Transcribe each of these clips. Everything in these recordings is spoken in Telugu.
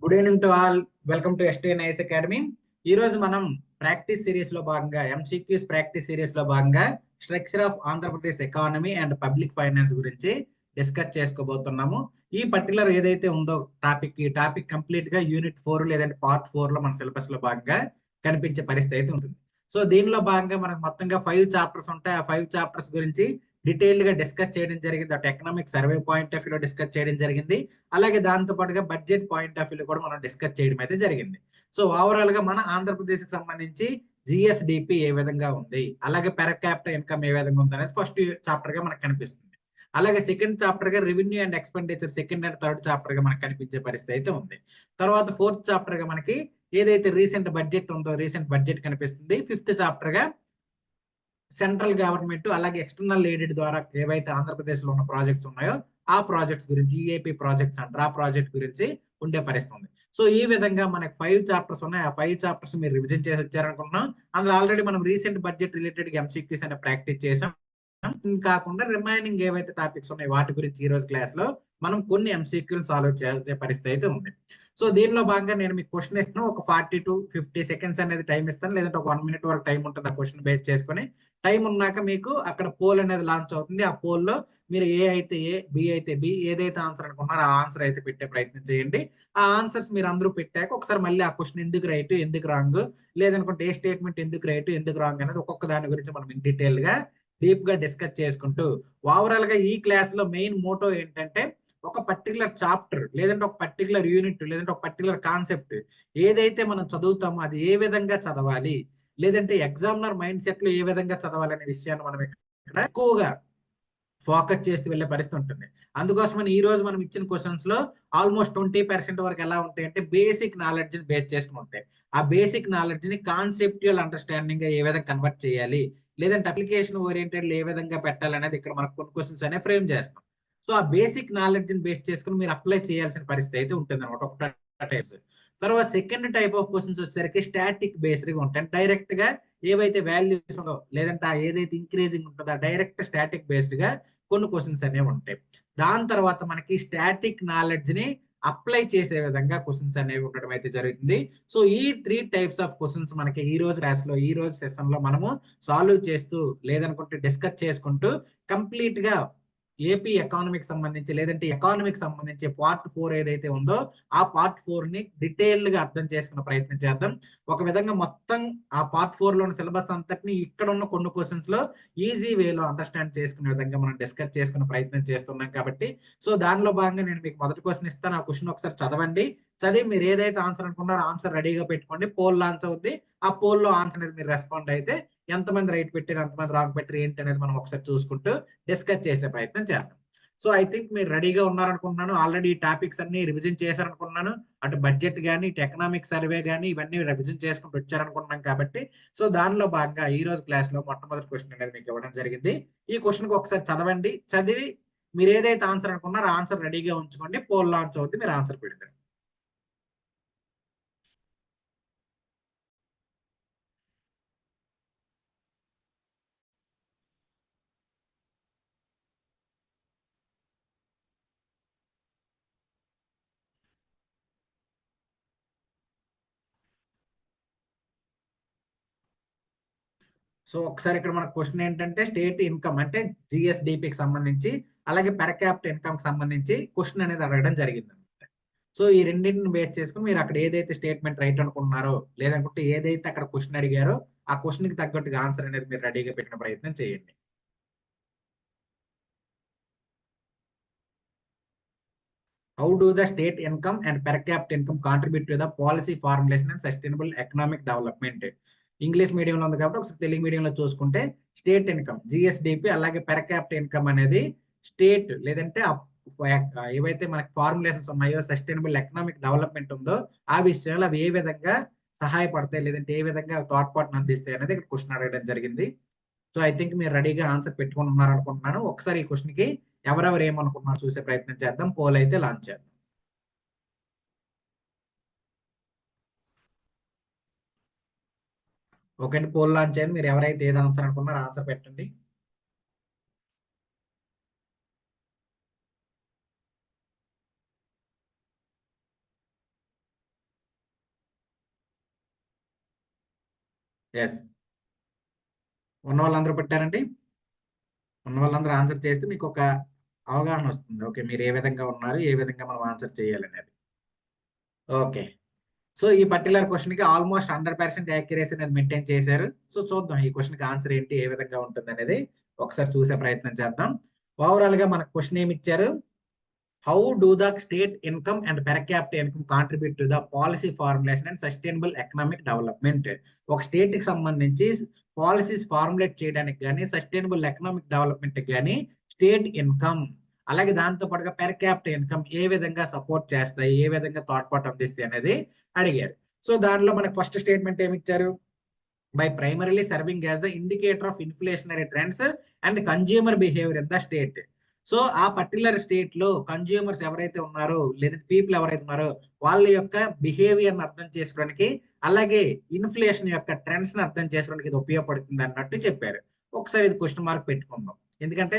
Good evening to all. Welcome to STNIS academy. ఈ రోజు మనం ప్రాక్టీస్ సిరీస్ లో భాగంగా MCQs ప్రాక్టీస్ సిరీస్ లో భాగంగా structure of Andhra Pradesh economy and public finance గురించి డిస్కస్ చేసుకోబోతున్నాము. ఈ పర్టికులర్ ఏదైతే ఉందో ఈ టాపిక్ కంప్లీట్ గా యూనిట్ 4 లేదంటే పార్ట్ 4 లో మన సిలబస్ లో భాగంగా కనిపించే పరిస్థితి అయితే ఉంటుంది. సో దీనిలో భాగంగా మనకు మొత్తంగా 5 చాప్టర్స్ ఉంటాయి. ఆ 5 చాప్టర్స్ గురించి డీటెయిల్ గా డిస్కస్ చేయడం జరిగింది. అటు economic survey point of view లో డిస్కస్ చేయడం జరిగింది. అలాగే దాంతో పాటుగా బడ్జెట్ పాయింట్ ఆఫ్ వ్యూ కూడా మనం డిస్కస్ చేయడం అయితే జరిగింది. సో ఓవరాల్ గా మన ఆంధ్రప్రదేశ్ కి సంబంధించి జిఎస్డిపి ఏ విధంగా ఉంది, అలాగే పెర్ క్యాపిటల్ ఇన్కమ్ ఏ విధంగా ఉంది అనేది ఫస్ట్ చాప్టర్ గా మనకు కనిపిస్తుంది. అలాగే సెకండ్ చాప్టర్ గా revenue and expenditure second and third chapter గా మనకు కనిపించే పరిస్థితి అయితే ఉంది. తర్వాత ఫోర్త్ చాప్టర్ గా మనకి ఏదైతే రీసెంట్ బడ్జెట్ ఉందో రీసెంట్ బడ్జెట్ కనిపిస్తుంది. ఫిఫ్త్ చాప్టర్ గా సెంట్రల్ గవర్నమెంట్ అలాగే ఎక్స్టర్నల్ ఎయిడెడ్ ద్వారా ఏవైతే ఆంధ్రప్రదేశ్ లో ఉన్న ప్రాజెక్ట్స్ ఉన్నాయో ఆ ప్రాజెక్ట్స్ గురించి ఈఏపీ ప్రాజెక్ట్స్ అంటారు, ఆ ప్రాజెక్ట్ గురించి ఉండే పరిస్థితి ఉంది. సో ఈ విధంగా మనకి 5 చాప్టర్స్ ఉన్నాయి. ఆ 5 చాప్టర్స్ మీరు రివిజన్ చేసి వచ్చారనుకున్నాం. అందులో ఆల్రెడీ మనం రీసెంట్ బడ్జెట్ రిలేటెడ్ MCQs అనే ప్రాక్టీస్ చేసాం. కాకుండా రిమైనింగ్ ఏవైతే టాపిక్స్ ఉన్నాయి వాటి గురించి ఈ రోజు క్లాస్ లో మనం కొన్ని MCQలు సాల్వ్ చేసే పరిస్థితి అయితే ఉంది. సో దీనిలో భాగంగా నేను మీకు క్వశ్చన్ ఇస్తాను. ఒక 40 to 50 సెకండ్స్ అనేది టైం ఇస్తాను, లేదంటే ఒక 1 minute వరకు టైం ఉంటుంది ఆ క్వశ్చన్ బేస్ చేసుకొని. టైం ఉన్నాక మీకు అక్కడ పోల్ అనేది లాంచ్ అవుతుంది. ఆ పోల్ లో మీరు ఏ అయితే ఏ, బి అయితే బి, ఏదైతే ఆన్సర్ అనుకున్నారో ఆ ఆన్సర్ అయితే పెట్టే ప్రయత్నం చేయండి. ఆ ఆన్సర్స్ మీరు అందరూ పెట్టాక ఒకసారి మళ్ళీ ఆ క్వశ్చన్ ఎందుకు రైట్ ఎందుకు రాంగ్, లేదనుకుంటే ఏ స్టేట్మెంట్ ఎందుకు రైట్ ఎందుకు రాంగ్ అనేది ఒక్కొక్క దాని గురించి మనం ఇన్ డీటెయిల్ గా డీప్ గా డిస్కస్ చేసుకుంటూ ఓవరాల్ గా ఈ క్లాస్ లో మెయిన్ మోటో ఏంటంటే ఒక పర్టికులర్ చాప్టర్ లేదంటే ఒక పర్టికులర్ యూనిట్ లేదంటే ఒక పర్టికులర్ కాన్సెప్ట్ ఏదైతే మనం చదువుతామో అది ఏ విధంగా చదవాలి, లేదంటే ఎగ్జామినర్ మైండ్ సెట్ లో ఏ విధంగా చదవాలి అనే విషయాన్ని మనం ఇక్కడ ఎక్కువగా ఫోకస్ చేస్తూ వెళ్ళే పరిస్థితి ఉంటుంది. అందుకోసమని ఈ రోజు మనం ఇచ్చిన క్వశ్చన్స్ లో ఆల్మోస్ట్ 20% వరకు ఎలా ఉంటాయి అంటే బేసిక్ నాలెడ్జ్ ని బేస్ చేసుకుని ఉంటాయి. ఆ బేసిక్ నాలెడ్జ్ ని కాన్సెప్చువల్ అండర్స్టాండింగ్ ఏ విధంగా కన్వర్ట్ చేయాలి, లేదంటే అప్లికేషన్ ఓరియంటెడ్ ఏ విధంగా పెట్టాలి అనేది ఇక్కడ మనకు కొన్ని క్వశ్చన్స్ అనే ఫ్రేమ్ చేస్తాం. సో ఆ బేసిక్ నాలెడ్జ్ ని బేస్ చేసుకుని మీరు అప్లై చేయాల్సిన పరిస్థితి అయితే ఉంటుంది అనమాట ఒక టైప్స్. తర్వాత సెకండ్ టైప్ ఆఫ్ క్వశ్చన్స్ వచ్చేసరికి స్టాటిక్ బేస్డ్ గా ఉంటాయి. డైరెక్ట్ గా ఏవైతే వాల్యూస్ ఉండో లేదంటే ఏదైతే ఇంక్రీజింగ్ ఉంటుందో డైరెక్ట్ స్టాటిక్ బేస్డ్ గా కొన్ని క్వశ్చన్స్ అనేవి ఉంటాయి. దాని తర్వాత మనకి స్టాటిక్ నాలెడ్జ్ ని అప్లై చేసే విధంగా క్వశ్చన్స్ అనేవి ఉండడం అయితే జరుగుతుంది. సో ఈ 3 టైప్స్ ఆఫ్ క్వశ్చన్స్ మనకి ఈ రోజు క్లాస్ లో ఈ రోజు సెషన్ లో మనము సాల్వ్ చేస్తూ లేదనుకుంటే డిస్కస్ చేసుకుంటూ కంప్లీట్ గా ఏపీ ఎకానమీకి సంబంధించి లేదంటే ఎకానమీకి సంబంధించి పార్ట్ 4 ఏదైతే ఉందో ఆ పార్ట్ 4 ని డీటెయిల్ గా అర్థం చేసుకునే ప్రయత్నం చేద్దాం. ఒక విధంగా మొత్తం ఆ పార్ట్ 4 లోని సిలబస్ అంతటిని ఇక్కడ ఉన్న కొన్ని క్వశ్చన్స్ లో ఈజీ వేలో అండర్స్టాండ్ చేసుకునే విధంగా మనం డిస్కస్ చేసుకునే ప్రయత్నం చేస్తున్నాం కాబట్టి సో దానిలో భాగంగా నేను మీకు మొదటి క్వశ్చన్ ఇస్తాను. ఆ క్వశ్చన్ ఒకసారి చదవండి. చదివి మీరు ఏదైతే ఆన్సర్ అనుకున్నారో ఆన్సర్ రెడీగా పెట్టుకోండి. పోల్ లాంచ్ అవుద్ది. ఆ పోల్ లో ఆన్సర్ అనేది మీరు రెస్పాండ్ అయితే ఎంతమంది రైట్ పెట్టారు ఎంతమంది రాంగ్ పెట్టారు ఏంటి అనేది మనం ఒకసారి చూసుకుంటూ డిస్కస్ చేసే ప్రయత్నం చేద్దాం. సో ఐ థింక్ మీరు రెడీగా ఉన్నారనుకుంటున్నాను. ఆల్రెడీ ఈ టాపిక్స్ అన్ని రివిజన్ చేశారనుకుంటున్నాను. అటు బడ్జెట్ కానీ ఇటు ఎకనామిక్ సర్వే కానీ ఇవన్నీ రివిజన్ చేసుకుంటూ వచ్చారనుకుంటున్నాం కాబట్టి సో దానిలో భాగంగా ఈ రోజు క్లాస్ లో మొట్టమొదటి క్వశ్చన్ అనేది మీకు ఇవ్వడం జరిగింది. ఈ క్వశ్చన్ కి ఒకసారి చదవండి. చదివి మీరు ఏదైతే ఆన్సర్ అనుకున్నారో ఆన్సర్ రెడీగా ఉంచుకోండి. పోల్ లాంచ్ అవుతుంది, మీరు ఆన్సర్ పెడతారు. సో ఒకసారి ఇక్కడ మన క్వశ్చన్ ఏంటంటే స్టేట్ ఇన్కమ్ అంటే జిఎస్డిపికి సంబంధించి అలాగే పెర్ క్యాపిటల్ ఇన్కమ్ కి సంబంధించి క్వశ్చన్ అనేది అడగడం జరిగింది అనమాట. సో ఈ రెండింటిని బేస్ చేసుకుని మీరు అక్కడ ఏదైతే స్టేట్మెంట్ రైట్ అనుకున్నారో లేదనుకుంటే ఏదైతే అక్కడ క్వశ్చన్ అడిగారో ఆ క్వశ్చన్ కి తగ్గట్టుగా ఆన్సర్ అనేది మీరు రెడీగా పెట్టిన ప్రయత్నం చేయండి. How do the state income and per capital income contribute to the policy formulation and sustainable economic development? English మీడియంలో ఉంది కాబట్టి ఒకసారి తెలుగు మీడియంలో చూసుకుంటే స్టేట్ ఇన్కమ్ జిఎస్డిపి అలాగే పెర్ క్యాపిటల్ ఇన్కమ్ అనేది స్టేట్ లేదంటే ఏవైతే మనకి ఫార్ములేషన్స్ ఉన్నాయో సస్టైనబుల్ ఎకనామిక్ డెవలప్మెంట్ ఉందో ఆ విషయాలు అవి ఏ విధంగా సహాయపడతాయి లేదంటే ఏ విధంగా తోడ్పాటును అందిస్తాయి అనేది ఇక్కడ క్వశ్చన్ అడగడం జరిగింది. సో ఐ థింక్ మీరు రెడీగా ఆన్సర్ పెట్టుకుని ఉన్నారు అనుకుంటున్నాను. ఒకసారి ఈ క్వశ్చన్ కి ఎవరెవరు ఏమనుకుంటున్నారు చూసే ప్రయత్నం చేద్దాం. పోల్ అయితే లాంచ్ చేద్దాం. ఓకే అండి, పోల్ లాంచ్ అయింది. మీరు ఎవరైతే ఏది ఆన్సర్ అనుకున్నారో ఆన్సర్ పెట్టండి. ఎస్, ఉన్న వాళ్ళందరూ పెట్టారండి. ఉన్న వాళ్ళందరూ ఆన్సర్ చేస్తే మీకు ఒక అవగాహన వస్తుంది. ఓకే, మీరు ఏ విధంగా ఉన్నారు, ఏ విధంగా మనం ఆన్సర్ చేయాలనేది. ఓకే, సో ఈ పర్టికులర్ క్వశ్చన్ కి ఆల్మోస్ట్ 100% యాక్యురసీ అనేది మెయింటైన్ చేశారు. సో చూద్దాం ఈ క్వశ్చన్ కి ఆన్సర్ ఏంటి, ఏ విధంగా ఉంటుంది అనేది ఒకసారి చూసే ప్రయత్నం చేద్దాం. ఓవరాల్ గా మనకు క్వశ్చన్ ఏమి ఇచ్చారు, how do the state income and per capital income contribute to the policy formulation and sustainable economic development. ఒక స్టేట్ కి సంబంధించి పాలసీస్ ఫార్ములేట్ చేయడానికి కానీ, సస్టైనబుల్ ఎకనామిక్ డెవలప్మెంట్ కానీ స్టేట్ ఇన్కమ్ అలాగే దాంతో పాటుగా పెర్ క్యాపిటల్ ఇన్కమ్ ఏ విధంగా సపోర్ట్ చేస్తాయి, ఏ విధంగా తోడ్పాటు అందిస్తాయి అనేది అడిగారు. సో దానిలో మనకు ఫస్ట్ స్టేట్మెంట్ ఏమి ఇచ్చారు, by primarily serving as the indicator of inflationary trends and consumer behavior in the state. So ఆ పర్టికులర్ స్టేట్ లో కన్జ్యూమర్స్ ఎవరైతే ఉన్నారో లేదంటే పీపుల్ ఎవరైతే ఉన్నారో వాళ్ళ యొక్క బిహేవియర్ ని అర్థం చేసుకోవడానికి, అలాగే ఇన్ఫ్లేషన్ యొక్క ట్రెండ్స్ ని అర్థం చేసుకోవడానికి ఇది ఉపయోగపడుతుంది అన్నట్టు చెప్పారు. ఒకసారి ఇది క్వశ్చన్ మార్క్ పెట్టుకుందాం, ఎందుకంటే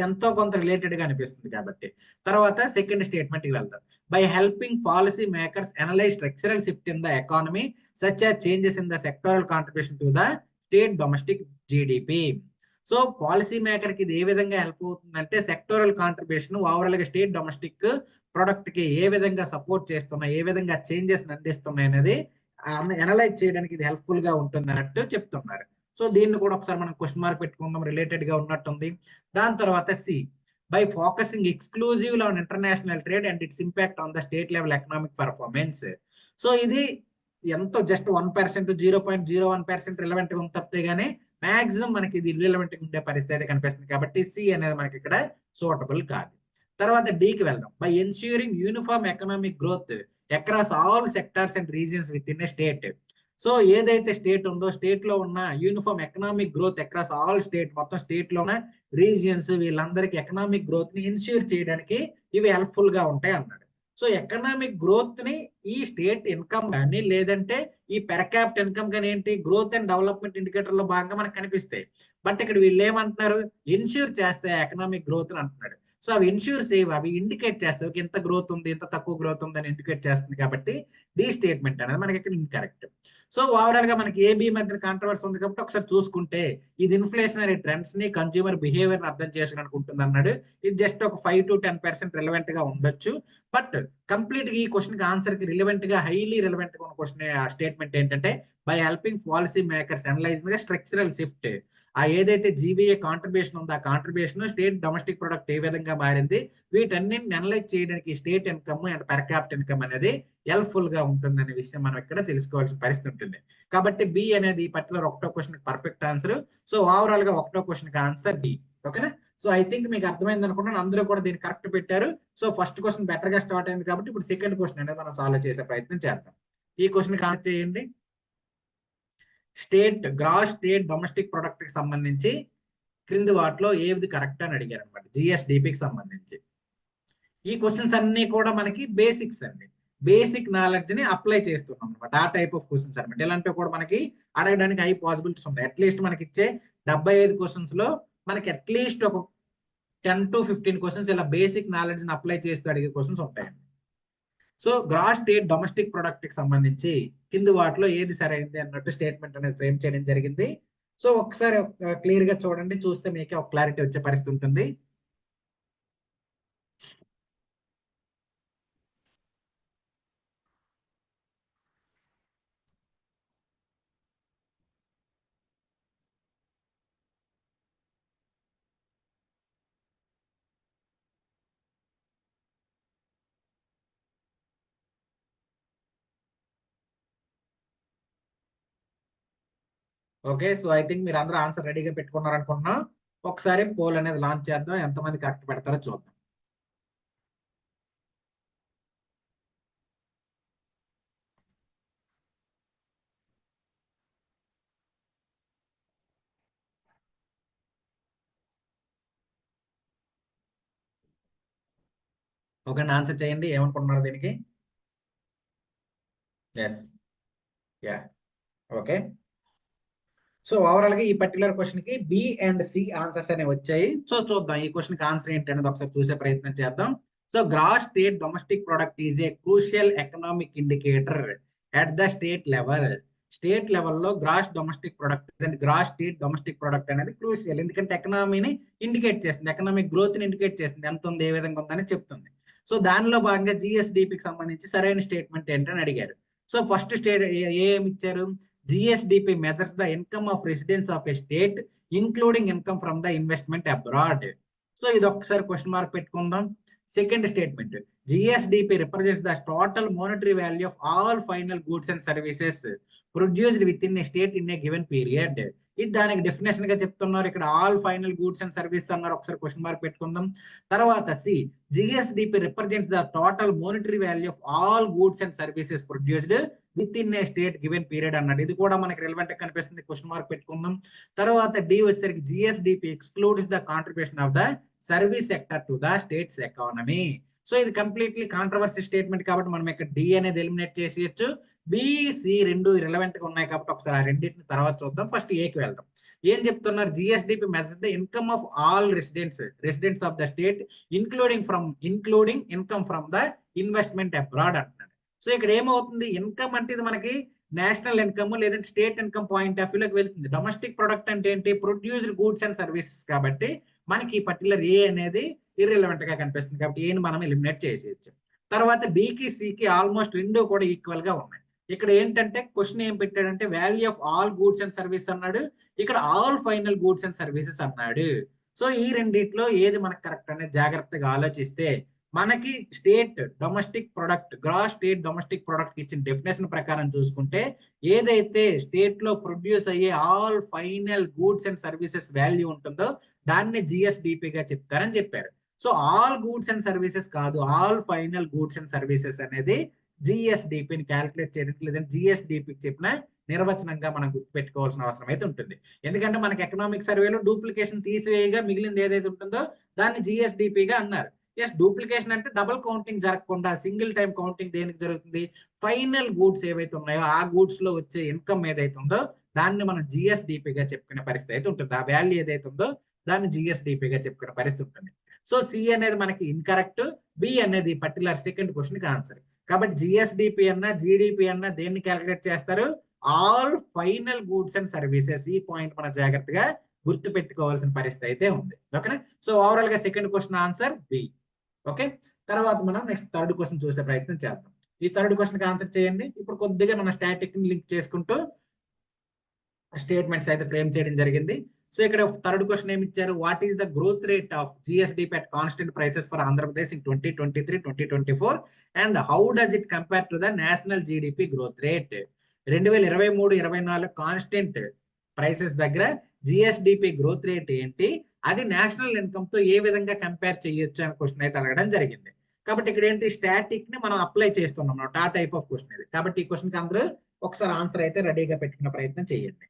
ఎంతో కొంత రిలేటెడ్ గా అనిపిస్తుంది కాబట్టి. తర్వాత సెకండ్ స్టేట్మెంట్ కి వెళ్తాం. By helping policy makers analyse structural shift in the economy such as changes in the sectoral contribution to the state domestic GDP. So policy maker కి ఇది ఏ విధంగా హెల్ప్ అవుతుందంటే, సెక్టోరల్ కాంట్రిబ్యూషన్ ఓవరాల్ గా స్టేట్ డొమెస్టిక్ ప్రొడక్ట్ కి ఏ విధంగా సపోర్ట్ చేస్తున్నాయి, ఏ విధంగా చేంజెస్ అందిస్తున్నాయి అనేది అనలైజ్ చేయడానికి ఇది హెల్ప్ఫుల్ గా ఉంటుంది అన్నట్టు చెప్తున్నారు. సో దీన్ని కూడా ఒకసారి మనం క్వశ్చన్ మార్క్ పెట్టుకుందాం, రిలేటెడ్ గా ఉన్నట్టుంది. దాని తర్వాత C, by focusing exclusive on international trade and its impact on the state level economic performance. So ఇది ఎంతో జస్ట్ 1%, 0.01% రిలవెంట్ గా ఉంది తప్పితే గానీ మాక్సిమం మనకి ఇది రిలవెంట్ గా ఉండే పరిస్థితి అయితే కనిపిస్తుంది. కాబట్టి సి అనేది మనకి ఇక్కడ సూటబుల్ కాదు. తర్వాత డీకి వెళ్దాం. By ensuring uniform economic growth across all sectors and regions with in a state. So ఏదైతే స్టేట్ ఉందో స్టేట్ లో ఉన్న uniform economic growth across all state, మొత్తం స్టేట్ లో ఉన్న రీజియన్స్ వీళ్ళందరికీ ఎకనామిక్ గ్రోత్ ని ఇన్ష్యూర్ చేయడానికి ఇవి హెల్ప్ఫుల్ గా ఉంటాయి అన్నాడు. సో ఎకనామిక్ గ్రోత్ ని ఈ స్టేట్ ఇన్కమ్ కానీ లేదంటే ఈ పెర్ క్యాపిటల్ ఇన్కమ్ కానీ ఏంటి గ్రోత్ అండ్ డెవలప్మెంట్ ఇండికేటర్ లో భాగంగా మనకు కనిపిస్తాయి. బట్ ఇక్కడ వీళ్ళు ఏమంటున్నారు, ఇన్ష్యూర్ చేస్తాయి ఎకనామిక్ గ్రోత్ అని అంటున్నాడు. సో అవి ఇన్ష్యూర్ చేయవు, అవి ఇండికేట్ చేస్తాయి. ఇంత గ్రోత్ ఉంది, ఇంత తక్కువ గ్రోత్ ఉంది అని ఇండికేట్ చేస్తుంది. కాబట్టి ది స్టేట్మెంట్ అనేది మనకి ఇక్కడ ఇన్కరెక్ట్. సో ఓవరాల్ గా మనకి ఏబి మధ్య కాంట్రవర్సీ ఉంది కాబట్టి ఒకసారి చూసుకుంటే ఇది ఇన్ఫ్లేషనరీ ట్రెండ్స్ ని, కన్స్యూమర్ బిహేవియర్ ని అర్థం చేసుకోవడానికి ఉంటుంది అన్నాడు. ఇది జస్ట్ ఒక 5 to 10% రిలవెంట్ గా ఉండొచ్చు. బట్ కంప్లీట్ గా ఈ క్వశ్చన్ కి ఆన్సర్ కి రిలవెంట్ గా, హైలీ రిలవెంట్ గా ఉన్న క్వశ్చన్ స్టేట్మెంట్ ఏంటంటే, by helping policy makers analysing the structural shift. ఆ ఏదైతే జీబీఏ కాంట్రిబ్యూషన్ ఉందో ఆ కాంట్రిబ్యూషన్ స్టేట్ డొమెస్టిక్ ప్రొడక్ట్ ఏ విధంగా మారింది, వీటన్నిటిని అనలైజ్ చేయడానికి state income and per capital income అనేది హెల్ప్ఫుల్ గా ఉంటుంది అనే విషయం మనం ఇక్కడ తెలుసుకోవాల్సిన పరిస్థితి ఉంటుంది. కాబట్టి బి అనేది పర్టికులర్ ఒకటో question perfect answer. So overall గా ఒకటో క్వశ్చన్ కి ఆన్సర్ డి. ఓకేనా? సో ఐ థింక్ మీకు అర్థమైంది అనుకుంటున్నాను, అందరూ కూడా దీన్ని కరెక్ట్ పెట్టారు. సో ఫస్ట్ క్వశ్చన్ బెటర్ గా స్టార్ట్ అయింది కాబట్టి ఇప్పుడు సెకండ్ క్వశ్చన్ అనేది మనం సాల్వ్ చేసే ప్రయత్నం చేద్దాం. ఈ క్వశ్చన్ కి ఆన్సర్ చేయండి. గ్రాస్ స్టేట్ డొమెస్టిక్ ప్రొడక్ట్ కి సంబంధించి క్రింది వాటిలో ఏది కరెక్ట్ అని అడిగారు అనమాట, జిఎస్డిపికి సంబంధించి. ఈ క్వశ్చన్స్ అన్ని కూడా మనకి బేసిక్స్ అండి, బేసిక్ నాలెడ్జ్ ని అప్లై చేస్తున్నాం అనమాట. ఆ టైప్ ఆఫ్ క్వశ్చన్స్ అనమాట. ఇలాంటివి కూడా మనకి అడగడానికి హై పాసిబిలిటీస్ ఉన్నాయి. అట్లీస్ట్ మనకి ఇచ్చే 75 క్వశ్చన్స్ లో మనకి అట్లీస్ట్ ఒక 10 to 15 క్వశ్చన్స్ ఇలా బేసిక్ నాలెడ్జ్ ని అప్లై చేస్తూ అడిగే క్వశ్చన్స్ ఉంటాయండి. So gross state domestic product కి సంబంధించి కింది వాటిలో ఏది సరైంది అన్నట్టు స్టేట్మెంట్ అనేది ఫ్రేమ్ చేయడం జరిగింది. సో ఒకసారి క్లియర్ గా చూడండి, చూస్తే మీకే ఒక క్లారిటీ వచ్చే పరిస్థితి ఉంటుంది. ఓకే, సో ఐ థింక్ మీరు అందరూ ఆన్సర్ రెడీగా పెట్టుకున్నారు అనుకుంటున్నా. ఒకసారి పోల్ అనేది లాంచ్ చేద్దాం, ఎంతమంది కరెక్ట్ పెడతారో చూద్దాం. ఓకే, ఆన్సర్ చేయండి, ఏమనుకుంటున్నారు దీనికి. Yes, ya, okay. So overall గా ఈ పర్టికులర్ క్వశ్చన్ కి బి అండ్ సి ఆన్సర్స్ అనేవి వచ్చాయి. సో చూద్దాం ఈ క్వశ్చన్ కి ఆన్సర్ ఏంటి అనేది ఒకసారి చూసే ప్రయత్నం చేద్దాం. So gross state domestic product is a crucial economic indicator at the state level. State లెవెల్లో gross domestic product gross state domestic product అనేది క్రూషియల్, ఎందుకంటే ఎకనామీని ఇండికేట్ చేస్తుంది, ఎకనామిక్ గ్రోత్ ని ఇండికేట్ చేస్తుంది, ఎంత ఉంది ఏ విధంగా ఉందని చెప్తుంది. సో దానిలో భాగంగా జిఎస్డిపికి సంబంధించి సరైన స్టేట్మెంట్ ఏంటని అడిగారు. సో ఫస్ట్ స్టేట్ ఏమి ఇచ్చారు, GSDP measures the income of residence of a state including income from the investment abroad. So ఇది ఒక్కసారి క్వశ్చన్ మార్క్ పెట్టుకుందాం. Second statement, GSDP represents the total monetary value of all final goods and services produced within a state in a given period. ఇది దానికి డెఫినేషన్ గా చెప్తున్నారు. ఇక్కడ all final goods and services అన్నారు, ఒకసారి క్వశ్చన్ మార్క్ పెట్టుకుందాం. తర్వాత C, GSDP represents the total monetary value of all goods and services produced within a state given period అన్నాడు. ఇది కూడా మనకి రిలవెంట్ గా కనిపిస్తుంది, క్వశ్చన్ మార్క్ పెట్టుకుందాం. తర్వాత డి వచ్చేసరికి GSDP excludes the contribution of the service sector to the state's economy. So ఇది కంప్లీట్లీ కాంట్రవర్సీ స్టేట్మెంట్ కాబట్టి మనం ఇక్కడ డి అనేది ఎలిమినేట్ చేసేయచ్చు. బిసి రెండు రిలవెంట్ గా ఉన్నాయి కాబట్టి ఒకసారి ఆ రెండింటిని తర్వాత చూద్దాం. ఫస్ట్ ఏకి వెళ్దాం. ఏం చెప్తున్నారు, GSDP measures the income of all residents of the state including income from the investment abroad అంటున్నాడు. సో ఇక్కడ ఏమవుతుంది, ఇన్కమ్ అంటే ఇది మనకి నేషనల్ ఇన్కమ్ లేదంటే స్టేట్ ఇన్కమ్ పాయింట్ ఆఫ్ వ్యూలోకి వెళ్తుంది. డొమెస్టిక్ ప్రొడక్ట్ అంటే ఏంటి, ప్రొడ్యూస్డ్ గూడ్స్ అండ్ సర్వీసెస్ కాబట్టి మనకి ఈ పర్టికులర్ ఏ అనేది ఇర్రెలవెంట్ గా కనిపిస్తుంది కాబట్టి ఏని మనం ఎలిమినేట్ చేసేయచ్చు. తర్వాత బికి సికి ఆల్మోస్ట్ రెండు కూడా ఈక్వల్ గా ఉన్నాయి. ఇక్కడ ఏంటంటే క్వశ్చన్ ఏం పెట్టాడంటే value of all goods and service అన్నాడు, ఇక్కడ all final goods and services అన్నాడు. సో ఈ రెండిట్లో ఏది మనకు కరెక్ట్ అనేది జాగ్రత్తగా ఆలోచిస్తే మనకి state domestic product gross state domestic product ఇచ్చిన డెఫినేషన్ ప్రకారం చూసుకుంటే ఏదైతే స్టేట్ లో ప్రొడ్యూస్ అయ్యే all final goods and services value ఉంటుందో దాన్ని జిఎస్డిపిగా చెప్తారని చెప్పారు. So all goods and services కాదు, all final goods and services అనేది జిఎస్డిపిని క్యాలిక్యులేట్ చేయడానికి లేదంటే జిఎస్డిపికి చెప్పిన నిర్వచనంగా మనం గుర్తుపెట్టుకోవాల్సిన అవసరం అయితే ఉంటుంది. ఎందుకంటే మనకి ఎకనామిక్ సర్వేలో డూప్లికేషన్ తీసివేయగా మిగిలింది ఏదైతే ఉంటుందో దాన్ని జిఎస్డిపిగా అన్నారు. ఎస్, డూప్లికేషన్ అంటే డబుల్ కౌంటింగ్ జరగకుండా సింగిల్ టైం కౌంటింగ్ దేనికి జరుగుతుంది, ఫైనల్ గూడ్స్ ఏవైతే ఉన్నాయో ఆ గూడ్స్ లో వచ్చే ఇన్కమ్ ఏదైతే ఉందో దాన్ని మనం జిఎస్డిపిగా చెప్పుకునే పరిస్థితి అయితే ఉంటుంది. ఆ వాల్యూ ఏదైతే ఉందో దాన్ని జిఎస్డిపిగా చెప్పుకునే పరిస్థితి ఉంటుంది. సో సి అనేది మనకి ఇన్కరెక్ట్, బి అనేది పర్టికులర్ సెకండ్ క్వశ్చన్ కి ఆన్సర్. కాబట్టి జిఎస్డిపి అన్నా జీడిపి అన్నా దేన్ని క్యాలిక్యులేట్ చేస్తారు, all final goods and services. ఈ పాయింట్ మనం జాగ్రత్తగా గుర్తు పెట్టుకోవాల్సిన పరిస్థితి అయితే ఉంది. ఓకేనా. సో ఓవరాల్ గా second question answer B. Okay, తర్వాత మనం నెక్స్ట్ థర్డ్ క్వశ్చన్ చూసే ప్రయత్నం చేద్దాం. ఈ థర్డ్ క్వశ్చన్ కి ఆన్సర్ చేయండి. ఇప్పుడు కొద్దిగా మన స్టాటిక్ ని లింక్ చేసుకుంటూ స్టేట్మెంట్స్ అయితే ఫ్రేమ్ చేయడం జరిగింది. సో ఇక్కడ థర్డ్ క్వశ్చన్ ఏమి ఇచ్చారు, what is the growth rate of GSDP at constant prices for Andhra Pradesh in 2023-2024 and how does it compare to the national GDP growth rate? 2023-24 constant prices దగ్గర GSDP గ్రోత్ రేట్ ఏంటి, అది నేషనల్ ఇన్కమ్ తో ఏ విధంగా కంపేర్ చేయొచ్చు అనే క్వశ్చన్ అయితే అడగడం జరిగింది. కాబట్టి ఇక్కడ ఏంటి, స్టాటిక్ ని మనం అప్లై చేస్తున్నాం, ఆ టైప్ ఆఫ్ క్వశ్చన్ ఇది. కాబట్టి ఈ క్వశ్చన్ కి అందరూ ఒకసారి ఆన్సర్ అయితే రెడీగా పెట్టుకునే ప్రయత్నం చేయండి.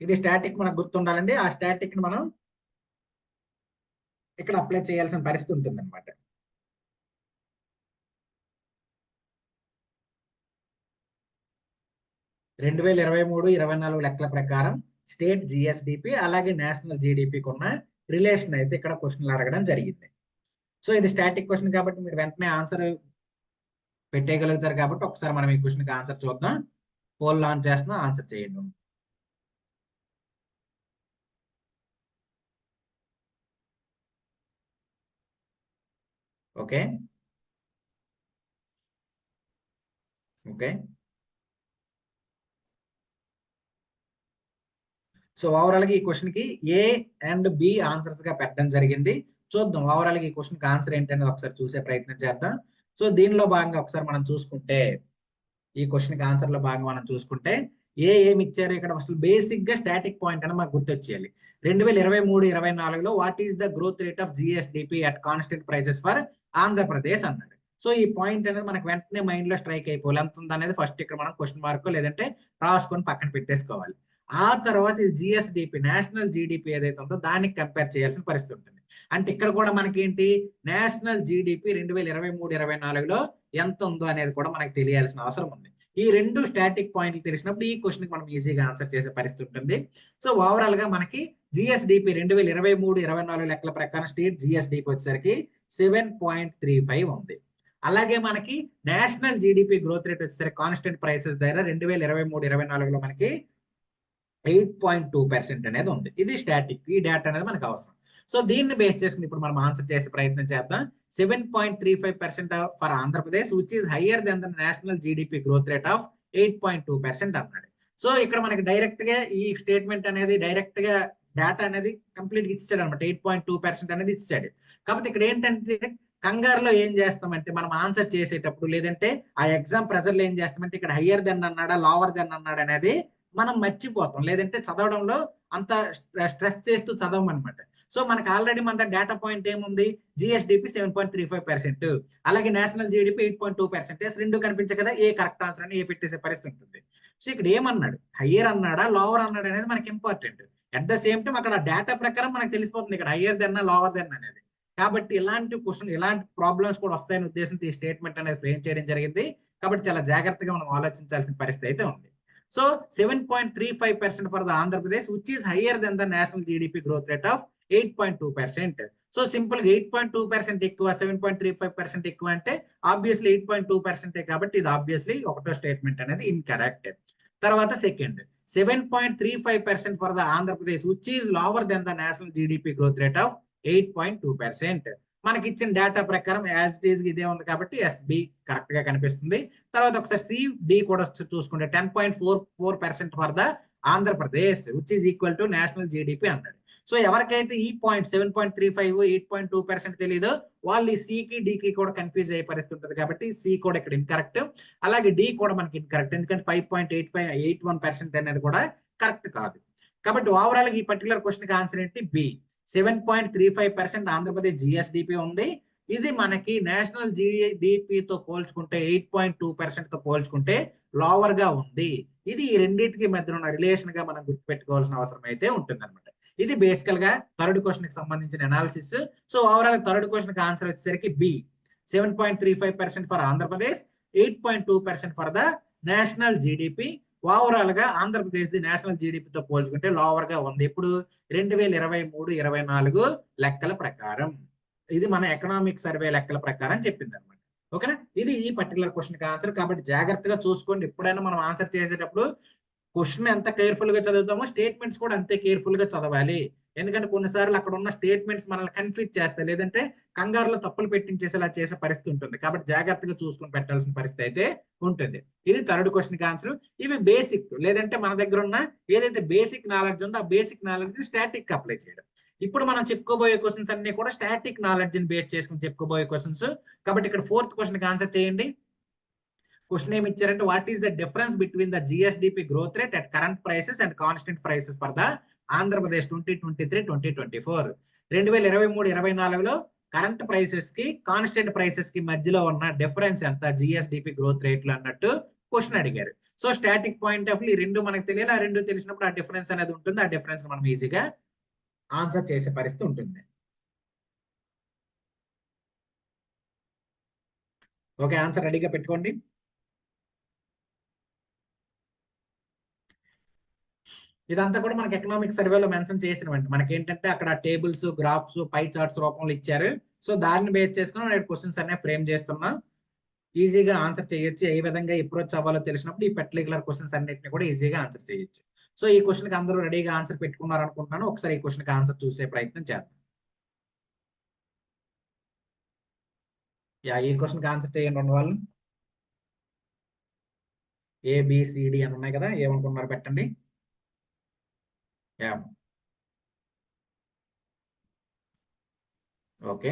ఇది స్టాటిక్ మనకు గుర్తుండాలండి. ఆ స్టాటిక్ ని మనం ఇక్కడ అప్లై చేయాల్సిన పరిస్థితి ఉంటుంది అనమాట. రెండు 2023-24 లెక్కల ప్రకారం స్టేట్ జిఎస్డిపి అలాగే నేషనల్ జీడిపికి ఉన్న రిలేషన్ అయితే ఇక్కడ క్వశ్చన్లు అడగడం జరిగింది. సో ఇది స్టాటిక్ క్వశ్చన్ కాబట్టి మీరు వెంటనే ఆన్సర్ పెట్టేయగలుగుతారు. కాబట్టి ఒకసారి మనం ఈ క్వశ్చన్ కి ఆన్సర్ చూద్దాం. పోల్ లాంచ్ చేస్తున్నా, ఆన్సర్ చేయండి. ఓకే ఓకే, సో ఓవరాల్ గా ఈ క్వశ్చన్ కి ఏ అండ్ బి ఆన్సర్స్ గా పెట్టడం జరిగింది. చూద్దాం ఓవరాల్ గా ఈ క్వశ్చన్ కి ఆన్సర్ ఏంటనేది ఒకసారి చూసే ప్రయత్నం చేద్దాం. సో దీనిలో భాగంగా ఒకసారి మనం చూసుకుంటే ఈ క్వశ్చన్ కి ఆన్సర్ లో భాగంగా మనం చూసుకుంటే ఏమి ఇచ్చారు ఇక్కడ అసలు బేసిక్ గా స్టాటిక్ పాయింట్ అని మాకు గుర్తొచ్చేయాలి. 2023-24 what is the growth rate of GSDP at constant prices for Andhra Pradesh అన్నాడు. సో ఈ పాయింట్ అనేది మనకు వెంటనే మైండ్ లో స్ట్రైక్ అయిపోవాలి. ఎంత ఉంది అనేది ఫస్ట్ ఇక్కడ మనం క్వశ్చన్ మార్క్ లేదంటే రాసుకొని పక్కన పెట్టేసుకోవాలి. ఆ తర్వాత ఇది జిఎస్డిపి నేషనల్ జీడిపి ఏదైతే ఉందో దానికి కంపేర్ చేయాల్సిన పరిస్థితి ఉంటుంది. అంటే ఇక్కడ కూడా మనకి ఏంటి, నేషనల్ జీడిపి 2023-24లో ఎంత ఉందో అనేది కూడా మనకి తెలియాల్సిన అవసరం ఉంది. ఈ రెండు స్టాటిక్ పాయింట్లు తెలిసినప్పుడు ఈ క్వశ్చన్ మనం ఈజీగా ఆన్సర్ చేసే పరిస్థితి ఉంటుంది. సో ఓవరాల్ గా మనకి జిఎస్డిపి 2023-24 లెక్కల ప్రకారం స్టేట్ జిఎస్డిపి వచ్చేసరికి 7.35 ఉంది. అలాగే మనకి నేషనల్ జీడిపి గ్రోత్ రేట్ వచ్చేసరికి కాన్స్టెంట్ ప్రైసెస్ దగ్గర 2023-24లో మనకి 8.2% అనేది ఉంది. ఇది స్టాటిక్, ఈ డేటా అనేది మనకు అవసరం. సో దీన్ని బేస్ చేసుకుని ఇప్పుడు మనం ఆన్సర్ చేసే ప్రయత్నం చేద్దాం. 7.35% for Andhra Pradesh which is higher than the national GDP growth rate of 8.2% అన్నాడు. సో ఇక్కడ మనకి డైరెక్ట్ గా ఈ స్టేట్మెంట్ అనేది డైరెక్ట్ గా డేటా అనేది కంప్లీట్ గా ఇచ్చాడు అనమాట. 8.2% అనేది ఇచ్చాడు. కాబట్టి ఇక్కడ ఏంటంటే కంగారులో ఏం చేస్తామంటే మనం ఆన్సర్ చేసేటప్పుడు లేదంటే ఆ ఎగ్జామ్ ప్రెజర్ లో ఏం చేస్తామంటే ఇక్కడ హయ్యర్ దెన్ అన్నాడా లోవర్ దెన్ అన్నాడు అనేది మనం మర్చిపోతాం, లేదంటే చదవడంలో అంత స్ట్రెస్ చేస్తూ చదవం అనమాట. సో మనకు ఆల్రెడీ మన డేటా పాయింట్ ఏముంది, జిఎస్డిపి 7.35%, అలాగే నేషనల్ జీడిపి 8.2%. రెండు కనిపించే కదా ఏ కరెక్ట్ ఆన్సర్ అని ఏ పెట్టేసే పరిస్థితి ఉంటుంది. సో ఇక్కడ ఏమన్నాడు, హయ్యర్ అన్నాడా లోవర్ అన్నాడు అనేది మనకి important. At the same time అక్కడ డేటా ప్రకారం మనకు తెలిసిపోతుంది ఇక్కడ హయ్యర్ దెన్ లోవర్ దెన్ అనేది. కాబట్టి ఇలాంటి క్వశ్చన్ ఇలాంటి ప్రాబ్లమ్స్ కూడా వస్తాయని ఉద్దేశంతో ఈ స్టేట్మెంట్ అనేది ఫ్రేమ్ చేయడం జరిగింది. కాబట్టి చాలా జాగ్రత్తగా మనం ఆలోచించాల్సిన పరిస్థితి అయితే ఉంది. So 7.35% for the Andhra Pradesh which is higher than the national GDP growth rate of 8.2%. So simple గా 8.2% ఎక్కువ 7.35% ఎక్కువ అంటే ఆబ్వియస్లీ 8.2% కాబట్టి ఇది ఆబ్వియస్లీ ఒకటో స్టేట్మెంట్ అనేది ఇన్కరెక్ట్. తర్వాత second 7.35% for the Andhra Pradesh which is lower than the national GDP growth rate of 8.2%. మనకి ఇచ్చిన డేటా ప్రకారం యాజ్ ఇట్ ఈస్ ఇదే ఉంది కాబట్టి ఎస్బి కరెక్ట్ గా కనిపిస్తుంది. తర్వాత ఒకసారి సిడి కూడా చూసుకుంటే 10.44% for the Andhra Pradesh which is equal to national GDP అన్నాడు. సో ఎవరికైతే ఈ పాయింట్ 7.35 8.2% తెలియదో వాళ్ళు ఈ సికి డికి కూడా కన్ఫ్యూజ్ అయ్యే పరిస్థితి ఉంటుంది. కాబట్టి సి కూడా ఇక్కడ ఇన్కరెక్ట్, అలాగే డి కూడా మనకి ఇన్కరెక్ట్, ఎందుకంటే 5.81% అనేది కూడా కరెక్ట్ కాదు. కాబట్టి ఓవరాల్ ఈ పర్టికులర్ క్వశ్చన్ కి ఆన్సర్ ఏంటి, బి. 7.35% ఆంధ్రప్రదేశ్ జిఎస్డిపి ఉంది. ఇది మనకి నేషనల్ జిడిపితో పోల్చుకుంటే 8.2% తో పోల్చుకుంటే లోవర్ గా ఉంది. ఇది ఈ రెండింటికి మధ్య ఉన్న రిలేషన్ గా మనం గుర్తుపెట్టుకోవాల్సిన అవసరం అయితే ఉంటుంది అనమాట. ఇది బేసికల్ గా థర్డ్ క్వశ్చన్ కి సంబంధించిన analysis. So overall third question కి ఆన్సర్ వచ్చేసరికి B. 7.35% for Andhra Pradesh, 8.2% for the national GDP. Overall గా ఆంధ్రప్రదేశ్ ది నేషనల్ జీడిపితో పోల్చుకుంటే లోవర్ గా ఉంది. ఇప్పుడు 2023-24 లెక్కల ప్రకారం, ఇది మన ఎకనామిక్ సర్వే లెక్కల ప్రకారం చెప్పింది అనమాట. ఓకేనా, ఇది ఈ పర్టికులర్ క్వశ్చన్ కి ఆన్సర్. కాబట్టి జాగ్రత్తగా చూసుకోండి, ఎప్పుడైనా మనం ఆన్సర్ చేసేటప్పుడు క్వశ్చన్ ఎంత కేర్ఫుల్ గా చదువుతామో స్టేట్మెంట్స్ కూడా అంతే కేర్ఫుల్ గా చదవాలి. ఎందుకంటే కొన్నిసార్లు అక్కడ ఉన్న స్టేట్మెంట్స్ మనల్ని కన్ఫ్యూజ్ చేస్తాయి, లేదంటే కంగారులో తప్పులు పెట్టించేసేలా చేసే పరిస్థితి ఉంటుంది. కాబట్టి జాగ్రత్తగా చూసుకుని పెట్టాల్సిన పరిస్థితి అయితే ఉంటుంది. ఇది థర్డ్ క్వశ్చన్ కి ఆన్సర్. ఇవి బేసిక్, లేదంటే మన దగ్గర ఉన్న ఏదైతే బేసిక్ నాలెడ్జ్ ఉందో ఆ బేసిక్ నాలెడ్జ్ స్టాటిక్ అప్లై చేయడం. ఇప్పుడు మనం చెప్పుకోబోయే క్వశ్చన్స్ అన్ని కూడా స్టాటిక్ నాలెడ్జ్ ని బేస్ చేసుకుని చెప్పుకోబోయే క్వశ్చన్స్. కాబట్టి ఇక్కడ ఫోర్త్ క్వశ్చన్ కి ఆన్సర్ చేయండి. క్వశ్చన్ ఏమి ఇచ్చారంటే what is the difference between the GSDP growth rate at current prices and constant prices for the Andhra Pradesh 2023-2024. 2023-24లో current prices కి కాన్స్టెంట్ ప్రైసెస్ కి మధ్యలో ఉన్న డిఫరెన్స్ ఎంత జిఎస్డిపి గ్రోత్ రేట్లు అన్నట్టు క్వశ్చన్ అడిగారు. సో స్టాటిక్ పాయింట్ ఆఫ్ ఈ రెండు మనకు తెలియాలి, ఆ రెండు తెలిసినప్పుడు ఆ డిఫరెన్స్ అనేది ఉంటుంది. ఆ డిఫరెన్స్ మనం ఈజీగా ఆన్సర్ చేసే పరిస్థితి ఉంటుంది. ఓకే, ఆన్సర్ రెడీగా పెట్టుకోండి. ఇదంతా కూడా మనకి ఎకనామిక్ సర్వేలో మెన్షన్ చేసినవండి. మనకి ఏంటంటే అక్కడ టేబుల్స్, గ్రాఫ్స్, పై చార్ట్స్ రూపంలో ఇచ్చారు. సో దాన్ని బేస్ చేసుకుని నేను క్వశ్చన్స్ అనే ఫ్రేమ్ చేస్తున్నా. ఈజీగా ఆన్సర్ చేయొచ్చు. ఏ విధంగా అప్రోచ్ అవ్వాలో తెలిసినప్పుడు ఈ పర్టికులర్ క్వశ్చన్స్ అన్నిటిని కూడా ఈజీగా ఆన్సర్ చేయొచ్చు. సో ఈ క్వశ్చన్ కి అందరూ రెడీగా ఆన్సర్ పెట్టుకున్నారు అనుకుంటున్నాను. ఒకసారి ఈ క్వశ్చన్ కి ఆన్సర్ చూసే ప్రయత్నం చేద్దాం. ఈ క్వశ్చన్ కి ఆన్సర్ చేయండి రెండు వాళ్ళు. ఏబిసిడి అని ఉన్నాయి కదా, ఏమనుకున్నారు పెట్టండి. ఓకే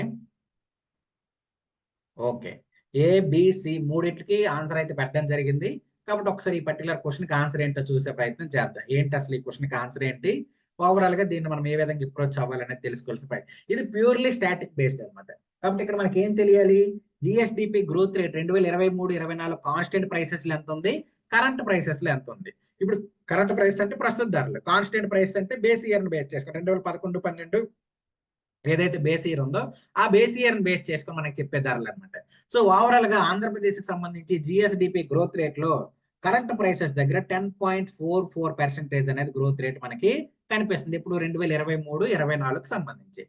ఓకే, ఏబిసి మూడిట్లకి ఆన్సర్ అయితే పెట్టడం జరిగింది. కాబట్టి ఒకసారి ఈ పర్టికులర్ క్వశ్చన్ కి ఆన్సర్ ఏంటో చూసే ప్రయత్నం చేద్దాం. ఏంటి అసలు ఈ క్వశ్చన్ కి ఆన్సర్ ఏంటి, ఓవరాల్ గా దీన్ని మనం ఏ విధంగా అప్రోచ్ అవ్వాలనేది తెలుసుకోవాల్సిన ప్రయత్నం. ఇది ప్యూర్లీ స్టాటిక్ బేస్డ్ అనమాట. కాబట్టి ఇక్కడ మనకి ఏం తెలియాలి, GSDP growth rate 2023-24 constant prices లో ఎంత ఉంది, కరెంట్ ప్రైసెస్ లో ఎంత ఉంది. ఇప్పుడు కరెంట్ ప్రైస్ అంటే ప్రస్తుత ధరలు, కాన్స్టెంట్ ప్రైస్ అంటే బేస్ ఇయర్ ని బేస్ చేసుకుంటాం. 2011-12 ఏదైతే బేస్ ఇయర్ ఉందో ఆ బేస్ ఇయర్ బేస్ చేసుకొని మనకి చెప్పే ధరలు అనమాట. సో ఓవరాల్ గా ఆంధ్రప్రదేశ్ కి సంబంధించి జిఎస్డిపి గ్రోత్ రేట్ లో కరెంట్ ప్రైసెస్ దగ్గర 10.44% అనేది గ్రోత్ రేట్ మనకి కనిపిస్తుంది ఇప్పుడు 2023-24 సంబంధించి.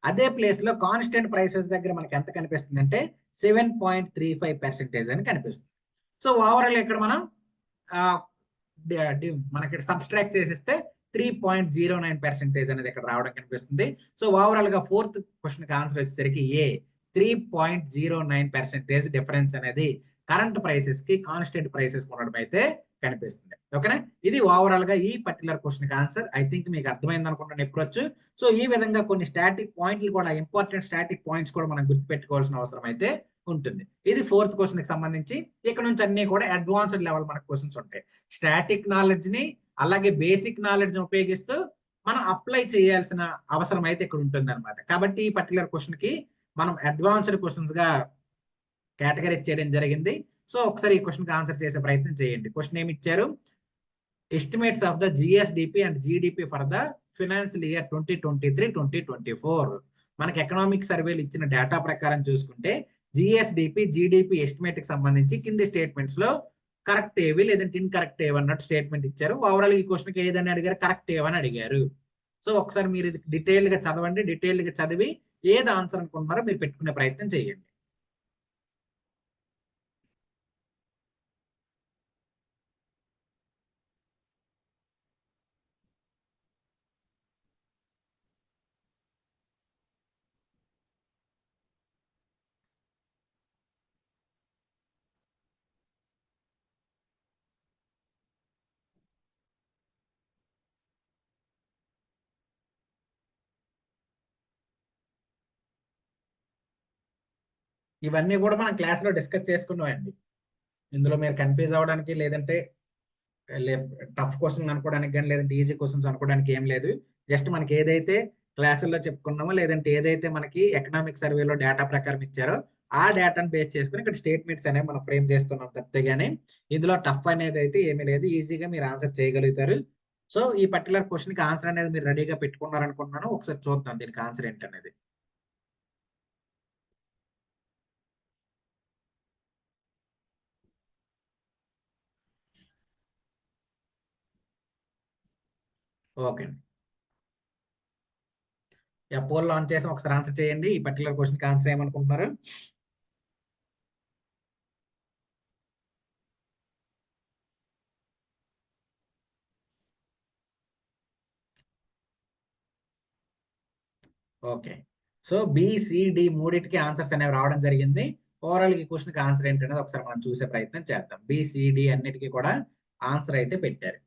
అదే ప్లేస్ లో కాన్స్టెంట్ ప్రైసెస్ దగ్గర మనకి ఎంత కనిపిస్తుంది అంటే 7.35% అని కనిపిస్తుంది. సో ఓవరాల్ ఇక్కడ మనం మనకి సబ్స్ట్రాక్ట్ చేసిస్తే 3.09% అనేది ఇక్కడ రావడం కనిపిస్తుంది. సో ఓవరాల్ గా ఫోర్త్ క్వశ్చన్ కి ఆన్సర్ వచ్చేసరికి ఏ 3.09% డిఫరెన్స్ అనేది కరెంట్ ప్రైసెస్ కి కాన్స్టెంట్ ప్రైసెస్ ఉండడం అయితే కనిపిస్తుంది. ఓకేనా, ఇది ఓవరాల్ గా ఈ పర్టికులర్ క్వశ్చన్ కి ఆన్సర్. ఐ థింక్ మీకు అర్థమైంది అనుకుంటున్నాను అప్రోచ్. సో ఈ విధంగా కొన్ని స్టాటిక్ పాయింట్లు కూడా, ఇంపార్టెంట్ స్టాటిక్ పాయింట్స్ కూడా మనం గుర్తుపెట్టుకోవాల్సిన అవసరం అయితే ఉంటుంది. ఇది ఫోర్త్ క్వశ్చన్ కి సంబంధించి. ఇక్కడ నుంచి అన్ని కూడా అడ్వాన్స్డ్ లెవెల్ మనకు క్వశ్చన్స్ ఉంటాయి. స్టాటిక్ నాలెడ్జ్ ని అలాగే బేసిక్ నాలెడ్జ్ ని ఉపయోగిస్తూ మనం అప్లై చేయాల్సిన అవసరం అయితే ఇక్కడ ఉంటుంది అనమాట. కాబట్టి ఈ పర్టికులర్ క్వశ్చన్ కి మనం అడ్వాన్స్డ్ క్వశ్చన్స్ గా కేటగరైజ్ చేయడం జరిగింది. సో ఒకసారి ఈ క్వశ్చన్ కి ఆన్సర్ చేసే ప్రయత్నం చేయండి. క్వశ్చన్ ఏమి ఇచ్చారు? Estimates of the GSDP and GDP for the financial year 2023-2024. మనకి ఎకనామిక్ సర్వేలు ఇచ్చిన డేటా ప్రకారం చూసుకుంటే జిఎస్డిపి జిడిపి ఎస్టిమేట్ కి సంబంధించి కింది స్టేట్మెంట్స్ లో కరెక్ట్ ఏవి లేదంటే ఇన్కరెక్ట్ ఏవి అన్నట్టు స్టేట్మెంట్ ఇచ్చారు. ఓవరాల్ ఈ క్వశ్చన్ కి ఏదని అడిగారు? కరెక్ట్ ఏవని అడిగారు. సో ఒకసారి మీరు ఇది డీటెయిల్ గా చదవండి. డీటెయిల్ గా చదివి ఏది ఆన్సర్ అనుకుంటున్నారో మీరు పెట్టుకునే ప్రయత్నం చేయండి. ఇవన్నీ కూడా మనం క్లాస్ లో డిస్కస్ చేసుకున్నామండి. ఇందులో మీరు కన్ఫ్యూజ్ అవ్వడానికి లేదంటే టఫ్ క్వశ్చన్ అనుకోవడానికి కానీ లేదంటే ఈజీ క్వశ్చన్స్ అనుకోవడానికి ఏం లేదు. జస్ట్ మనకి ఏదైతే క్లాసుల్లో చెప్పుకున్నామో లేదంటే ఏదైతే మనకి ఎకనామిక్ సర్వేలో డేటా ప్రకారం ఇచ్చారో ఆ డేటాను బేస్ చేసుకుని ఇక్కడ స్టేట్మెంట్స్ అనేవి మనం ఫ్రేమ్ చేస్తున్నాం తప్పితే కానీ ఇందులో టఫ్ అనేది అయితే ఏమీ లేదు. ఈజీగా మీరు ఆన్సర్ చేయగలుగుతారు. సో ఈ పర్టికులర్ క్వశ్చన్ కి ఆన్సర్ అనేది మీరు రెడీగా పెట్టుకున్నారు అనుకుంటున్నాను. ఒకసారి చూద్దాం దీనికి ఆన్సర్ ఏంటనేది. ఓకే అండి, పోల్ లాంచ్ చేసి ఒకసారి ఆన్సర్ చేయండి. ఈ పర్టికులర్ క్వశ్చన్ కి ఆన్సర్ ఏమనుకుంటున్నారు? ఓకే, సో బిసిడి మూడింటికి ఆన్సర్స్ అనేవి రావడం జరిగింది. ఓవరాల్ ఈ క్వశ్చన్ కి ఆన్సర్ ఏంటనేది ఒకసారి మనం చూసే ప్రయత్నం చేద్దాం. బిసిడి అన్నిటికీ కూడా ఆన్సర్ అయితే పెట్టారు.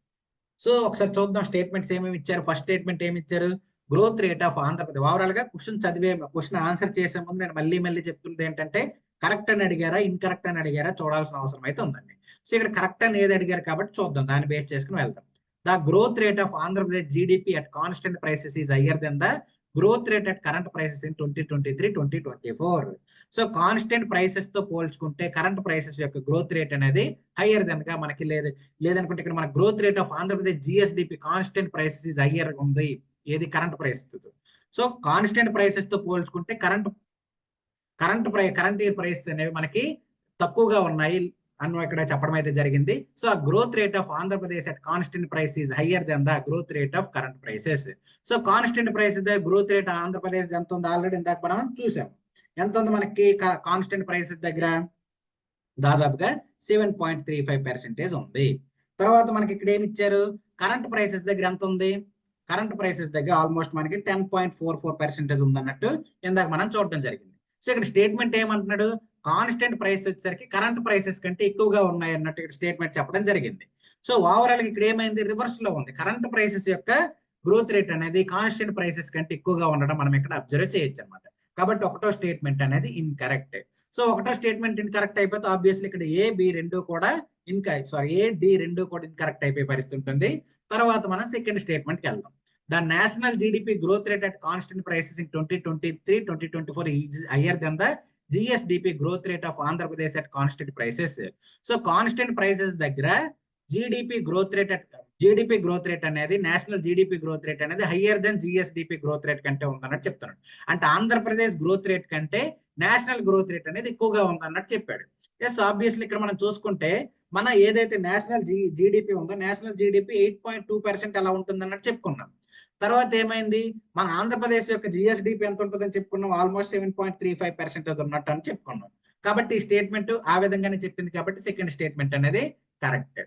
సో ఒకసారి చూద్దాం స్టేట్మెంట్స్ ఏమేమి ఇచ్చారు. ఫస్ట్ స్టేట్మెంట్ ఏమి ఇచ్చారు? Growth rate of Andhra Pradesh. Overall గా క్వశ్చన్ ఆన్సర్ చేసే ముందు నేను మళ్ళీ చెప్తున్నది ఏంటంటే కరెక్ట్ అని అడిగారా ఇన్కరెక్ట్ అని అడిగారా చూడాల్సిన అవసరం అయితే ఉందండి. సో ఇక్కడ కరెక్ట్ అని ఏది అడిగారు కాబట్టి చూద్దాం, దాన్ని బేస్ చేసుకుని వెళ్దాం. The growth rate of Andhra Pradesh GDP at constant prices is higher than the growth rate at current prices in 2023-2024. So constant prices తో పోల్చుకుంటే కరెంట్ ప్రైసెస్ యొక్క గ్రోత్ రేట్ అనేది హయ్యర్ దెన్ గా మనకి లేదనుకుంటే ఇక్కడ మన growth rate of Andhra Pradesh GSDP constant prices is higher ఉంది. ఏది? Current prices. So constant prices తో పోల్చుకుంటే కరెంట్ ఇయర్ ప్రైసెస్ అనేవి మనకి తక్కువగా ఉన్నాయి అని ఇక్కడ చెప్పడం అయితే జరిగింది. సో ఆ growth rate of Andhra Pradesh at constant price is higher than the growth rate of current prices. So constant prices growth rate Andhra Pradesh ఎంత ఉంది ఆల్రెడీ ఇందాక మనం చూసాం. ఎంత ఉంది మనకి కాన్స్టెంట్ ప్రైసెస్ దగ్గర? దాదాపుగా 7.35% ఉంది. తర్వాత మనకి ఇక్కడ ఏమి ఇచ్చారు? కరెంట్ ప్రైసెస్ దగ్గర ఎంత ఉంది? కరెంట్ ప్రైసెస్ దగ్గర ఆల్మోస్ట్ మనకి 10.44% ఉంది అన్నట్టు ఇందాక మనం చూడడం జరిగింది. సో ఇక్కడ స్టేట్మెంట్ ఏమంటున్నాడు? కాన్స్టెంట్ ప్రైస్ వచ్చేసరికి కరెంట్ ప్రైసెస్ కంటే ఎక్కువగా ఉన్నాయి అన్నట్టు ఇక్కడ స్టేట్మెంట్ చెప్పడం జరిగింది. సో ఓవరాల్ ఇక్కడ ఏమైంది? రివర్స్ లో ఉంది. కరెంట్ ప్రైసెస్ యొక్క గ్రోత్ రేట్ అనేది కాన్స్టెంట్ ప్రైసెస్ కంటే ఎక్కువగా ఉండడం మనం ఇక్కడ అబ్జర్వ్ చేయొచ్చు అనమాట. కాబట్టి ఒకటో స్టేట్మెంట్ అనేది ఇన్కరెక్ట్. సో ఒకటో స్టేట్మెంట్ ఇన్కరెక్ట్ అయిపోతే ఆబ్వియస్లీ ఇక్కడ ఏ డి రెండు కూడా ఇన్కరెక్ట్ అయిపోయే పరిస్థితి ఉంటుంది. తర్వాత మనం సెకండ్ స్టేట్మెంట్కి వెళ్దాం. The national GDP growth rate at constant prices in 2023-2024 is higher than the GSDP growth rate of Andhra Pradesh at constant prices. So constant prices దగ్గర GDP growth rate GDP growth rate అనేది, నేషనల్ జీడిపి గ్రోత్ రేట్ అనేది higher then GSDP growth rate కంటే ఉందన్నట్టు చెప్తున్నాడు. అంటే ఆంధ్రప్రదేశ్ గ్రోత్ రేట్ కంటే నేషనల్ గ్రోత్ రేట్ అనేది ఎక్కువగా ఉందన్నట్టు చెప్పాడు. ఎస్, ఆబ్వియస్లీ ఇక్కడ మనం చూసుకుంటే మన ఏదైతే నేషనల్ జీడిపి ఉందో, నేషనల్ జీడిపి 8.2% అలా ఉంటుంది అన్నట్టు చెప్పుకున్నాం. తర్వాత ఏమైంది, మన ఆంధ్రప్రదేశ్ యొక్క జిఎస్డిపి ఎంత ఉంటుందని చెప్పుకున్నాం, ఆల్మోస్ట్ 7.35% ఉన్నట్టు అని చెప్పుకున్నాం. కాబట్టి ఈ స్టేట్మెంట్ ఆ విధంగానే చెప్పింది కాబట్టి సెకండ్ స్టేట్మెంట్ అనేది కరెక్ట్.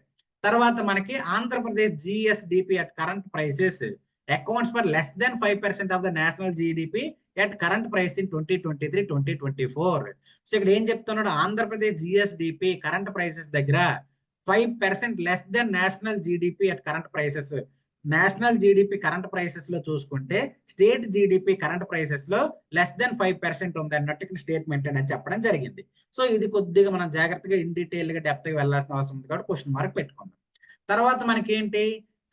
తర్వాత మనకి Andhra Pradesh GSDP at current prices accounts for less than 5% of the national GDP at current price in 2023-2024. So ఇక్కడ ఏం చెప్తున్నాడు, ఆంధ్రప్రదేశ్ జిఎస్డిపి కరెంట్ ప్రైసెస్ దగ్గర 5% less than national GDP at current prices. National GDP current prices లో చూసుకుంటే స్టేట్ జీడిపి కరెంట్ ప్రైసెస్ లో లెస్ దెన్ 5% ఉంది అన్నట్టు స్టేట్మెంట్ అనేది చెప్పడం జరిగింది. సో ఇది కొద్దిగా మనం జాగ్రత్తగా ఇన్ డీటెయిల్ గా డెప్త్ గా వెళ్ళాల్సిన అవసరం ఉంది కాబట్టి క్వశ్చన్ మార్క్ పెట్టుకుందాం. తర్వాత మనకి ఏంటి,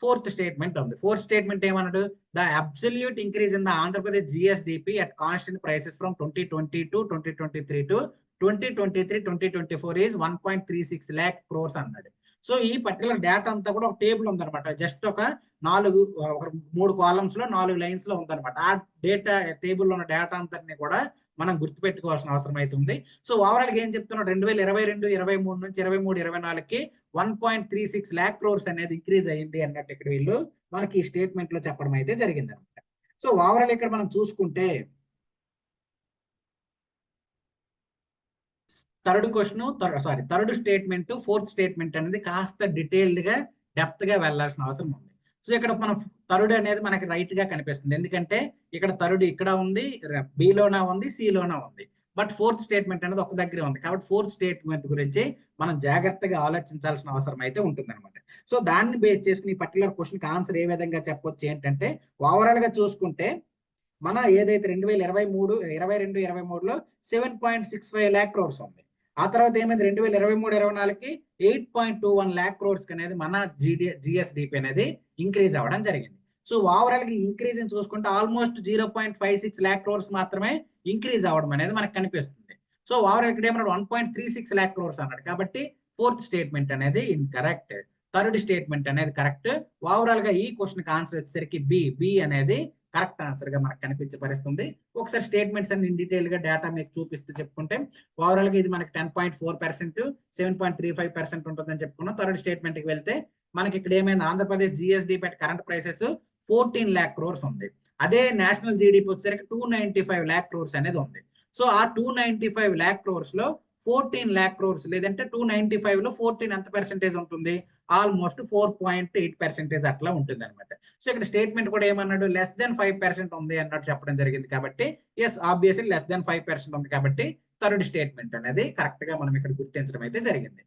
ఫోర్త్ స్టేట్మెంట్ ఉంది. ఫోర్త్ స్టేట్మెంట్ ఏమన్నాడు, the absolute increase in the Andhra Pradesh GSDP at constant prices from 2022-2023 to 2023-2024 is 1.36 lakh crores అన్నాడు. సో ఈ పర్టికులర్ డేటా అంతా కూడా ఒక టేబుల్ ఉందన్నమాట. జస్ట్ ఒక 3 కాలమ్స్ లో 4 లైన్స్ లో ఉందన్నమాట. ఆ డేటా టేబుల్ ఉన్న డేటా అంతటిని కూడా మనం గుర్తుపెట్టుకోవాల్సిన అవసరం అయితే ఉంది. సో ఓవరాల్ గా ఏం చెప్తున్నాడు, 2022-23 నుంచి 23-24కి 1.36 lakh crores అనేది ఇంక్రీజ్ అయ్యింది అన్నట్టు ఇక్కడ వీళ్ళు మనకి ఈ స్టేట్మెంట్ లో చెప్పడం అయితే జరిగింది అనమాట. సో ఓవరాల్ ఇక్కడ మనం చూసుకుంటే థర్డ్ స్టేట్మెంట్, ఫోర్త్ స్టేట్మెంట్ అనేది కాస్త డీటెయిల్డ్ గా డెప్త్ గా వెళ్లాల్సిన అవసరం ఉంది. సో ఇక్కడ మనం థర్డ్ అనేది మనకి రైట్ గా కనిపిస్తుంది, ఎందుకంటే ఇక్కడ థర్డ్ ఇక్కడ ఉంది, బి లోనా ఉంది, సి లోనా ఉంది. బట్ ఫోర్త్ స్టేట్మెంట్ అనేది ఒక దగ్గరే ఉంది కాబట్టి ఫోర్త్ స్టేట్మెంట్ గురించి మనం జాగ్రత్తగా ఆలోచించాల్సిన అవసరం అయితే ఉంటుంది అనమాట. సో దాన్ని బేస్ చేసుకుని ఈ పర్టికులర్ క్వశ్చన్ కి ఆన్సర్ ఏ విధంగా చెప్పొచ్చు ఏంటంటే, ఓవరాల్ గా చూసుకుంటే మన ఏదైతే 2022-23లో 7.65 lakh crores ఉంది. ఆ తర్వాత ఏమైంది, 2023-24కి 8.21 lakh crores అనేది మన జిఎస్డిపి అనేది ఇంక్రీజ్ అవ్వడం జరిగింది. సో ఓవరాల్ గా ఇంక్రీజ్ చూసుకుంటే ఆల్మోస్ట్ 0.56 lakh crores మాత్రమే ఇంక్రీజ్ అవ్వడం అనేది మనకు కనిపిస్తుంది. సో ఓవరాల్ ఇక్కడ ఏమన్నాడు, 1.36 lakh crores అన్నాడు. కాబట్టి ఫోర్త్ స్టేట్మెంట్ అనేది ఇన్కరెక్ట్, థర్డ్ స్టేట్మెంట్ అనేది కరెక్ట్. ఓవరాల్ గా ఈ క్వశ్చన్ కి ఆన్సర్ వచ్చేసరికి బి అనేది కరెక్ట్ ఆన్సర్ గా మనకు కనిపించే పరిస్థితుంది. ఒకసారి స్టేట్మెంట్స్ అన్ని ఇన్ డీటెయిల్ గా డేటా మీకు చూపిస్తూ చెప్పుకుంటే ఓవరాల్ గా ఇది మనకి 10.4%, 7.35% ఉంటుందని చెప్పుకున్నాం. థర్డ్ స్టేట్మెంట్ కి వెళ్తే మనకి ఇక్కడ ఏమైంది, Andhra Pradesh GSDP current prices 14 lakh crores ఉంది. అదే నేషనల్ జీడిపి వచ్చేసరికి 295 lakh crores అనేది ఉంది. సో ఆ 295 lakh crores లో 14 lakh crores లేదంటే 295 లో 14 ఎంత పర్సెంటేజ్ ఉంటుంది, ఆల్మోస్ట్ 4.8% అట్లా ఉంటుంది అనమాట. సో ఇక్కడ స్టేట్మెంట్ కూడా ఏమన్నాడు, లెస్ దెన్ 5% ఉంది అన్నట్టు చెప్పడం జరిగింది. కాబట్టి ఎస్, ఆబ్వియస్లీ లెస్ దెన్ 5% ఉంది కాబట్టి థర్డ్ స్టేట్మెంట్ అనేది కరెక్ట్ గా మనం ఇక్కడ గుర్తించడం అయితే జరిగింది.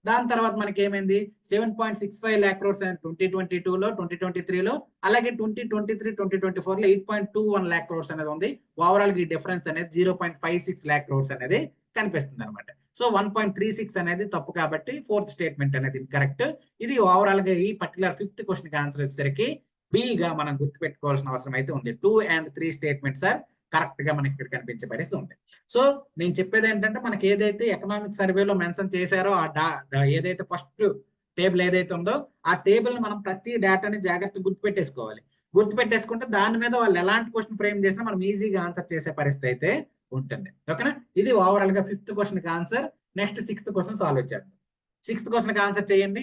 దాని తర్వాత మనకి ఏమైంది, 7.65 lakh crores 2022లో 2023లో, అలాగే 2023-2024లో 8.21 lakh crores అనేది ఉంది. ఓవరాల్ గా ఈ డిఫరెన్స్ అనేది 0.56 lakh crores అనేది కనిపిస్తుంది అనమాట. సో 1.36 అనేది తప్పు కాబట్టి ఫోర్త్ స్టేట్మెంట్ అనేది కరెక్ట్. ఇది ఓవరాల్ గా ఈ పర్టికులర్ ఫిఫ్త్ క్వశ్చన్ కి ఆన్సర్ వచ్చేసరికి బి గా మనం గుర్తుపెట్టుకోవాల్సిన అవసరం అయితే ఉంది. 2 and 3 స్టేట్మెంట్స్ ఆర్ కరెక్ట్ గా మనకి ఇక్కడ కనిపించే పరిస్థితి ఉంది. సో నేను చెప్పేది ఏంటంటే, మనకి ఏదైతే ఎకనామిక్ సర్వేలో మెన్షన్ చేశారో ఆ ఏదైతే ఫస్ట్ టేబుల్ ఏదైతే ఉందో ఆ టేబుల్ ని మనం ప్రతి డేటాని జాగ్రత్తగా గుర్తుపెట్టేసుకుంటే దాని మీద వాళ్ళు ఎలాంటి క్వశ్చన్ ఫ్రేమ్ చేసినా మనం ఈజీగా ఆన్సర్ చేసే పరిస్థితి అయితే ఉంటుంది. ఓకేనా, ఇది ఓవరాల్ గా ఫిఫ్త్ క్వశ్చన్ కి answer. Next sixth question solve చేద్దాం. సిక్స్త్ క్వశ్చన్ కి ఆన్సర్ చేయండి.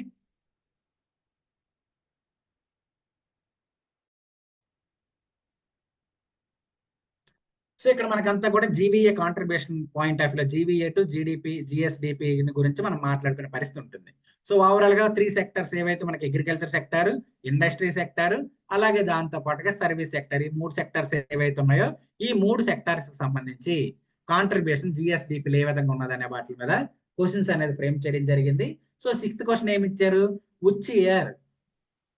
సో ఇక్కడ మనకంతా కూడా జీవీఏ కాంట్రిబ్యూషన్ పాయింట్ ఆఫ్ లో జీవీఏ టు జీడిపి జిఎస్డిపి గురించి మనం మాట్లాడుకునే పరిస్థితి ఉంటుంది. సో ఓవరాల్ గా 3 సెక్టర్స్ ఏవైతే మనకి అగ్రికల్చర్ సెక్టర్, ఇండస్ట్రీ సెక్టర్, అలాగే దాంతో పాటుగా సర్వీస్ సెక్టర్, ఈ 3 సెక్టర్స్ ఏవైతే ఉన్నాయో ఈ 3 సెక్టర్స్ కి సంబంధించి కాంట్రిబ్యూషన్ జిఎస్డిపిలు ఏ విధంగా ఉన్నదనే వాటి మీద క్వశ్చన్స్ అనేది ఫ్రేమ్ చేయడం జరిగింది. సో సిక్స్త్ క్వశ్చన్ ఏమి ఇచ్చారు, which year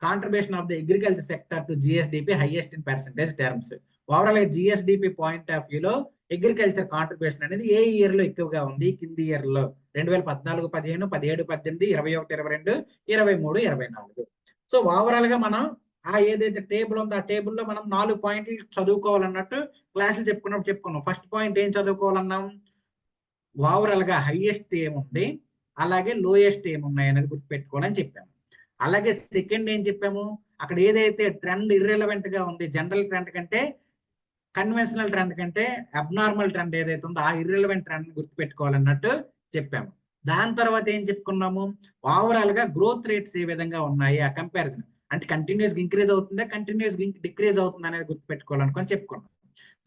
contribution of the agriculture sector to GSDP highest in percentage terms. Overall గా జిఎస్డిపి పాయింట్ ఆఫ్ వ్యూలో అగ్రికల్చర్ కాంట్రిబ్యూషన్ అనేది ఏ ఇయర్ లో ఎక్కువగా ఉంది, కింది ఇయర్ లో 2014-15, 17-18, 21-22, 23-24. సో ఓవరాల్ గా మనం ఆ ఏదైతే టేబుల్ ఉందో ఆ టేబుల్లో మనం 4 పాయింట్లు చదువుకోవాలన్నట్టు క్లాసులు చెప్పుకున్నాం. ఫస్ట్ పాయింట్ ఏం చదువుకోవాలన్నాం, ఓవరాల్ గా హైయెస్ట్ ఏముంది అలాగే లోయెస్ట్ ఏమున్నాయి అనేది గుర్తుపెట్టుకోవాలని చెప్పాము. అలాగే సెకండ్ ఏం చెప్పాము, అక్కడ ఏదైతే ట్రెండ్ ఇర్రెలవెంట్ గా ఉంది, జనరల్ ట్రెండ్ కంటే కన్వెన్షనల్ ట్రెండ్ కంటే అబ్నార్మల్ ట్రెండ్ ఏదైతే ఉందో ఆ ఇర్రెలవెంట్ ట్రెండ్ గుర్తుపెట్టుకోవాలన్నట్టు చెప్పాము. దాని తర్వాత ఏం చెప్పుకున్నాము, ఓవరాల్ గా గ్రోత్ రేట్స్ ఏ విధంగా ఉన్నాయి ఆ కంపారిజన్, అంటే కంటిన్యూస్ ఇంక్రీజ్ అవుతుందా కంటిన్యూస్ డిక్రీజ్ అవుతుందా అనేది గుర్తుపెట్టుకోవాలనుకొని చెప్పుకున్నాం.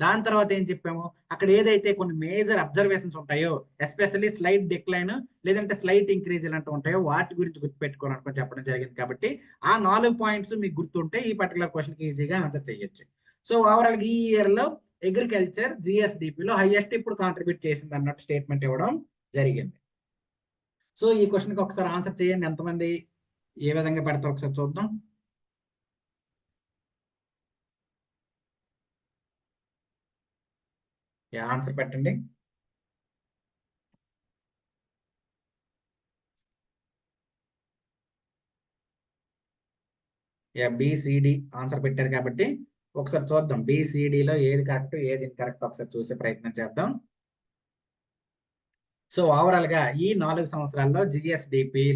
దాని తర్వాత ఏం చెప్పాము, అక్కడ ఏదైతే కొన్ని మేజర్ అబ్జర్వేషన్స్ ఉంటాయో, ఎస్పెషల్లీ స్లైట్ డిక్లైన్ లేదంటే స్లైట్ ఇంక్రీజ్ ఇలాంటివి ఉంటాయో వాటి గురించి గుర్తుపెట్టుకోవాలనుకొని చెప్పడం జరిగింది. కాబట్టి ఆ 4 పాయింట్స్ మీకు గుర్తుంటే ఈ పర్టికులర్ క్వశ్చన్ కి ఈజీగా ఆన్సర్ చేయొచ్చు. సో ఓవరాల్ గా ఈ ఇయర్ లో అగ్రికల్చర్ జిఎస్డిపిలో హైయెస్ట్ ఇప్పుడు కాంట్రిబ్యూట్ చేసింది అన్నట్టు స్టేట్మెంట్ ఇవ్వడం జరిగింది. సో ఈ క్వశ్చన్ కి ఒకసారి ఆన్సర్ చేయండి, ఎంతమంది ఏ విధంగా పెడతారు ఒకసారి చూద్దాం. ఆన్సర్ పెట్టండి. బిసిడి ఆన్సర్ పెట్టారు కాబట్టి ఒకసారి చూద్దాం బిసిడిలో ఏది కరెక్ట్ ఏది ఇన్కరెక్ట్ ఒకసారి చూసే ప్రయత్నం చేద్దాం. సో ఓవరాల్ గా ఈ 4 సంవత్సరాల్లో జిఎస్డిపి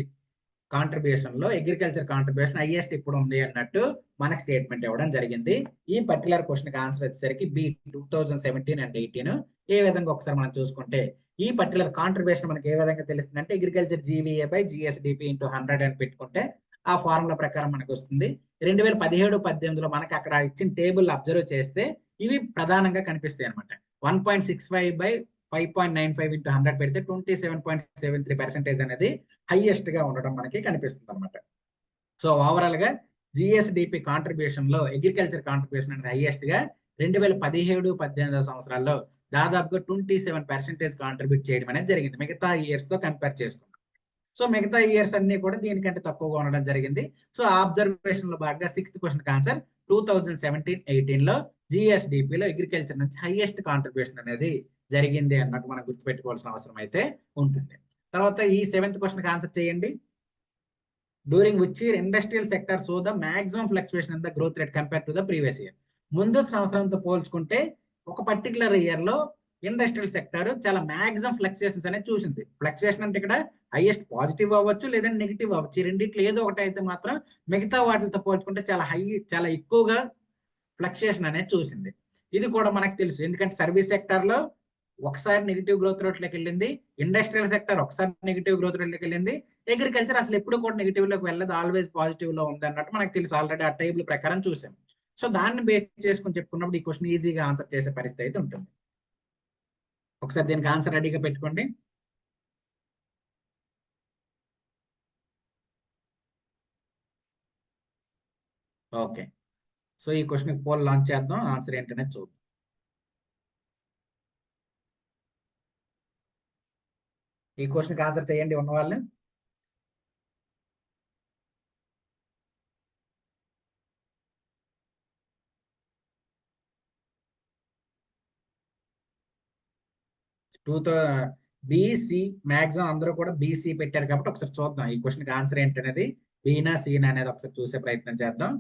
కాంట్రిబ్యూషన్ లో అగ్రికల్చర్ కాంట్రిబ్యూషన్ హైయెస్ట్ ఇప్పుడు ఉంది అన్నట్టు మనకు స్టేట్మెంట్ ఇవ్వడం జరిగింది. ఈ పర్టికులర్ క్వశ్చన్ కి ఆన్సర్ వచ్చేసరికి బి 2017 అండ్ 18. ఏ విధంగా ఒకసారి మనం చూసుకుంటే ఈ పర్టికులర్ కాంట్రిబ్యూషన్ మనకి ఏ విధంగా తెలుస్తుంది అంటే agriculture GVA by GSDP into 100 అని పెట్టుకుంటే ఆ ఫార్ములా ప్రకారం మనకు వస్తుంది. 2017-18లో మనకి అక్కడ ఇచ్చిన టేబుల్ అబ్జర్వ్ చేస్తే ఇవి ప్రధానంగా కనిపిస్తాయి అనమాట. 1.65 బై 5.95 ఇంటూ 100 పెడితే 27.73% అనేది హైయెస్ట్ గా ఉండడం మనకి కనిపిస్తుంది అనమాట. సో ఓవరాల్ గా జిఎస్డిపి కాంట్రిబ్యూషన్ లో అగ్రికల్చర్ కాంట్రిబ్యూషన్ అనేది హైయెస్ట్ గా 2017-18 సంవత్సరాల్లో దాదాపుగా 27% కాంట్రిబ్యూట్ చేయడం అనేది జరిగింది మిగతా ఇయర్స్ తో కంపేర్ చేసుకున్నాం. సో మిగతా ఇయర్స్ అన్ని కూడా దీనికంటే తక్కువగా ఉండడం జరిగింది. సో ఆ అబ్జర్వేషన్ లో భాగంగా 6th క్వశ్చన్ ఆన్సర్ 2017-18లో జిఎస్డిపిలో అగ్రికల్చర్ నుంచి హైయెస్ట్ కాంట్రిబ్యూషన్ అనేది జరిగింది అన్నట్టు మనం గుర్తుపెట్టుకోవాల్సిన అవసరం అయితే ఉంటుంది. తర్వాత ఈ 7th క్వశ్చన్ ఆన్సర్ చేయండి. During which year industrial sector so the maximum fluctuation in the growth rate compare to the previous year. ముందు సంవత్సరంతో పోల్చుకుంటే ఒక పర్టికులర్ ఇయర్ లో ఇండస్ట్రియల్ సెక్టర్ చాలా మాక్సిమం ఫ్లక్చుయేషన్స్ అనేది చూసింది. ఫ్లక్చుయేషన్ అంటే ఇక్కడ హైయెస్ట్ పాజిటివ్ అవ్వచ్చు లేదంటే నెగిటివ్ అవ్వచ్చు, ఈ రెండిట్లో ఏదో ఒకటి అయితే మాత్రం మిగతా వాటితో పోల్చుకుంటే చాలా ఎక్కువగా ఫ్లక్చుయేషన్ అనేది చూసింది. ఇది కూడా మనకు తెలుసు, ఎందుకంటే సర్వీస్ సెక్టర్ లో ఒకసారి నెగిటివ్ గ్రోత్ రేట్లోకి వెళ్ళింది, ఇండస్ట్రియల్ సెక్టర్ ఒకసారి నెగిటివ్ గ్రోత్ రేట్లోకి వెళ్ళింది, అగ్రికల్చర్ అసలు ఎప్పుడు కూడా నెగిటివ్ లోకి వెళ్ళదు, ఆల్వేస్ పాజిటివ్ లో ఉంది అన్నట్టు మనకు తెలుసు, ఆల్రెడీ ఆ టేబుల్ ప్రకారం చూసాం. సో దాన్ని బేస్ చేసుకుని చెప్పుకున్నప్పుడు ఈ క్వశ్చన్ ఈజీగా ఆన్సర్ చేసే పరిస్థితి అయితే ఉంటుంది. ఒకసారి దీనికి ఆన్సర్ రెడీగా పెట్టుకోండి. ఓకే, సో ఈ క్వశ్చన్ పోల్ లాంచ్ చేద్దాం, ఆన్సర్ ఏంటనేది చూద్దాం. ఈ క్వశ్చన్ ఆన్సర్ చేయండి ఉన్నవాళ్ళు. బీసీ మ్యాక్సిమం అందరూ కూడా బీసీ పెట్టారు కాబట్టి ఒకసారి చూద్దాం ఈ క్వశ్చన్ ఆన్సర్ ఏంటనేది, బీనా సీనా అనేది ఒకసారి చూసే ప్రయత్నం చేద్దాం.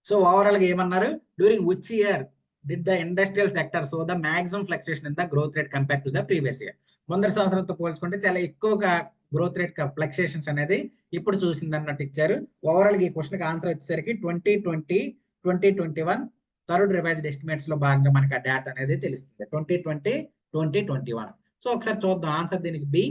సో ఓవరాల్ గా ఏమన్నారు, during which year did the industrial sector so the maximum fluctuation in the growth rate compare to the previous year. ముందర సంవత్సరంతో పోల్చుకుంటే చాలా ఎక్కువగా గ్రోత్ రేట్ ఫ్లక్చుయేషన్స్ అనేది ఇప్పుడు చూసింది అన్నట్టు ఇచ్చారు. ఓవరాల్ గా ఈ క్వశ్చన్ ఆన్సర్ వచ్చేసరికి 2020-2021 థర్డ్ రివైజ్డ్ ఎస్టిమేట్స్ లో భాగంగా మనకి ఆ డేటా అనేది తెలుస్తుంది, 2020-2021. సో ఒకసారి చూద్దాం ఆన్సర్ దీనికి B.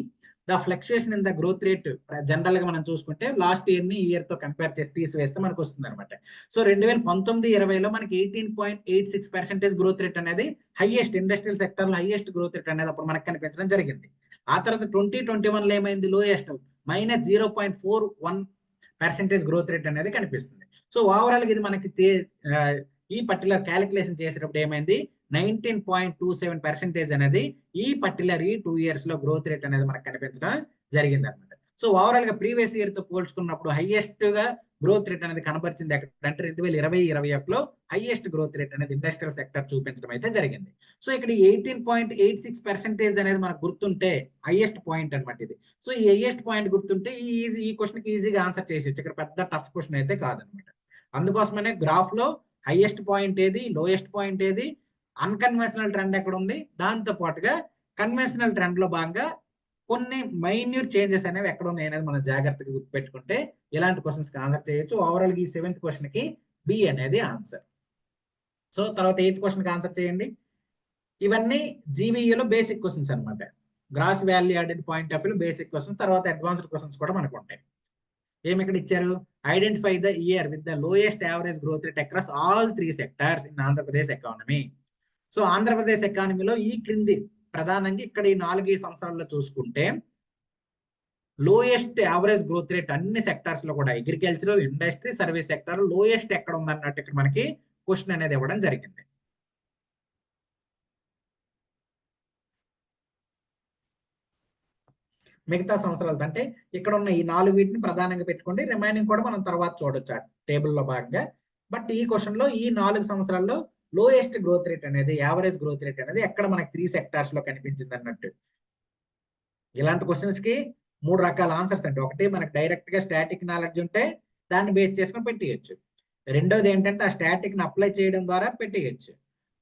The fluctuation in the growth rate general గా మనం చూసుకుంటే లాస్ట్ ఇయర్ ని ఇయర్ తో కంపేర్ చేసి తీసివేస్తే మనకు వస్తుంది అనమాట. సో 2019-20లో మనకి 18.86% గ్రోత్ రేట్ అనేది హైయెస్ట్, ఇండస్ట్రియల్ సెక్టర్ లో హైయెస్ట్ గ్రోత్ రేట్ అనేది అప్పుడు మనకు కనిపించడం జరిగింది. ఆ తర్వాత 2021లో ఏమైంది, లోయెస్ట్ -0.41% గ్రోత్ రేట్ అనేది కనిపిస్తుంది. సో ఓవరాల్ గా ఇది మనకి ఈ పర్టికులర్ క్యాలిక్యులేషన్ చేసేటప్పుడు ఏమైంది, 19.27% అనేది ఈ పర్టికులర్ ఈ 2 years లో గ్రోత్ రేట్ అనేది మనకు కనిపించడం జరిగింది అనమాట. సో ఓవరాల్ గా ప్రీవియస్ ఇయర్ తో పోల్చుకున్నప్పుడు హైయెస్ట్ గా గ్రోత్ రేట్ అనేది కనబరిచింది ఎక్కడంటే 2020-21లో హైయెస్ట్ గ్రోత్ రేట్ అనేది ఇండస్ట్రియల్ సెక్టర్ చూపించడం అయితే జరిగింది. సో ఇక్కడ 18.86% అనేది మనకు గుర్తుంటే హైయెస్ట్ పాయింట్ అనమాట ఇది. సో ఈ హైయెస్ట్ పాయింట్ గుర్తుంటే ఈ క్వశ్చన్ కి ఈజీగా ఆన్సర్ చేసేయచ్చు, ఇక్కడ పెద్ద టఫ్ క్వశ్చన్ అయితే కాదనమాట. అందుకోసమనే గ్రాఫ్ లో హైయెస్ట్ పాయింట్ ఏది, లోయెస్ట్ పాయింట్ ఏది, అన్కన్వెన్షనల్ ట్రెండ్ ఎక్కడ ఉంది, దాంతో పాటుగా కన్వెన్షనల్ ట్రెండ్ లో భాగంగా కొన్ని మైన్యూర్ చేంజెస్ అనేవి ఎక్కడ ఉన్నాయి అనేది మనం జాగ్రత్తగా గుర్తుపెట్టుకుంటే ఇలాంటి క్వశ్చన్స్ కి ఆన్సర్ చేయొచ్చు. ఓవరాల్ ఈ 7th క్వశ్చన్ కి బి అనేది ఆన్సర్. సో తర్వాత 8th క్వశ్చన్ కి ఆన్సర్ చేయండి. ఇవన్నీ జీవీఏలో బేసిక్ క్వశ్చన్స్ అనమాట. Gross value added point of view basic questions, తర్వాత అడ్వాన్స్డ్ క్వశ్చన్స్ కూడా మనకు ఉంటాయి. ఏమి ఇక్కడ ఇచ్చారు? Identify the year with the lowest average growth rate across all 3 sectors in Andhra Pradesh economy. So Andhra Pradesh ఎకానమీలో ఈ క్రింది ప్రధానంగా ఇక్కడ ఈ 4 సంవత్సరాల్లో చూసుకుంటే లోయెస్ట్ యావరేజ్ గ్రోత్ రేట్ అన్ని సెక్టార్స్ లో కూడా agriculture, industry, service sector lowest ఎక్కడ ఉందన్నట్టు ఇక్కడ మనకి క్వశ్చన్ అనేది ఇవ్వడం జరిగింది. మిగతా సంవత్సరాలు అంటే ఇక్కడ ఉన్న ఈ 4 వీటిని ప్రధానంగా పెట్టుకోండి, రిమైనింగ్ కూడా మనం తర్వాత చూడొచ్చు ఆ టేబుల్లో భాగంగా. బట్ ఈ క్వశ్చన్ లో ఈ 4 సంవత్సరాల్లో లోయెస్ట్ గ్రోత్ రేట్ అనేది, యావరేజ్ గ్రోత్ రేట్ అనేది ఎక్కడ మనకి 3 సెక్టార్స్ లో కనిపించింది అన్నట్టు. ఇలాంటి క్వశ్చన్స్ కి 3 రకాల ఆన్సర్స్ అండి. ఒకటి మనకి డైరెక్ట్ గా స్టాటిక్ నాలెడ్జ్ ఉంటే దాన్ని బేస్ చేసుకుని పెట్టేయచ్చు. రెండోది ఏంటంటే ఆ స్టాటిక్ ని అప్లై చేయడం ద్వారా పెట్టేయచ్చు.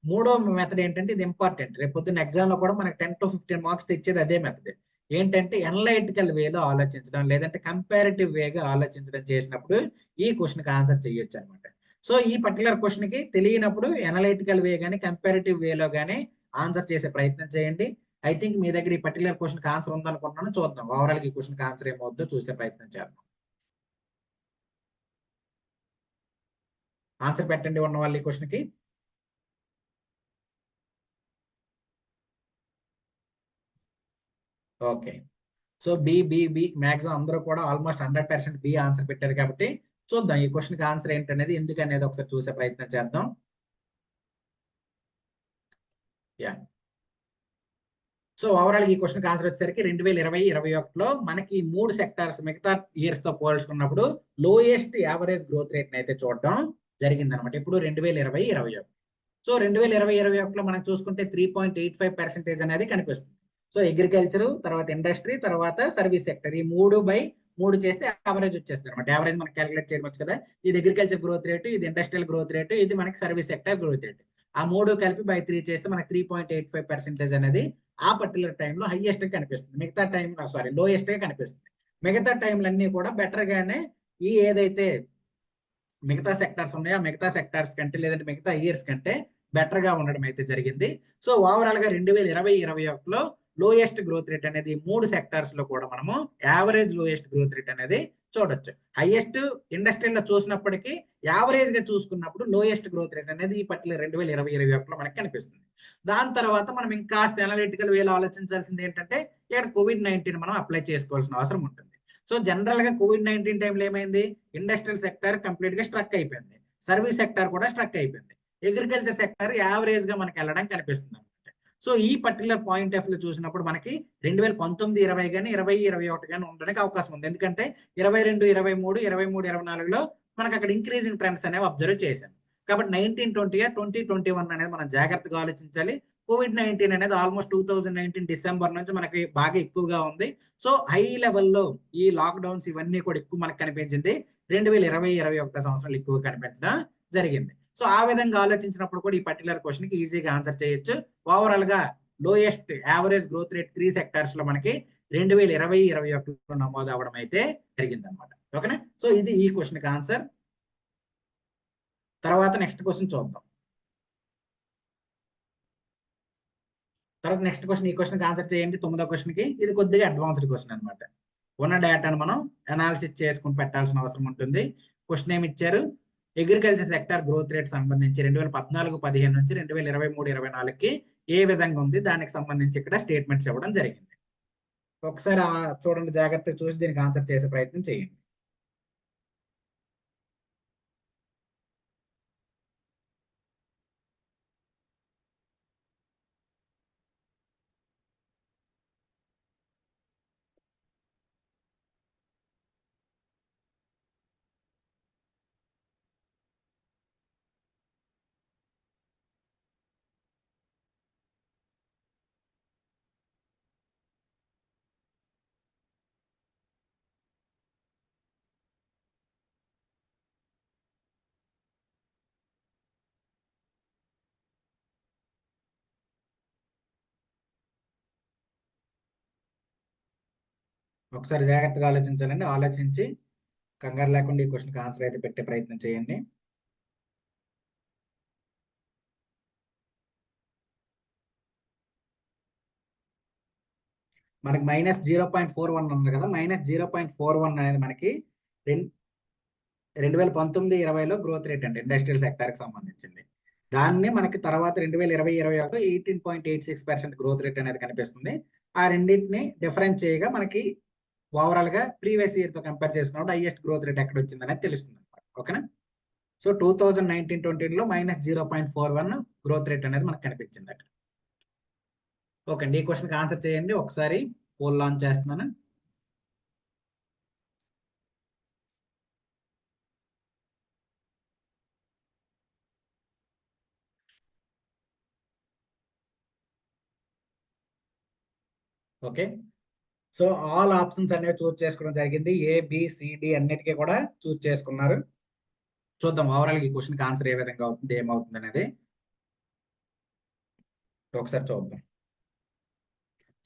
మూడో మెథడ్ ఏంటంటే ఇది ఇంపార్టెంట్, రేపు పొద్దున్న ఎగ్జామ్ లో కూడా మనకి 10 to 15 మార్క్స్ తెచ్చేది అదే మెథడ్. ఏంటంటే ఎనలైటికల్ వేలో ఆలోచించడం, లేదంటే కంపారిటివ్ వేగా ఆలోచించడం చేసినప్పుడు ఈ క్వశ్చన్ కి ఆన్సర్ చేయొచ్చు అనమాట. సో ఈ పర్టికులర్ క్వశ్చన్ కి తెలియనప్పుడు ఎనలైటికల్ వే కానీ కంపారిటివ్ వేలో కానీ ఆన్సర్ చేసే ప్రయత్నం చేయండి. ఐ థింక్ మీ దగ్గర ఈ పర్టికులర్ క్వశ్చన్ కి ఆన్సర్ ఉందనుకుంటున్నాను. చూద్దాం ఓవరాల్ ఈ క్వశ్చన్ కి ఆన్సర్ ఏమవుద్దో చూసే ప్రయత్నం చేద్దాం. ఆన్సర్ పెట్టండి ఉన్న వాళ్ళు ఈ క్వశ్చన్ కి. ఓకే, సో బి మాక్సిమం అందరూ కూడా ఆల్మోస్ట్ 100% బి ఆన్సర్ పెట్టారు కాబట్టి చూద్దాం ఈ క్వశ్చన్ కి ఆన్సర్ ఏంటనేది, ఎందుకు అనేది ఒకసారి చూసే ప్రయత్నం చేద్దాం. యా, సో ఓవరాల్ ఈ క్వశ్చన్ కి ఆన్సర్ వచ్చేసరికి 2020-21లో మనకి 3 సెక్టార్స్ మిగతా ఇయర్స్ తో పోల్చుకున్నప్పుడు లోయెస్ట్ యావరేజ్ గ్రోత్ రేట్ అయితే చూడడం జరిగింది అనమాట. ఇప్పుడు 2020-21. సో 2020-21లో మనం చూసుకుంటే 3.85% అనేది కనిపిస్తుంది. సో అగ్రికల్చర్, తర్వాత ఇండస్ట్రీ, తర్వాత సర్వీస్ సెక్టర్, ఈ 3/3 చేస్తే యావరేజ్ వచ్చేస్తుంది అనమాట. యావరేజ్ మనకి క్యాలిక్యులేట్ చేయవచ్చు కదా. ఇది అగ్రికల్చర్ గ్రోత్ రేటు, ఇది ఇండస్ట్రియల్ గ్రోత్ రేటు, ఇది మనకి సర్వీస్ సెక్టర్ గ్రోత్ రేటు. ఆ 3 కలిపి బై 3 చేస్తే మనకి 3.85% అనేది ఆ పర్టికులర్ టైంలో హైయెస్ట్ కనిపిస్తుంది. మిగతా టైం లోయెస్ట్ గా కనిపిస్తుంది. మిగతా టైంలన్నీ కూడా బెటర్ గానే ఈ ఏదైతే మిగతా సెక్టార్స్ ఉన్నాయో మిగతా సెక్టార్స్ కంటే, లేదంటే మిగతా ఇయర్స్ కంటే బెటర్ గా ఉండడం అయితే జరిగింది. సో ఓవరాల్ గా 2020-21లో లోయెస్ట్ గ్రోత్ రేట్ అనేది 3 సెక్టార్స్ లో కూడా మనము యావరేజ్ లోయెస్ట్ గ్రోత్ రేట్ అనేది చూడొచ్చు. హైయెస్ట్ ఇండస్ట్రీలో చూసినప్పటికీ యావరేజ్ గా చూసుకున్నప్పుడు లోయెస్ట్ గ్రోత్ రేట్ అనేది ఈ పర్టికులర్ 2020-21లో మనకి కనిపిస్తుంది. దాని తర్వాత మనం ఇంకా అనలిటికల్ వేలో ఆలోచించాల్సింది ఏంటంటే ఇక్కడ COVID-19 మనం అప్లై చేసుకోవాల్సిన అవసరం ఉంటుంది. సో జనరల్ గా COVID-19 టైంలో ఏమైంది? ఇండస్ట్రియల్ సెక్టర్ కంప్లీట్ గా స్ట్రక్ అయిపోయింది, సర్వీస్ సెక్టర్ కూడా స్ట్రక్ అయిపోయింది, అగ్రికల్చర్ సెక్టర్ యావరేజ్ గా మనకి వెళ్ళడం కనిపిస్తుంది అనమాట. సో ఈ పర్టికులర్ పాయింట్ ఆఫ్ వ్యూ చూసినప్పుడు మనకి 2019-20 కానీ 2020-21 కానీ ఉండడానికి అవకాశం ఉంది. ఎందుకంటే 22-23, 23-24లో మనకి అక్కడ ఇంక్రీజింగ్ ట్రెండ్స్ అనేవి అబ్జర్వ్ చేశాం. కాబట్టి 1920 2021 అనేది మనం జాగ్రత్తగా ఆలోచించాలి. COVID-19 అనేది ఆల్మోస్ట్ 2019 డిసెంబర్ నుంచి మనకి బాగా ఎక్కువగా ఉంది. సో హై లెవెల్లో ఈ లాక్డౌన్స్ ఇవన్నీ కూడా ఎక్కువ మనకు కనిపించింది 2020-21 సంవత్సరాలు ఎక్కువ కనిపించడం జరిగింది. సో ఆ విధంగా ఆలోచించినప్పుడు కూడా ఈ పర్టికులర్ క్వశ్చన్ కి ఈజీగా ఆన్సర్ చేయొచ్చు. ఓవరాల్ గా lowest average growth rate 3 sectors లో మనకి 2020-21లో నమోదు అవడం అయితే జరిగింది అనమాట. ఓకేనా? సో ఇది ఈ క్వశ్చన్ కి ఆన్సర్. తర్వాత నెక్స్ట్ క్వశ్చన్ చూద్దాం. తర్వాత నెక్స్ట్ క్వశ్చన్, ఈ క్వశ్చన్ కి ఆన్సర్ చేయండి. 9వ క్వశ్చన్ కి, ఇది కొద్దిగా అడ్వాన్స్డ్ క్వశ్చన్ అనమాట. ఉన్న డేటాను మనం అనాలిసిస్ చేసుకుని పెట్టాల్సిన అవసరం ఉంటుంది. క్వశ్చన్ ఏమి ఇచ్చారు? అగ్రికల్చర్ సెక్టర్ గ్రోత్ రేట్ సంబంధించి 2014-15 నుంచి 2023-24కి ఏ విధంగా ఉంది, దానికి సంబంధించి ఇక్కడ స్టేట్మెంట్స్ ఇవ్వడం జరిగింది. ఒకసారి చూడండి, జాగ్రత్తగా చూసి దీనికి ఆన్సర్ చేసే ప్రయత్నం చేయండి. ఒకసారి జాగ్రత్తగా ఆలోచించాలండి. ఆలోచించి కంగారు లేకుండా ఈ క్వశ్చన్కి ఆన్సర్ అయితే పెట్టే ప్రయత్నం చేయండి. మనకి -0.41 ఉంది కదా, -0.41 అనేది మనకి 2019-20లో గ్రోత్ రేట్ అండి, ఇండస్ట్రియల్ సెక్టర్ కి సంబంధించింది. దాన్ని మనకి తర్వాత 2020-21 18.86% గ్రోత్ రేట్ అనేది కనిపిస్తుంది. ఆ రెండింటిని డిఫరెన్స్ చేయగా మనకి ఓవరాల్ గా ప్రీవియస్ ఇయర్ తో కంపేర్ చేసుకున్నప్పుడు హైయెస్ట్ గ్రోత్ రేట్ ఎక్కడ వచ్చింది అనేది తెలుస్తుంది అనమాట. ఓకేనా? సో 2019-20లో -0.41 గ్రోత్ రేట్ అనేది మనకు కనిపించింది అక్కడ. ఓకే అండి, ఈ క్వశ్చన్కి ఆన్సర్ చేయండి. ఒకసారి పోల్ లాంచ్ చేస్తున్నాను. ఓకే, సో ఆల్ ఆప్షన్స్ అనేవి చూస్ చేసుకోవడం జరిగింది. ABCD అన్నిటికీ కూడా చూస్ చేసుకున్నారు. చూద్దాం ఓవరాల్ ఈ క్వశ్చన్కి ఆన్సర్ ఏ విధంగా అవుతుంది, ఏమవుతుంది అనేది ఒకసారి చూద్దాం.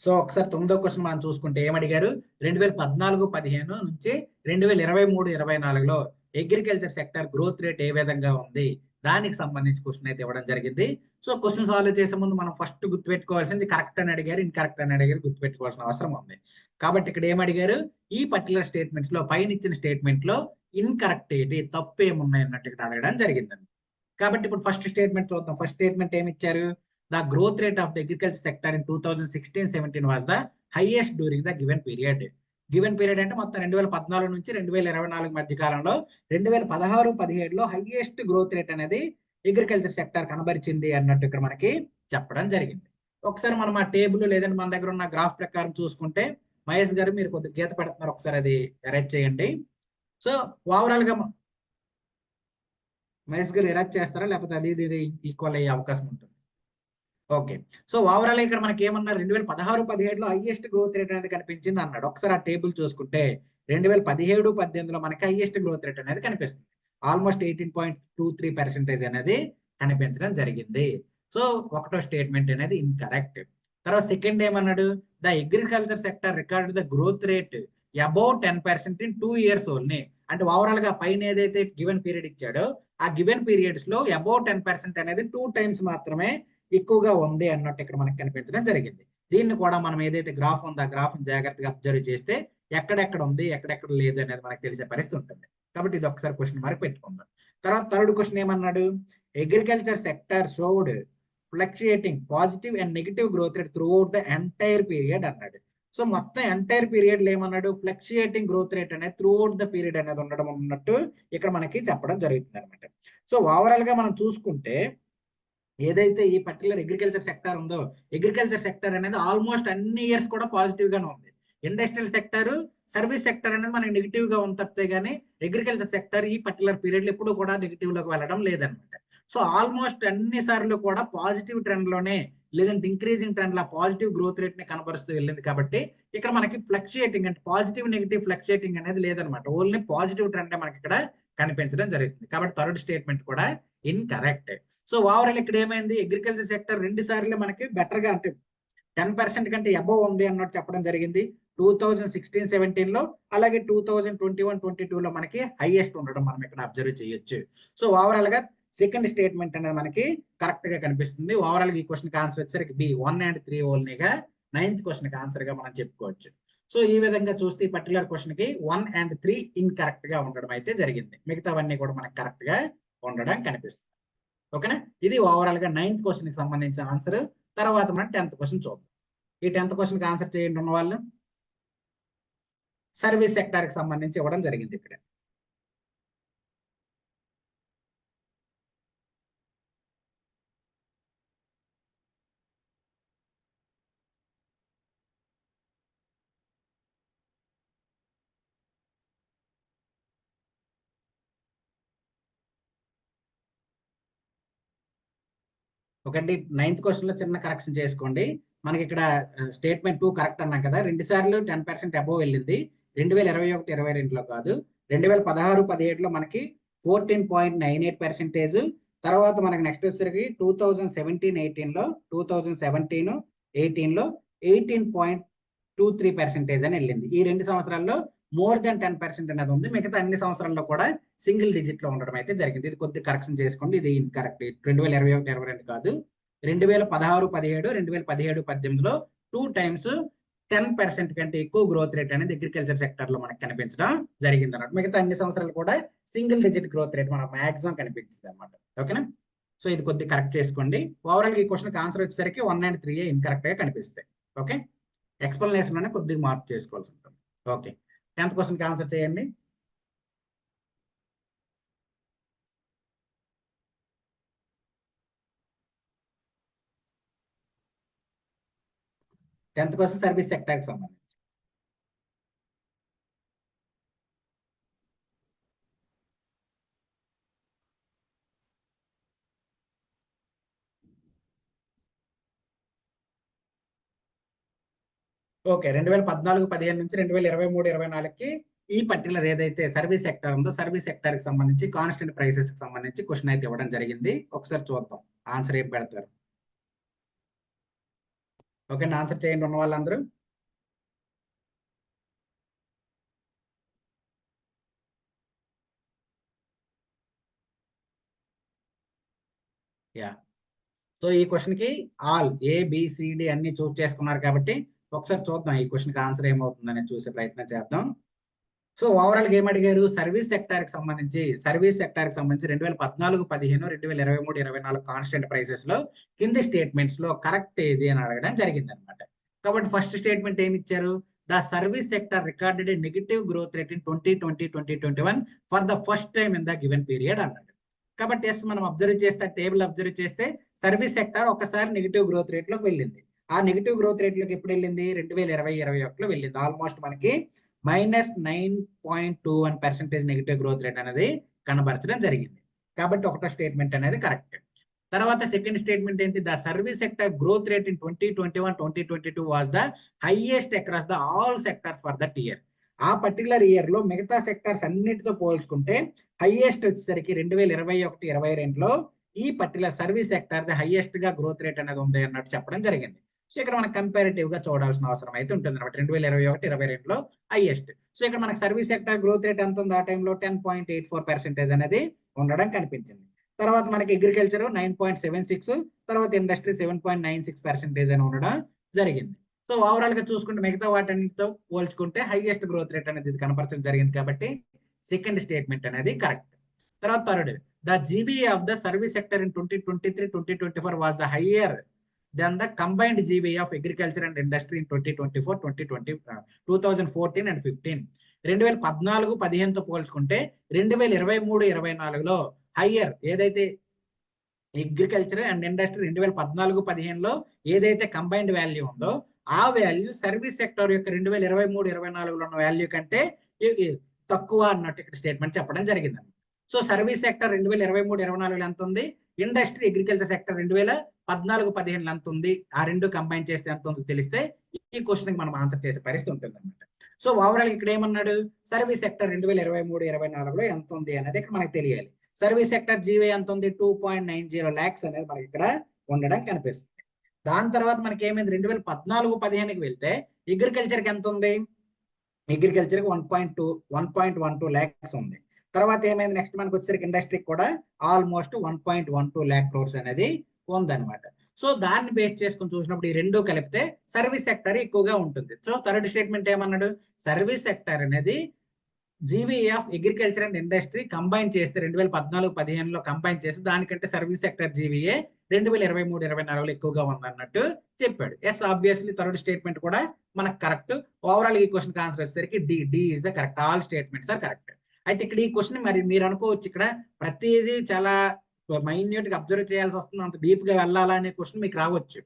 సో ఒకసారి 9వ క్వశ్చన్ మనం చూసుకుంటే ఏమడిగారు, 2014-15 నుంచి 2023-24లో అగ్రికల్చర్ సెక్టర్ గ్రోత్ రేట్ ఏ విధంగా ఉంది, దానికి సంబంధించి క్వశ్చన్ అయితే ఇవ్వడం జరిగింది. సో క్వశ్చన్ సాల్వ్ చేసే ముందు మనం ఫస్ట్ గుర్తుపెట్టుకోవాల్సింది కరెక్ట్ అని అడిగారు, ఇన్కరెక్ట్ అని అడిగారు, గుర్తుపెట్టుకోవాల్సిన అవసరం ఉంది. కాబట్టి ఇక్కడ ఏమడిగారు, ఈ పర్టికులర్ స్టేట్మెంట్స్ లో పైన ఇచ్చిన స్టేట్మెంట్ లో ఇన్కరెక్ట్ ఏంటి, తప్పు ఏమున్నాయి అన్నట్టు ఇక్కడ అడగడం జరిగిందండి. కాబట్టి ఇప్పుడు ఫస్ట్ స్టేట్మెంట్ చూద్దాం. ఫస్ట్ స్టేట్మెంట్ ఏమి ఇచ్చారు, the growth rate of the agriculture sector in 2016-17 was the highest during the given period. Given period అంటే మొత్తం 2014 నుంచి 2024 మధ్య కాలంలో 2016-17లో హైయెస్ట్ గ్రోత్ రేట్ అనేది అగ్రికల్చర్ సెక్టర్ కనబరిచింది అన్నట్టు ఇక్కడ మనకి చెప్పడం జరిగింది. ఒకసారి మనం ఆ టేబుల్ లేదంటే మన దగ్గర ఉన్న గ్రాఫ్ ప్రకారం చూసుకుంటే, మహేష్ గారు మీరు కొద్దిగా గీత పెడుతున్నారు, ఒకసారి అది ఎరేజ్ చేయండి. సో ఓవరాల్ గా మహేష్ గారు ఎరేజ్ చేస్తారా, లేకపోతే అది ఇది ఈక్వల్ అయ్యే అవకాశం ఉంటుంది? ఓకే, సో ఓవరాల్ ఇక్కడ మనకి ఏమన్నారు, 2016-17లో హైయెస్ట్ గ్రోత్ రేట్ అనేది కనిపించింది అన్నాడు. ఒకసారి ఆ టేబుల్ చూసుకుంటే 2017-18లో మనకి హైయెస్ట్ గ్రోత్ రేట్ అనేది కనిపిస్తుంది. ఆల్మోస్ట్ 18.23% అనేది కనిపించడం జరిగింది. సో ఒకటో స్టేట్మెంట్ అనేది ఇన్కరెక్ట్. తర్వాత సెకండ్ ఏమన్నాడు, the agriculture sector record the growth rate about 10% in 2 years only. అంటే ఓవరాల్ గా పైన ఏదైతే గివెన్ పీరియడ్ ఇచ్చాడో ఆ గివెన్ పీరియడ్స్ లో అబౌట్ 10% అనేది 2 times మాత్రమే ఎక్కువగా ఉంది అన్నట్టు ఇక్కడ మనకి కనిపించడం జరిగింది. దీన్ని కూడా మనం ఏదైతే గ్రాఫ్ ఉందో ఆ గ్రాఫ్ జాగ్రత్తగా అబ్జర్వ్ చేస్తే ఎక్కడెక్కడ ఉంది, ఎక్కడెక్కడ లేదు అనేది మనకు తెలిసే పరిస్థితి ఉంటుంది. కాబట్టి ఇది ఒకసారి క్వశ్చన్ మార్క్ పెట్టుకుందాం. తర్వాత థర్డ్ క్వశ్చన్ ఏమన్నాడు, agriculture sector showed fluctuating positive and negative growth rate through out the entire period అన్నాడు. సో మొత్తం ఎంటైర్ పీరియడ్ లో ఏమన్నాడు, ఫ్లక్చుయేటింగ్ గ్రోత్ రేట్ అనేది త్రూ అవుట్ ద పీరియడ్ అనేది ఉండడం ఉన్నట్టు ఇక్కడ మనకి చెప్పడం జరుగుతుంది అనమాట. సో ఓవరాల్ గా మనం చూసుకుంటే ఏదైతే ఈ పర్టికులర్ అగ్రికల్చర్ సెక్టర్ ఉందో, అగ్రికల్చర్ సెక్టర్ అనేది ఆల్మోస్ట్ అన్ని ఇయర్స్ కూడా పాజిటివ్ గానే ఉంది. ఇండస్ట్రియల్ సెక్టర్, సర్వీస్ సెక్టర్ అనేది మనకి నెగిటివ్ గా ఉంది తప్పితే గానీ అగ్రికల్చర్ సెక్టర్ ఈ పర్టికులర్ పీరియడ్ లో ఎప్పుడు కూడా నెగిటివ్ లోకి వెళ్ళడం లేదనమాట. సో ఆల్మోస్ట్ అన్ని సార్లు కూడా పాజిటివ్ ట్రెండ్ లోనే, లేదంటే ఇంక్రీజింగ్ ట్రెండ్ లా పాజిటివ్ గ్రోత్ రేట్ ని కనబరుస్తూ వెళ్ళింది. కాబట్టి ఇక్కడ మనకి ఫ్లక్చుయేటింగ్ అంటే పాజిటివ్ నెగిటివ్ ఫ్లక్చుయేటింగ్ అనేది లేదనమాట, ఓన్లీ పాజిటివ్ ట్రెండ్ మనకి ఇక్కడ కనిపించడం జరుగుతుంది. కాబట్టి థర్డ్ స్టేట్మెంట్ కూడా ఇన్కరెక్ట్. సో ఓవరాల్ ఇక్కడ ఏమైంది, అగ్రికల్చర్ సెక్టర్ 2 సార్లు మనకి బెటర్ గా అంటే 10% కంటే అబోవ్ ఉంది అన్నట్టు చెప్పడం జరిగింది 2016-17లో. అలాగే 2021-22లో మనకి హైయెస్ట్ ఉండడం మనం ఇక్కడ అబ్జర్వ్ చేయొచ్చు. సో ఓవరాల్ గా సెకండ్ స్టేట్మెంట్ అనేది మనకి కరెక్ట్ గా కనిపిస్తుంది. ఓవరాల్ గా ఈ క్వశ్చన్ ఆన్సర్ వచ్చేసరికి B 1 and 3 ఓన్లీగా 9th question answer గా మనం చెప్పుకోవచ్చు. సో ఈ విధంగా చూస్తే ఈ పర్టికులర్ క్వశ్చన్ కి 1 and 3 ఇన్కరెక్ట్ గా ఉండడం అయితే జరిగింది. మిగతావన్నీ కూడా మనకి కరెక్ట్ గా ఉండడం కనిపిస్తుంది. ఓకేనా? ఇది ఓవరాల్ గా 9th క్వశ్చన్ కి సంబంధించిన ఆన్సర్. తర్వాత మనం 10th క్వశ్చన్ చూద్దాం. ఈ 10th క్వశ్చన్ కి ఆన్సర్ చేయండి ఉన్న వాళ్ళు. సర్వీస్ సెక్టర్ కి సంబంధించి ఇవ్వడం జరిగింది ఇక్కడ. ఒకటి 9th క్వశ్చన్ లో చిన్న కరెక్షన్ చేసుకోండి. మనకి ఇక్కడ స్టేట్మెంట్ 2 కరెక్ట్ అన్నాం కదా, 2 సార్లు 10% అబోవ్ వెళ్ళింది. 2021-22లో కాదు, 2016-17లో మనకి 14.98%. తర్వాత మనకి నెక్స్ట్ వచ్చేసరికి 2017-18లో 18.2 2-3% అని వెళ్ళింది. ఈ 2 సంవత్సరాల్లో మోర్ దెన్ 10% అనేది ఉంది. మిగతా అన్ని సంవత్సరాల్లో కూడా సింగిల్ డిజిట్ లో ఉండడం అయితే జరిగింది. ఇది కొద్దిగా కరెక్షన్ చేసుకోండి. ఇది ఇన్కరెక్ట్. 2021-22 కాదు, 2016-17, 2017-18లో 2 times 10% కంటే ఎక్కువ గ్రోత్ రేట్ అనేది అగ్రికల్చర్ సెక్టర్ లో మనకు కనిపించడం జరిగింది అన్నమాట. మిగతా అన్ని సంవత్సరాలు కూడా సింగిల్ డిజిట్ గ్రోత్ రేట్ మనకు మాక్సిమం కనిపించింది అనమాట. ఓకేనా? సో ఇది కొద్దిగా కరెక్ట్ చేసుకోండి. ఓవరాల్ ఈ క్వశ్చన్ ఆన్సర్ వచ్చేసరికి 1 and 3 ఇన్కరెక్ట్ గా కనిపిస్తాయి. ఓకే, ఎక్స్ప్లెనేషన్ లోనే కొద్దిగా మార్పు చేసుకోవాల్సి ఉంటుంది. ఓకే, 10th క్వశ్చన్ ఆన్సర్ చేయండి. టెన్త్ క్వశ్చన్ సర్వీస్ సెక్టర్ కి సంబంధించి. ఓకే, 2014-15 నుంచి 2023-24కి ఈ పర్టికులర్ ఏదైతే సర్వీస్ సెక్టర్ ఉందో సర్వీస్ సెక్టర్ కి సంబంధించి కాన్స్టెంట్ ప్రైసెస్ కి సంబంధించి క్వశ్చన్ అయితే ఇవ్వడం జరిగింది. ఒకసారి చూద్దాం ఆన్సర్ ఏం పెడతారు. ఓకే, ఆన్సర్ చేయండి ఉన్న వాళ్ళందరూ. యా, సో ఈ క్వశ్చన్ కి ఆల్ ABCD అన్ని చూస్ చేసుకున్నారు కాబట్టి ఒకసారి చూద్దాం ఈ క్వశ్చన్ కి ఆన్సర్ ఏమవుతుందని చూసే ప్రయత్నం చేద్దాం. సో ఓవరాల్ గా ఏం అడిగారు, సర్వీస్ సెక్టర్ కి సంబంధించి 2014-15, 2023-24 కాన్స్టెంట్ ప్రైసెస్ లో కింది స్టేట్మెంట్స్ లో కరెక్ట్ ఏది అని అడగడం జరిగింది అనమాట. కాబట్టి ఫస్ట్ స్టేట్మెంట్ ఏమి ఇచ్చారు, the service sector recorded A negative growth rate in 2020-2021 for the first time in the given period అన్నాడు. కాబట్టి ఎస్ మనం అబ్జర్వ్ చేస్తే టేబుల్ అబ్జర్వ్ చేస్తే సర్వీస్ సెక్టర్ ఒకసారి నెగిటివ్ గ్రోత్ రేట్ లోకి వెళ్ళింది. ఆ నెగిటివ్ గ్రోత్ రేట్ లోకి ఎప్పుడు వెళ్ళింది, 2020-21లో వెళ్ళింది. ఆల్మోస్ట్ మనకి -9.21% నెగిటివ్ గ్రోత్ రేట్ అనేది కనబరచడం జరిగింది. కాబట్టి ఒకటో స్టేట్మెంట్ అనేది కరెక్ట్. తర్వాత సెకండ్ స్టేట్మెంట్ ఏంటి, the service sector growth rate in 2021-2022 was the highest across the all sectors for that year. ఆ పర్టికులర్ ఇయర్ లో మిగతా సెక్టర్స్ అన్నిటితో పోల్చుకుంటే హైయెస్ట్ వచ్చేసరికి 2021-22లో ఈ particular service sector the highest గా గ్రోత్ రేట్ అనేది ఉంది అన్నట్టు చెప్పడం జరిగింది. సో ఇక్కడ మనకు కంపారిటివ్ గా చూడాల్సిన అవసరం అయితే ఉంటుంది అనమాట. 2021-22లో హైయెస్ట్. సో ఇక్కడ మనకు సర్వీస్ సెక్టర్ గ్రోత్ రేట్ ఎంత ఉంది ఆ టైంలో, 10.84% అనేది ఉండడం కనిపించింది. తర్వాత మనకి అగ్రికల్చర్ 9.76, తర్వాత ఇండస్ట్రీ 7.96% అని ఉండడం జరిగింది. సో ఓవరాల్ గా చూసుకుంటే మిగతా వాటన్నిటితో పోల్చుకుంటే హైయెస్ట్ గ్రోత్ రేట్ అనేది కనపరచడం జరిగింది. కాబట్టి సెకండ్ స్టేట్మెంట్ అనేది కరెక్ట్. తర్వాత third, the GVA of the service sector in 2023-2024 was the higher than the combined GVA of agriculture and industry in 2014 and 15. 2014-15తో పోల్చుకుంటే 2023-24లో హయ్యర్ ఏదైతే అగ్రికల్చర్ అండ్ ఇండస్ట్రీ 2014-15లో ఏదైతే కంబైన్డ్ వాల్యూ ఉందో ఆ వాల్యూ సర్వీస్ సెక్టర్ యొక్క 2023-24లో ఉన్న వాల్యూ కంటే తక్కువ అన్నట్టు ఇక్కడ స్టేట్మెంట్ చెప్పడం జరిగింది. సో సర్వీస్ సెక్టర్ 2023-24లో ఎంత ఉంది, ఇండస్ట్రీ అగ్రికల్చర్ సెక్టర్ 2014-15లో ఎంత ఉంది, ఆ రెండు కంబైన్ చేస్తే ఎంత ఉందో తెలిస్తే ఈ క్వశ్చన్ మనం ఆన్సర్ చేసే పరిస్థితి ఉంటుంది అనమాట. సో ఓవరాల్ ఇక్కడ ఏమన్నాడు, సర్వీస్ సెక్టర్ 2023-24లో ఎంత ఉంది అనేది ఇక్కడ మనకు తెలియాలి. సర్వీస్ సెక్టర్ GVA ఎంత ఉంది, 2.90 lakhs అనేది మనకి ఇక్కడ ఉండడం కనిపిస్తుంది. దాని తర్వాత మనకి ఏమైంది, 2014-15కి వెళ్తే అగ్రికల్చర్కి ఎంత ఉంది, అగ్రికల్చర్కి 1.12 lakhs ఉంది. తర్వాత ఏమైంది, నెక్స్ట్ మనకు వచ్చేసరికి ఇండస్ట్రీకి కూడా ఆల్మోస్ట్ 1.12 lakh crores అనేది ఉందన్నమాట. సో దాన్ని బేస్ చేసుకుని చూసినప్పుడు ఈ రెండు కలిపితే సర్వీస్ సెక్టర్ ఎక్కువగా ఉంటుంది. సో థర్డ్ స్టేట్మెంట్ ఏమన్నాడు, సర్వీస్ సెక్టర్ అనేది GVA of agriculture and industry combine చేస్తే 2014-15లో కంబైన్ చేస్తే దానికంటే సర్వీస్ సెక్టర్ GVA 2023-24లో ఎక్కువగా ఉందన్నట్టు చెప్పాడు. ఎస్ ఆబ్వియస్లీ థర్డ్ స్టేట్మెంట్ కూడా మనకు కరెక్ట్. ఓవరాల్ ఈ క్వశ్చన్ ఆన్సర్ వచ్చేసరికి D is the correct. All statements are correct. అయితే ఇక్కడ ఈ క్వశ్చన్ మరి మీరు అనుకోవచ్చు ఇక్కడ ప్రతిదీ చాలా మైన్యూట్ గా అబ్జర్వ్ చేయాల్సి వస్తుంది, అంత డీప్ గా వెళ్ళాలా అనే క్వశ్చన్ మీకు రావచ్చు.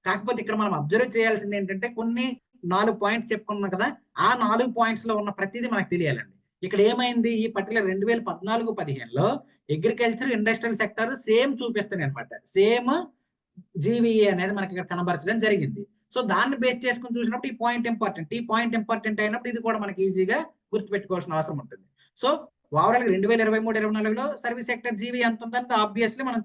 కాకపోతే ఇక్కడ మనం అబ్జర్వ్ చేయాల్సింది ఏంటంటే కొన్ని 4 పాయింట్స్ చెప్పుకున్నాం కదా, ఆ 4 పాయింట్స్ లో ఉన్న ప్రతిదీ మనకు తెలియాలండి. ఇక్కడ ఏమైంది, ఈ పర్టికులర్ 2014-15లో అగ్రికల్చర్ ఇండస్ట్రియల్ సెక్టర్ సేమ్ చూపిస్తాయి అనమాట. సేమ్ GVA అనేది మనకి ఇక్కడ కనబరచడం జరిగింది. సో దాన్ని బేస్ చేసుకుని చూసినప్పుడు ఈ పాయింట్ ఇంపార్టెంట్ అయినప్పుడు ఇది కూడా మనకి ఈజీగా గుర్తుపెట్టుకోవాల్సిన అవసరం ఉంటుంది. సో ఓవరాల్ 2023-24లో సర్వీస్ సెక్టర్ జీవీ ఎంత ఉందంటే ఆబ్వియస్లీ మనం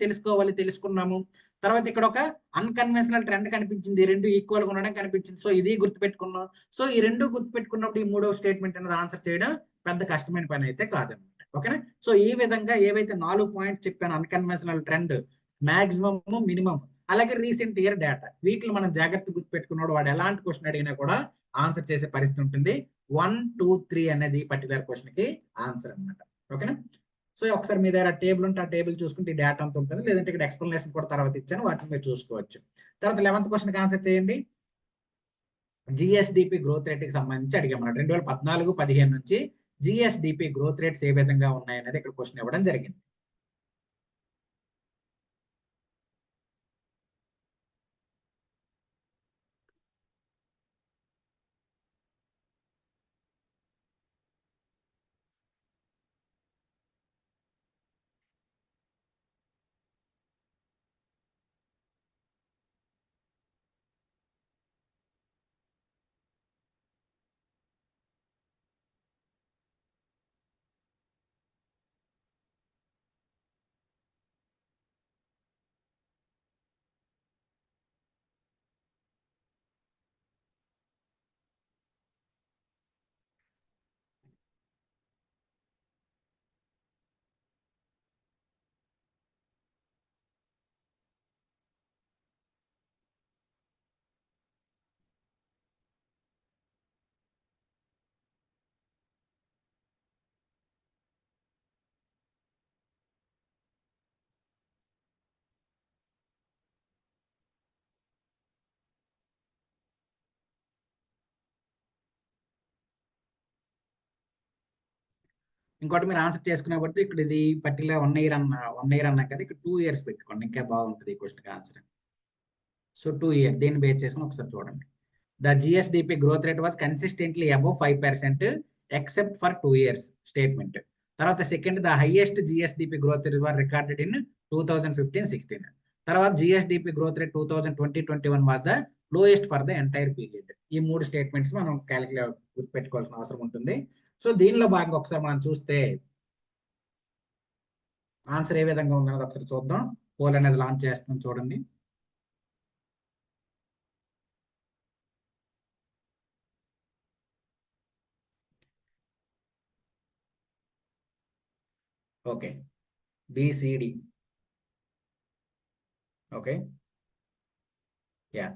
తెలుసుకున్నాము. తర్వాత ఇక్కడ ఒక అన్కన్వెన్షనల్ ట్రెండ్ కనిపించింది, రెండు ఈక్వల్ గా ఉండడం కనిపించింది. సో ఇది గుర్తుపెట్టుకున్నాం. సో ఈ రెండు గుర్తుపెట్టుకున్నప్పుడు ఈ మూడవ స్టేట్మెంట్ అనేది ఆన్సర్ చేయడం పెద్ద కష్టమైన పని అయితే కాదనమాట. ఓకేనా? సో ఈ విధంగా ఏవైతే 4 పాయింట్స్ చెప్పాను, అన్కన్వెన్షనల్ ట్రెండ్, మాక్సిమం, మినిమం, అలాగే రీసెంట్ ఇయర్ డేటా, వీటిని మనం జాగ్రత్త గుర్తుపెట్టుకున్నాడు వాడు ఎలాంటి క్వశ్చన్ అడిగినా కూడా ఆన్సర్ చేసే పరిస్థితి ఉంటుంది. 1, 2, 3 అనేది పర్టికులర్ క్వశ్చన్ కి ఆన్సర్ అనమాట. ఓకేనా? సో ఒకసారి మీ దగ్గర టేబుల్ ఉంటే ఆ టేబుల్ చూసుకుంటే ఈ డేటా అంతా ఉంటుంది, లేదంటే ఇక్కడ ఎక్స్ప్లెనేషన్ కూడా తర్వాత ఇచ్చాను, వాటిని మీరు చూసుకోవచ్చు. తర్వాత 11th క్వశ్చన్ కి ఆన్సర్ చేయండి. జిఎస్డిపి గ్రోత్ రేట్ కి సంబంధించి అడిగామన్నమాట. 2014-15 నుంచి జిఎస్డిపి గ్రోత్ రేట్స్ ఏ విధంగా ఉన్నాయనేది ఇక్కడ క్వశ్చన్ ఇవ్వడం జరిగింది. ఇంకోటి మీరు ఆన్సర్ చేసుకునేబట్టి ఇక్కడ ఇది పర్టికులర్ 1 ఇయర్ అన్నా కదా, ఇక్కడ 2 years పెట్టుకోండి, ఇంకా బాగుంటుంది ఈ క్వశ్చన్ ఆన్సర్. సో 2 years దీన్ని బేస్ చేసుకుని ఒకసారి చూడండి. The GSDP growth rate was కన్సిస్టెంట్లీ above 5% except for 2 years statement. తర్వాత second, the highest GSDP growth rate was recorded in 2015-16. తర్వాత GSDP growth rate 2020-21 was the lowest for the entire period. ఈ 3 స్టేట్మెంట్స్ మనం క్యాలిక్యులేట్ గుర్తుపెట్టుకోవాల్సిన అవసరం ఉంటుంది. సో దీనిలో భాగంగా ఒకసారి మనం చూస్తే ఆన్సర్ ఏ విధంగా ఉందన్నది ఒకసారి చూద్దాం. పోల్ అనేది లాంచ్ చేస్తున్నాం చూడండి. Okay, BCD. ఓకే, యా,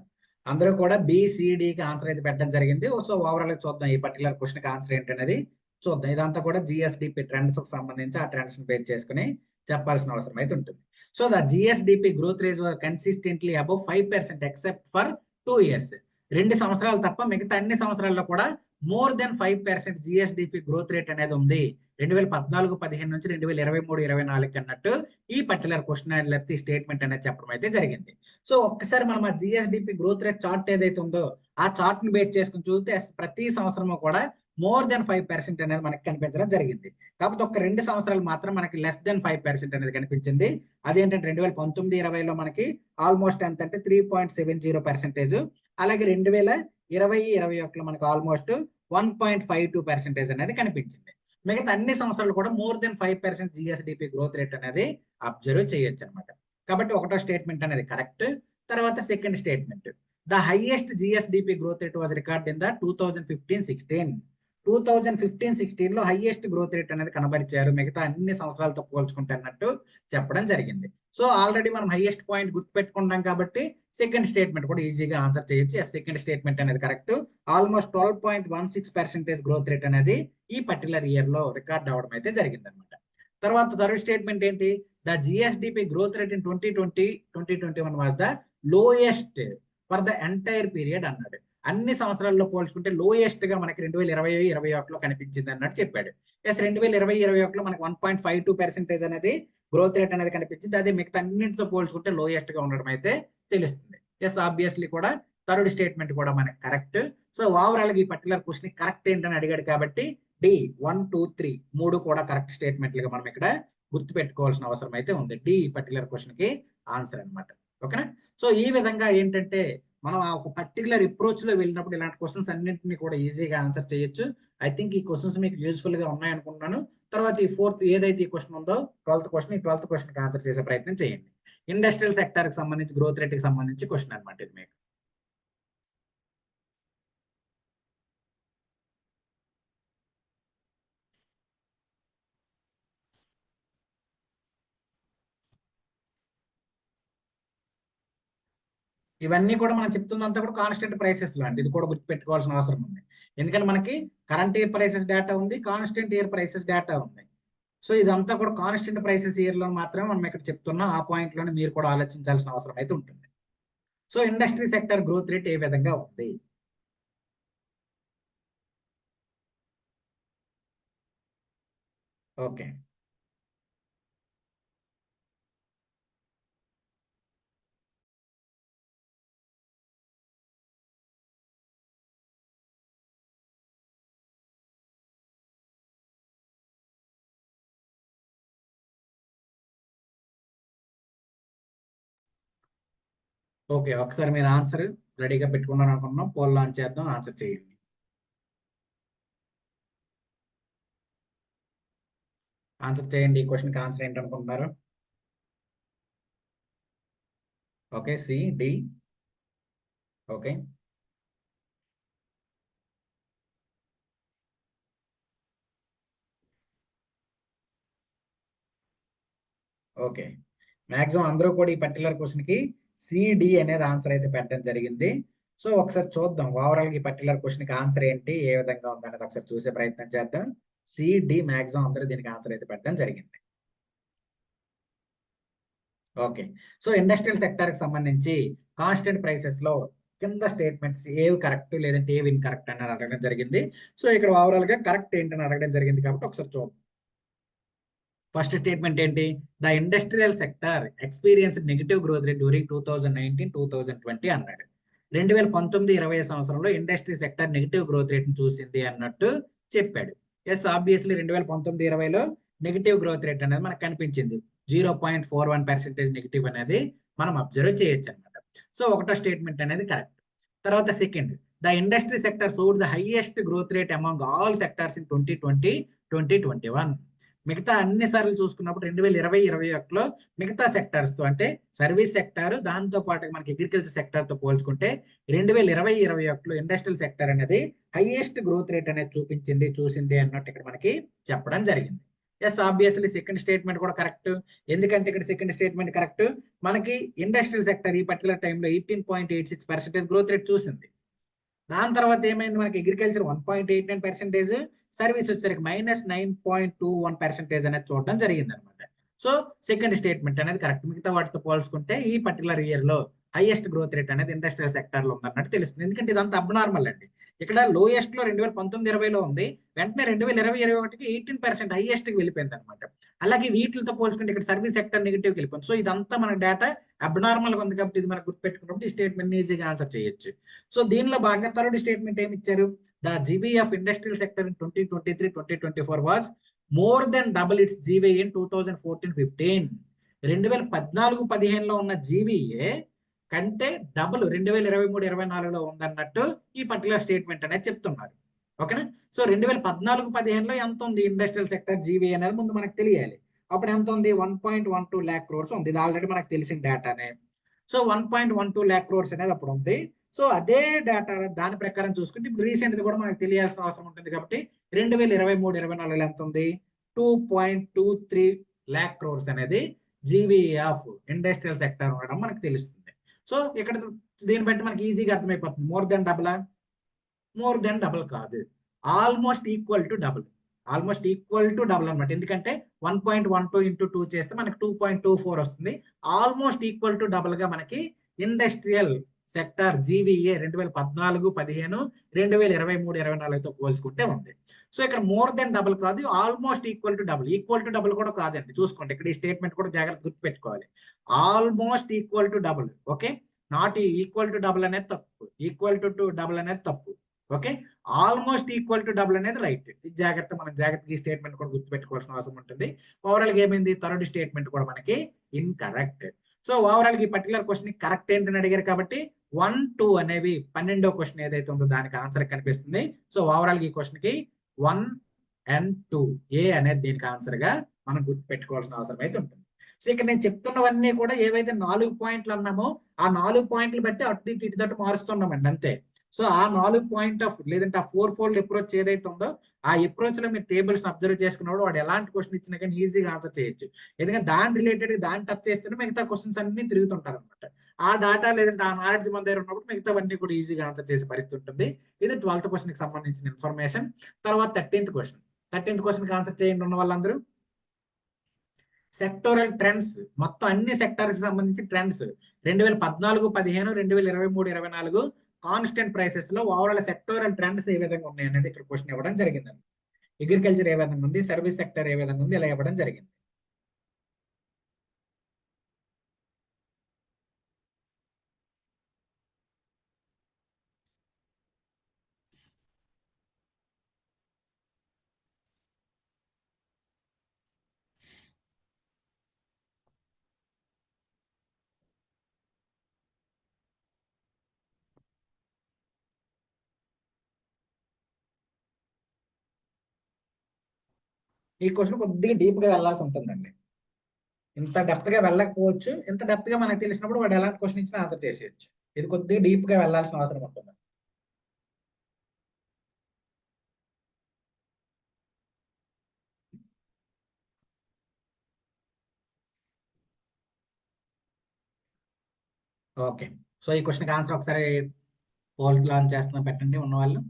అందరూ కూడా బిసిడికి ఆన్సర్ అయితే పెట్టడం జరిగింది. సో ఓవరాల్ చూద్దాం ఈ పర్టికులర్ క్వశ్చన్ కి ఆన్సర్ ఏంటనేది చూద్దాం. ఇదంతా కూడా జిఎస్డిపి ట్రెండ్స్ కి సంబంధించి ఆ ట్రెండ్స్ బేస్ చేసుకుని చెప్పాల్సిన అవసరం అయితే ఉంటుంది. So the GSDP growth rate consistently above 5% except for 2 years. 2 సంవత్సరాలు తప్ప మిగతా అన్ని సంవత్సరాల్లో కూడా more than 5% GSDP growth rate అనేది ఉంది. 2014-15 నుంచి 2023-24 అన్నట్టు ఈ పర్టికులర్ క్వశ్చన్ లేకపోతే స్టేట్మెంట్ అనేది చెప్పడం అయితే జరిగింది. సో ఒక్కసారి మనం ఆ జిఎస్డిపి గ్రోత్ రేట్ చార్ట్ ఏదైతే ఉందో ఆ చార్ట్ ని బేస్ చేసుకుని చూస్తే ప్రతి సంవత్సరము కూడా మోర్ దెన్ 5% అనేది మనకి కనిపించడం జరిగింది. కాకపోతే ఒక 2 సంవత్సరాలు మాత్రం మనకి లెస్ దెన్ 5% అనేది కనిపించింది. అదేంటంటే 2019-20లో మనకి ఆల్మోస్ట్ ఎంత అంటే 3.70%, అలాగే 2020-21లో మనకి ఆల్మోస్ట్ 1.52% అనేది కనిపించింది. మిగతా అన్ని సంవత్సరాలు కూడా more than 5% GSDP growth rate అనేది అబ్జర్వ్ చేయొచ్చు అనమాట. కాబట్టి ఒకటో స్టేట్మెంట్ అనేది కరెక్ట్. తర్వాత second statement, the highest GSDP growth rate was record in the 2015-16. 2015-16లో హైయెస్ట్ గ్రోత్ రేట్ అనేది కనబరిచారు మిగతా అన్ని సంవత్సరాలతో పోల్చుకుంటే అన్నట్టు చెప్పడం జరిగింది. సో ఆల్రెడీ మనం హైయెస్ట్ పాయింట్ గుర్తుపెట్టుకుంటాం కాబట్టి సెకండ్ స్టేట్మెంట్ కూడా ఈజీగా ఆన్సర్ చేయొచ్చు. సెకండ్ స్టేట్మెంట్ అనేది కరెక్ట్. ఆల్మోస్ట్ 12.16% గ్రోత్ రేట్ అనేది ఈ పర్టికులర్ ఇయర్ లో రికార్డ్ అవడం అయితే జరిగింది అనమాట. తర్వాత థర్డ్ స్టేట్మెంట్ ఏంటి, the GSDP growth rate in 2020-2021 was the lowest for the entire period అన్నాడు. అన్ని సంవత్సరాల్లో పోల్చుకుంటే లోయెస్ట్ గా మనకి 2020-21లో కనిపించింది అన్నట్టు చెప్పాడు. ఎస్, 2020-21లో మనకి 1.52% అనేది గ్రోత్ రేట్ అనేది కనిపించింది. అదే మిగతా అన్నింటితో పోల్చుకుంటే లోయెస్ట్ గా ఉండడం అయితే తెలుస్తుంది. ఎస్, ఆబ్వియస్లీ కూడా థర్డ్ స్టేట్మెంట్ కూడా మనకి కరెక్ట్. సో ఓవరాల్ గా ఈ పర్టికులర్ క్వశ్చన్ కరెక్ట్ ఏంటని అడిగాడు కాబట్టి డి 1, 2, 3 3 కూడా కరెక్ట్ స్టేట్మెంట్లుగా మనం ఇక్కడ గుర్తు పెట్టుకోవాల్సిన అవసరం అయితే ఉంది. డి ఈ పర్టికులర్ క్వశ్చన్ కి ఆన్సర్ అనమాట. ఓకేనా? సో ఈ విధంగా ఏంటంటే మనం ఆ ఒక పర్టికులర్ అప్రోచ్ లో వెళ్ళినప్పుడు ఇలాంటి క్వశ్చన్స్ అన్నింటినీ కూడా ఈజీగా ఆన్సర్ చేయొచ్చు. ఐ థింక్ ఈ క్వశ్చన్స్ మీకు యూస్ఫుల్ గా ఉన్నాయనుకుంటున్నాను. తర్వాత ఈ ఫోర్త్ ఏదైతే ఈ క్వశ్చన్ ఉందో 12th క్వశ్చన్, ఈ 12th క్వశ్చన్ కి ఆన్సర్ చేసే ప్రయత్నం చేయండి. ఇండస్ట్రియల్ సెక్టర్ కి సంబంధించి గ్రోత్ రేట్ కి సంబంధించి క్వశ్చన్ అనమాట ఇది మీకు. ఇవన్నీ కూడా మనం చెప్తుందంతా కూడా కాన్స్టెంట్ ప్రైసెస్ లో అండి. ఇది కూడా గుర్తుపెట్టుకోవాల్సిన అవసరం ఉంది. ఎందుకంటే మనకి కరెంట్ ఇయర్ ప్రైసెస్ డేటా ఉంది, కాన్స్టెంట్ ఇయర్ ప్రైసెస్ డేటా ఉంది. సో ఇదంతా కూడా కాన్స్టెంట్ ప్రైసెస్ ఇయర్ లో మాత్రమే మనం ఇక్కడ చెప్తున్నాం. ఆ పాయింట్ లోనే మీరు కూడా ఆలోచించాల్సిన అవసరం అయితే ఉంటుంది. So industry sector growth rate ఏ విధంగా ఉంది? ఓకే, ఓకే, ఒకసారి మీరు ఆన్సర్ రెడీగా పెట్టుకున్నారు అనుకుంటున్నాం. పోల్ లాంచ్ చేద్దాం, ఆన్సర్ చేయండి. ఆన్సర్ చేయండి. ఈ క్వశ్చన్కి ఆన్సర్ ఏంటనుకుంటున్నారు? Okay, C, D. Okay, okay. Maximum అందరూ కూడా ఈ పర్టికులర్ క్వశ్చన్ కి సిడి అనేది ఆన్సర్ అయితే పెట్టడం జరిగింది. సో ఒకసారి చూద్దాం ఓవరాల్ ఈ పర్టికులర్ క్వశ్చన్ కి ఆన్సర్ ఏంటి, ఏ విధంగా ఉందనేది ఒకసారి చూసే ప్రయత్నం చేద్దాం. సిడి మాక్సిమం అందరూ దీనికి ఆన్సర్ అయితే పెట్టడం జరిగింది. ఓకే, సో ఇండస్ట్రియల్ సెక్టర్ కి సంబంధించి కాన్స్టెంట్ ప్రైసెస్ లో కింద స్టేట్మెంట్స్ ఏవి కరెక్ట్ లేదంటే ఏవి ఇన్కరెక్ట్ అనేది అడగడం జరిగింది. సో ఇక్కడ ఓవరాల్ గా కరెక్ట్ ఏంటని అడగడం జరిగింది కాబట్టి ఒకసారి చూద్దాం. ఫస్ట్ స్టేట్మెంట్ ఏంటి? The industrial sector experience negative growth rate during 2019-2020 అన్నాడు. 2019-20 సంవత్సరంలో industry sector negative growth rate చూసింది అన్నట్టు చెప్పాడు. ఎస్, ఆబ్వియస్లీ 2019-20లో నెగిటివ్ గ్రోత్ రేట్ అనేది మనకు కనిపించింది. 0.41% నెగిటివ్ అనేది మనం అబ్జర్వ్ చేయొచ్చు అనమాట. సో ఒకటో స్టేట్మెంట్ అనేది కరెక్ట్. తర్వాత second, the industry sector showed the highest growth rate among all sectors in 2020-2021. మిగతా అన్ని సార్లు చూసుకున్నప్పుడు 2020-2021లో మిగతా సెక్టర్స్ తో అంటే సర్వీస్ సెక్టర్ దాంతో పాటు మనకి అగ్రికల్చర్ సెక్టర్ తో పోల్చుకుంటే 2020-2021లో ఇండస్ట్రియల్ సెక్టర్ అనేది హైయెస్ట్ గ్రోత్ రేట్ అనేది చూసింది అన్నట్టు ఇక్కడ మనకి చెప్పడం జరిగింది. ఎస్, ఆబ్వియస్లీ సెకండ్ స్టేట్మెంట్ కూడా కరెక్ట్. ఎందుకంటే ఇక్కడ సెకండ్ స్టేట్మెంట్ కరెక్ట్. మనకి ఇండస్ట్రియల్ సెక్టర్ ఈ పర్టికులర్ టైంలో 18.86% గ్రోత్ రేట్ చూసింది. దాని తర్వాత ఏమైంది? మనకి అగ్రికల్చర్ 1.89%, సర్వీస్ వచ్చేసరికి -9.21% అనేది చూడడం జరిగింది అనమాట. సో సెకండ్ స్టేట్మెంట్ అనేది కరెక్ట్. మిగతా వాటితో పోల్చుకుంటే ఈ పర్టికులర్ ఇయర్ లో హైయెస్ట్ గ్రోత్ రేట్ అనేది ఇండస్ట్రియల్ సెక్టర్ లో ఉందన్నట్టు తెలుస్తుంది. ఎందుకంటే ఇదంతా అబ్నార్మల్ అండి. ఇక్కడ లోయెస్ట్ లో 2019-20లో ఉంది, వెంటనే 2020-21కి 18% హైయెస్ట్ కి వెళ్ళిపోయింది అనమాట. అలాగే వీటితో పోల్చుకుంటే ఇక్కడ సర్వీస్ సెక్టర్ నెగిటివ్ కి వెళ్ళిపోయింది. సో ఇదంతా మన డేటా అబ్నార్మల్ గా ఉంది కాబట్టి ఇది మనకు గుర్తుపెట్టుకున్నప్పుడు ఈ స్టేట్మెంట్ ఈజీగా ఆన్సర్ చేయొచ్చు. సో దీనిలో భాగంగా థర్డ్ స్టేట్మెంట్ ఏమి ఇచ్చారు? The GB of industrial sector in 2023-2024 was more than double it's GV in 2014-15. 2014-15లో ఉన్న జీవీఏ కంటే డబుల్ 2023-24లో ఉందన్నట్టు ఈ పర్టికులర్ స్టేట్మెంట్ అనేది చెప్తున్నారు. ఓకేనా? సో 2014-15లో ఎంత ఉంది ఇండస్ట్రియల్ సెక్టర్ జీవీ అనేది ముందు మనకు తెలియాలి. అప్పుడు ఎంత ఉంది? 1.12 lakh crores ఉంది. ఇది ఆల్రెడీ మనకు తెలిసిన డేటానే. సో 1.12 lakh crores అనేది అప్పుడు ఉంది. సో అదే డేటా దాని ప్రకారం చూసుకుంటే ఇప్పుడు రీసెంట్ కూడా మనకు తెలియాల్సిన అవసరం ఉంటుంది కాబట్టి 2023-24లో ఎంత ఉంది? 2.23 lakh crores అనేది జీవీ ఆఫ్ ఇండస్ట్రియల్ సెక్టర్ ఉండడం మనకు తెలుస్తుంది. సో ఇక్కడ దీన్ని బట్టి మనకి ఈజీగా అర్థమైపోతుంది. మోర్ దెన్ డబుల్ కాదు, almost equal to double. Almost equal to double అనమాట. ఎందుకంటే 1.12 into 2 చేస్తే మనకి 2.24 వస్తుంది. ఆల్మోస్ట్ ఈక్వల్ టు డబుల్ గా మనకి ఇండస్ట్రియల్ సెక్టర్ జీవీఏ 2014-15 2023-24తో పోల్చుకుంటే ఉంది. సో ఇక్కడ మోర్ దెన్ డబుల్ కాదు, almost equal to double. Equal to double కూడా కాదండి. చూసుకోండి ఇక్కడ ఈ స్టేట్మెంట్ కూడా జాగ్రత్త గుర్తుపెట్టుకోవాలి. Almost equal to double. Okay, not equal to double అనేది తప్పు, ఈక్వల్ టు డబుల్ అనేది తప్పు. Okay, almost equal to double అనేది రైట్. మనం జాగ్రత్తగా ఈ స్టేట్మెంట్ కూడా గుర్తుపెట్టుకోవాల్సిన అవసరం ఉంటుంది. ఓవరాల్ గా ఏమైంది? థర్డ్ స్టేట్మెంట్ కూడా మనకి ఇన్కరెక్ట్. సో ఓవరాల్ ఈ పర్టికులర్ క్వశ్చన్ కరెక్ట్ ఏంటని అడిగారు కాబట్టి 1, 2 అనేవి 12వ క్వశ్చన్ ఏదైతే ఉందో దానికి ఆన్సర్ కనిపిస్తుంది. సో ఓవరాల్ ఈ క్వశ్చన్ కి 1 and 2 ఏ అనేది దీనికి ఆన్సర్ గా మనం గుర్తు పెట్టుకోవాల్సిన అవసరం అయితే ఉంటుంది. సో ఇక్కడ నేను చెప్తున్నవన్నీ కూడా ఏవైతే 4 పాయింట్లు అన్నామో ఆ 4 పాయింట్లు బట్టి అటు ఇటు తోటి మారుస్తున్నామండి అంతే. సో ఆ 4 పాయింట్ ఆఫ్ లేదంటే ఆ 4 ఫోల్డ్ అప్రోచ్ ఏదైతే ఉందో ఆ అప్రోచ్ లో మీరు టేబుల్స్ అబ్జర్వ్ చేసుకున్నప్పుడు వాడు ఎలాంటి క్వశ్చన్ ఇచ్చినా కానీ ఈజీగా ఆన్సర్ చేయొచ్చు. ఎందుకంటే దాని రిలేటెడ్ దాన్ని టచ్ చేస్తేనే మిగతా క్వశ్చన్స్ అన్ని తిరుగుతుంటారు అనమాట. ఆ డాటా లేదంటే ఆ నాలెడ్జ్ మన దగ్గర ఉన్నప్పుడు మిగతావన్నీ కూడా ఈజీగా ఆన్సర్ చేసే పరిస్థితి ఉంటుంది. ఇది 12th క్వశ్చన్ కి సంబంధించిన ఇన్ఫర్మేషన్. తర్వాత 13th క్వశ్చన్ కి ఆన్సర్ చేయండి ఉన్న వాళ్ళందరూ. సెక్టోరల్ ట్రెండ్స్, మొత్తం అన్ని సెక్టార్స్ సంబంధించి ట్రెండ్స్ 2014, 15, 2023, 24 కాన్స్టెంట్ ప్రైసెస్ లో ఓవరాల్ సెక్టోరల్ ట్రెండ్స్ ఏ విధంగా ఉన్నాయి అనేది ఇక్కడ క్వశ్చన్ ఇవ్వడం జరిగిందండి. అగ్రికల్చర్ ఏ విధంగా ఉంది, సర్వీస్ సెక్టర్ ఏ విధంగా ఉంది, ఇలా ఇవ్వడం జరిగింది. ఈ క్వశ్చన్ కొద్దిగా డీప్ గా వెళ్లాల్సి ఉంటుందండి. ఇంత డెప్త్ గా వెళ్ళకపోవచ్చు, ఇంత డెప్త్ గా మనకు తెలిసినప్పుడు వాడు ఎలాంటి క్వశ్చన్ ఇచ్చినా ఆన్సర్ చేసేయచ్చు. ఇది కొద్దిగా డీప్ గా వెళ్లాల్సిన అవసరం ఉంటుంది. ఓకే, సో ఈ క్వశ్చన్ ఆన్సర్ ఒకసారి పోల్ లాంచ్ చేస్తున్నా, పెట్టండి ఉన్న వాళ్ళు.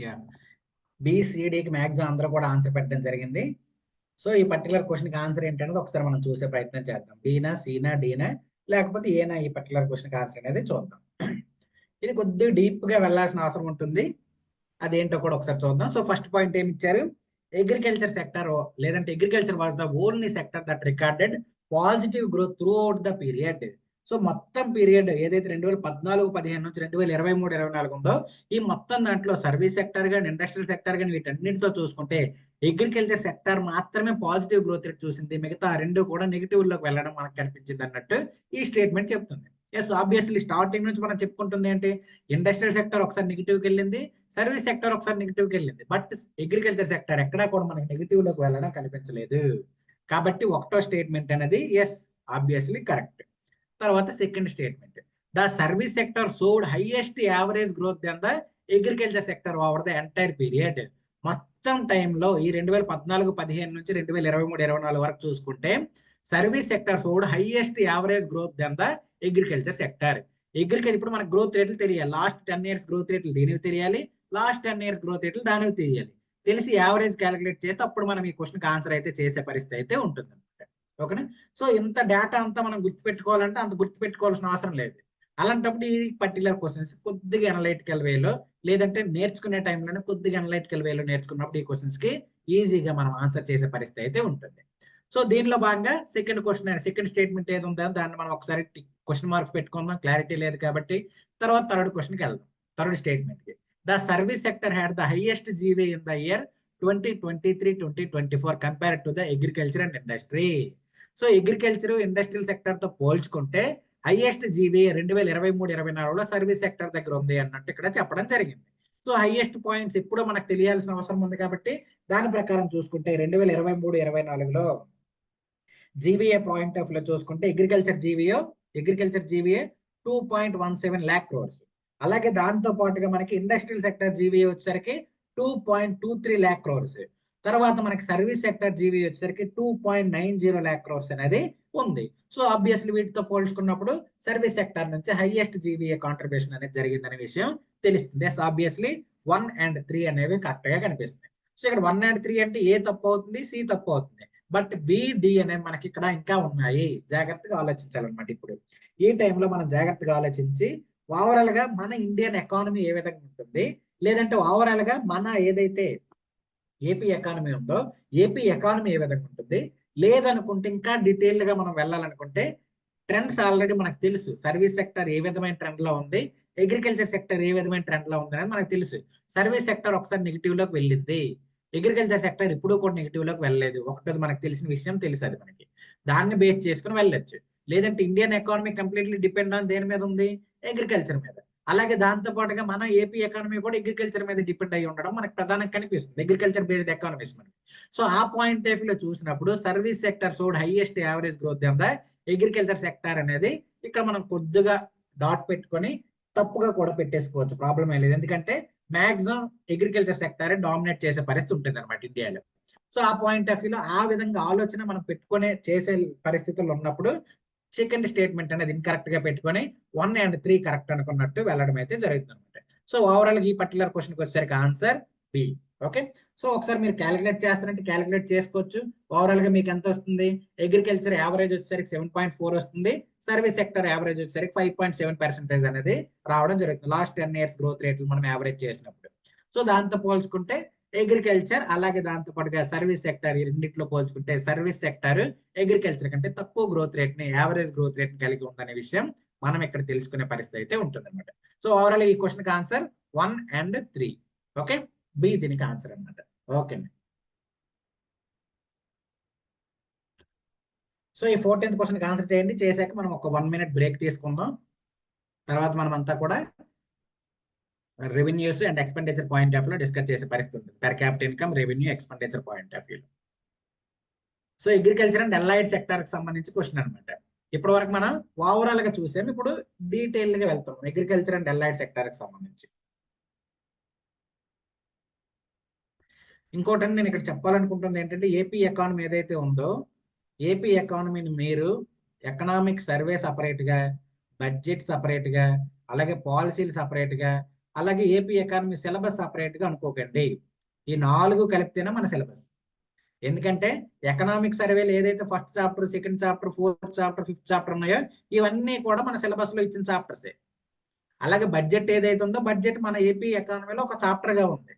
యా, బిసిడికి మ్యాక్సిమం అందరూ కూడా ఆన్సర్ పెట్టడం జరిగింది. సో ఈ పర్టికులర్ క్వశ్చన్ కి ఆన్సర్ ఏంటనేది ఒకసారి మనం చూసే ప్రయత్నం చేద్దాం. బీనా, సీనా, డీనా, లేకపోతే ఏనా ఈ పర్టికులర్ క్వశ్చన్ కి ఆన్సర్ అనేది చూద్దాం. ఇది కొద్దిగా డీప్ గా వెళ్లాల్సిన అవసరం ఉంటుంది. అదేంటో కూడా ఒకసారి చూద్దాం. సో ఫస్ట్ పాయింట్ ఏమి ఇచ్చారు, అగ్రికల్చర్ సెక్టర్ లేదంటే agriculture was the only sector that recorded positive growth through out the period. So మొత్తం పీరియడ్ ఏదైతే 2014-15 నుంచి 2023-24 ఉందో ఈ మొత్తం దాంట్లో సర్వీస్ సెక్టర్ కానీ ఇండస్ట్రియల్ సెక్టర్ కానీ వీటన్నిటితో చూసుకుంటే అగ్రికల్చర్ సెక్టర్ మాత్రమే పాజిటివ్ గ్రోత్ రేట్ చూసింది, మిగతా రెండు కూడా నెగిటివ్ లోకి వెళ్ళడం మనకు కనిపించింది అన్నట్టు ఈ స్టేట్మెంట్ చెప్తుంది. ఎస్, ఆబ్వియస్లీ స్టార్టింగ్ నుంచి మనం చెప్పుకుంటుంది ఏంటి, ఇండస్ట్రియల్ సెక్టర్ ఒకసారి నెగిటివ్కి వెళ్ళింది, సర్వీస్ సెక్టర్ ఒకసారి నెగిటివ్కి వెళ్ళింది, బట్ అగ్రికల్చర్ సెక్టర్ ఎక్కడా కూడా మనకి నెగిటివ్ లోకి వెళ్ళడం కనిపించలేదు. కాబట్టి ఒకటో స్టేట్మెంట్ అనేది ఎస్ ఆబ్వియస్లీ కరెక్ట్. తర్వాత second statement, the service sector showed highest average growth then the agriculture sector over the entire period. మొత్తం టైంలో ఈ 2014-15 నుంచి 2023-24 వరకు చూసుకుంటే service sector showed highest average growth then the agriculture sector. Agriculture ఇప్పుడు మనకు గ్రోత్ రేట్లు తెలియాలి, లాస్ట్ 10 years గ్రోత్ రేట్లు దీనికి తెలియాలి, లాస్ట్ 10 years గ్రోత్ రేట్లు దానికి తెలియాలి. తెలిసి యావరేజ్ క్యాలిక్యులేట్ చేస్తే అప్పుడు మనం ఈ క్వశ్చన్కి ఆన్సర్ అయితే చేసే పరిస్థితి అయితే ఉంటుంది అనమాట. ఓకేనా, సో ఇంత డేటా అంతా మనం గుర్తుపెట్టుకోవాలంటే అంత గుర్తుపెట్టుకోవాల్సిన అవసరం లేదు. అలాంటప్పుడు ఈ పర్టికులర్ క్వశ్చన్స్ కొద్దిగా అనలైటికల్ వేలో లేదంటే నేర్చుకునే టైంలోనే కొద్దిగా అనలైటికల్ వేలో నేర్చుకున్నప్పుడు ఈ క్వశ్చన్స్ కి ఈజీగా మనం ఆన్సర్ చేసే పరిస్థితి అయితే ఉంటుంది. సో దీనిలో భాగంగా సెకండ్ స్టేట్మెంట్ ఏది ఉందో దాన్ని మనం ఒకసారి క్వశ్చన్ మార్క్స్ పెట్టుకుందాం, క్లారిటీ లేదు కాబట్టి. తర్వాత థర్డ్ క్వశ్చన్కి వెళ్దాం. థర్డ్ స్టేట్మెంట్ కి, the service sector had the highest GV in the year 2023-2024 compared to the agriculture and industry. So agriculture industrial sector తో పోల్చుకుంటే హైయెస్ట్ జీవీ 2023-24లో సర్వీస్ సెక్టర్ దగ్గర ఉంది అన్నట్టు ఇక్కడ చెప్పడం జరిగింది. సో హైయెస్ట్ పాయింట్స్ ఇప్పుడు మనకు తెలియాల్సిన అవసరం ఉంది కాబట్టి దాని ప్రకారం చూసుకుంటే 2023-24లో జీవీఏ పాయింట్ ఆఫ్ లో చూసుకుంటే అగ్రికల్చర్ జీవీఏ 2.17 lakh crores. అలాగే దాంతో పాటుగా మనకి ఇండస్ట్రియల్ సెక్టర్ జీవీఏ వచ్చేసరికి 2.23 lakh crores. తర్వాత మనకి సర్వీస్ సెక్టర్ జీవీ వచ్చేసరికి 2.90 lakh crores అనేది ఉంది. సో ఆబ్వియస్లీ వీటితో పోల్చుకున్నప్పుడు సర్వీస్ సెక్టర్ నుంచి హైయెస్ట్ జీవీఏ కాంట్రిబ్యూషన్ అనేది జరిగిందనే విషయం తెలుస్తుంది. ఎస్, ఆబ్వియస్లీ 1 and 3 అనేవి కరెక్ట్ గా కనిపిస్తాయి. సో ఇక్కడ 1 and 3 అంటే ఏ తప్పు అవుతుంది, సి తప్పు అవుతుంది, బట్ బి, డి అనేవి మనకి ఇక్కడ ఇంకా ఉన్నాయి. జాగ్రత్తగా ఆలోచించాలన్నమాట. ఇప్పుడు ఈ టైంలో మనం జాగ్రత్తగా ఆలోచించి ఓవరాల్ గా మన ఇండియన్ ఎకానమీ ఏ విధంగా ఉంటుంది, లేదంటే ఓవరాల్ గా మన ఏదైతే ఏపీ ఎకానమీ ఉందో ఏపీ ఎకానమీ ఏ విధంగా ఉంటుంది, లేదనుకుంటే ఇంకా డీటెయిల్ గా మనం వెళ్ళాలనుకుంటే ట్రెండ్స్ ఆల్రెడీ మనకు తెలుసు. సర్వీస్ సెక్టర్ ఏ విధమైన ట్రెండ్ లో ఉంది, అగ్రికల్చర్ సెక్టర్ ఏ విధమైన ట్రెండ్ లో ఉంది అనేది మనకు తెలుసు. సర్వీస్ సెక్టర్ ఒకసారి నెగిటివ్ లోకి వెళ్ళింది, అగ్రికల్చర్ సెక్టర్ ఇప్పుడు కూడా నెగిటివ్ లోకి వెళ్ళలేదు. ఒకటి మనకు తెలిసిన విషయం తెలుసు, అది మనకి. దాన్ని బేస్ చేసుకుని వెళ్ళొచ్చు. లేదంటే Indian economy completely depend on దేని మీద ఉంది, అగ్రికల్చర్ మీద. అలాగే దాంతో పాటుగా మన ఏపీ ఎకానమీ కూడా అగ్రికల్చర్ మీద డిపెండ్ అయ్యి ఉండడం మనకు ప్రధానంగా కనిపిస్తుంది, అగ్రికల్చర్ బేస్డ్ ఎకానమీస్ మనకి. సో ఆ పాయింట్ ఆఫ్ వ్యూలో చూసినప్పుడు service sector showed highest average growth the agriculture sector అనేది ఇక్కడ మనం కొద్దిగా డాట్ పెట్టుకొని తప్పుగా కూడా పెట్టేసుకోవచ్చు, ప్రాబ్లం ఏం లేదు. ఎందుకంటే మాక్సిమం అగ్రికల్చర్ సెక్టర్ డామినేట్ చేసే పరిస్థితి ఉంటుంది అనమాట ఇండియాలో. సో ఆ పాయింట్ ఆఫ్ వ్యూలో ఆ విధంగా ఆలోచన మనం పెట్టుకునే చేసే పరిస్థితులు ఉన్నప్పుడు సెకండ్ స్టేట్మెంట్ అనేది ఇన్కరెక్ట్ గా పెట్టుకొని 1 and 3 కరెక్ట్ అనుకున్నట్టు వెళ్ళడం అయితే జరుగుతుంది అనమాట. సో ఓవరాల్ ఈ పర్టికులర్ క్వశ్చన్కి వచ్చేసరికి ఆన్సర్ బి. ఓకే, సో ఒకసారి మీరు క్యాలిక్యులేట్ చేస్తారంటే క్యాలిక్యులేట్ చేసుకోవచ్చు. ఓవరాల్ గా మీకు ఎంత వస్తుంది, అగ్రికల్చర్ యావరేజ్ వచ్చేసరికి 7.4 వస్తుంది, సర్వీస్ సెక్టర్ యావరేజ్ వచ్చేసరికి 5.7% అనేది రావడం జరుగుతుంది లాస్ట్ 10 years గ్రోత్ రేట్లు మనం యావరేజ్ చేసినప్పుడు. సో దాంతో పోల్చుకుంటే అగ్రికల్చర్ అలాగే దాంతో పాటుగా సర్వీస్ సెక్టర్, ఈ రెండింటిలో పోల్చుకుంటే సర్వీస్ సెక్టర్ అగ్రికల్చర్ కంటే తక్కువ గ్రోత్ రేట్ ని, యావరేజ్ గ్రోత్ రేట్ ని కలిగి ఉందనే విషయం మనం ఇక్కడ తెలుసుకునే పరిస్థితి అయితే ఉంటుంది అనమాట. సో ఓవరాల్ ఈ క్వశ్చన్ కి ఆన్సర్ 1 and 3. ఓకే, బి దీనికి ఆన్సర్ అనమాట. ఓకే అండి. సో ఈ 14th క్వశ్చన్ కి ఆన్సర్ చేయండి. చేశాక మనం ఒక 1 minute బ్రేక్ తీసుకుందాం. తర్వాత మనం అంతా కూడా revenues and expenditure point of లో డిస్కస్ చేసే పరిస్థితి ఉంటుంది, per capital income, revenue, expenditure point of view. So agriculture and allied sector కి సంబంధించి క్వశ్చన్ అనమాట. ఇప్పటి వరకు మనం ఓవరాల్ గా చూసాము, ఇప్పుడు డీటెయిల్ గా వెళ్తాం అగ్రికల్చర్ అండ్ అలైడ్ సెక్టర్ కి సంబంధించి. ఇంకోటి నేను ఇక్కడ చెప్పాలనుకుంటుంది ఏంటంటే, ఏపీ ఎకానమీ ఏదైతే ఉందో, ఏపీ ఎకానమీని మీరు ఎకనామిక్ సర్వే సపరేట్ గా, బడ్జెట్ సపరేట్ గా, అలాగే పాలసీలు సపరేట్ గా, అలాగే ఏపీ ఎకానమీ సిలబస్ సపరేట్ గా అనుకోకండి. ఈ 4 కలిపితేనే మన సిలబస్. ఎందుకంటే ఎకనామిక్ సర్వేలు ఏదైతే first chapter, second chapter, 4th chapter, 5th chapter ఉన్నాయో ఇవన్నీ కూడా మన సిలబస్ లో ఇచ్చిన చాప్టర్సే. అలాగే బడ్జెట్ ఏదైతే ఉందో, బడ్జెట్ మన ఏపీ ఎకానమీలో ఒక చాప్టర్ గా ఉంది.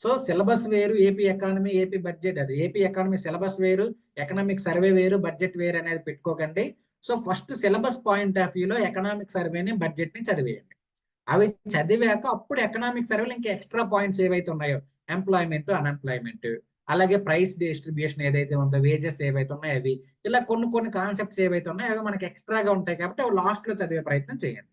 సో సిలబస్ వేరు, ఏపీ ఎకానమీ, ఏపీ బడ్జెట్, అది ఏపీ ఎకానమీ సిలబస్ వేరు, ఎకనామిక్ సర్వే వేరు, బడ్జెట్ వేరు అనేది పెట్టుకోకండి. So first syllabus point of వ్యూలో ఎకనామిక్ సర్వేని, బడ్జెట్ ని చదివేయండి. అవి చదివాక అప్పుడు ఎకనామిక్ సర్వేలు ఇంకా ఎక్స్ట్రా పాయింట్స్ ఏవైతే ఉన్నాయో, ఎంప్లాయ్మెంట్, అన్ఎంప్లాయ్మెంట్, అలాగే ప్రైస్ డిస్ట్రిబ్యూషన్ ఏదైతే ఉందో, వేజెస్ ఏవైతే ఉన్నాయో అవి, ఇలా కొన్ని కాన్సెప్ట్స్ ఏవైతే ఉన్నాయో అవి మనకి ఎక్స్ట్రాగా ఉంటాయి కాబట్టి అవి లాస్ట్ లో చదివే ప్రయత్నం చేయండి.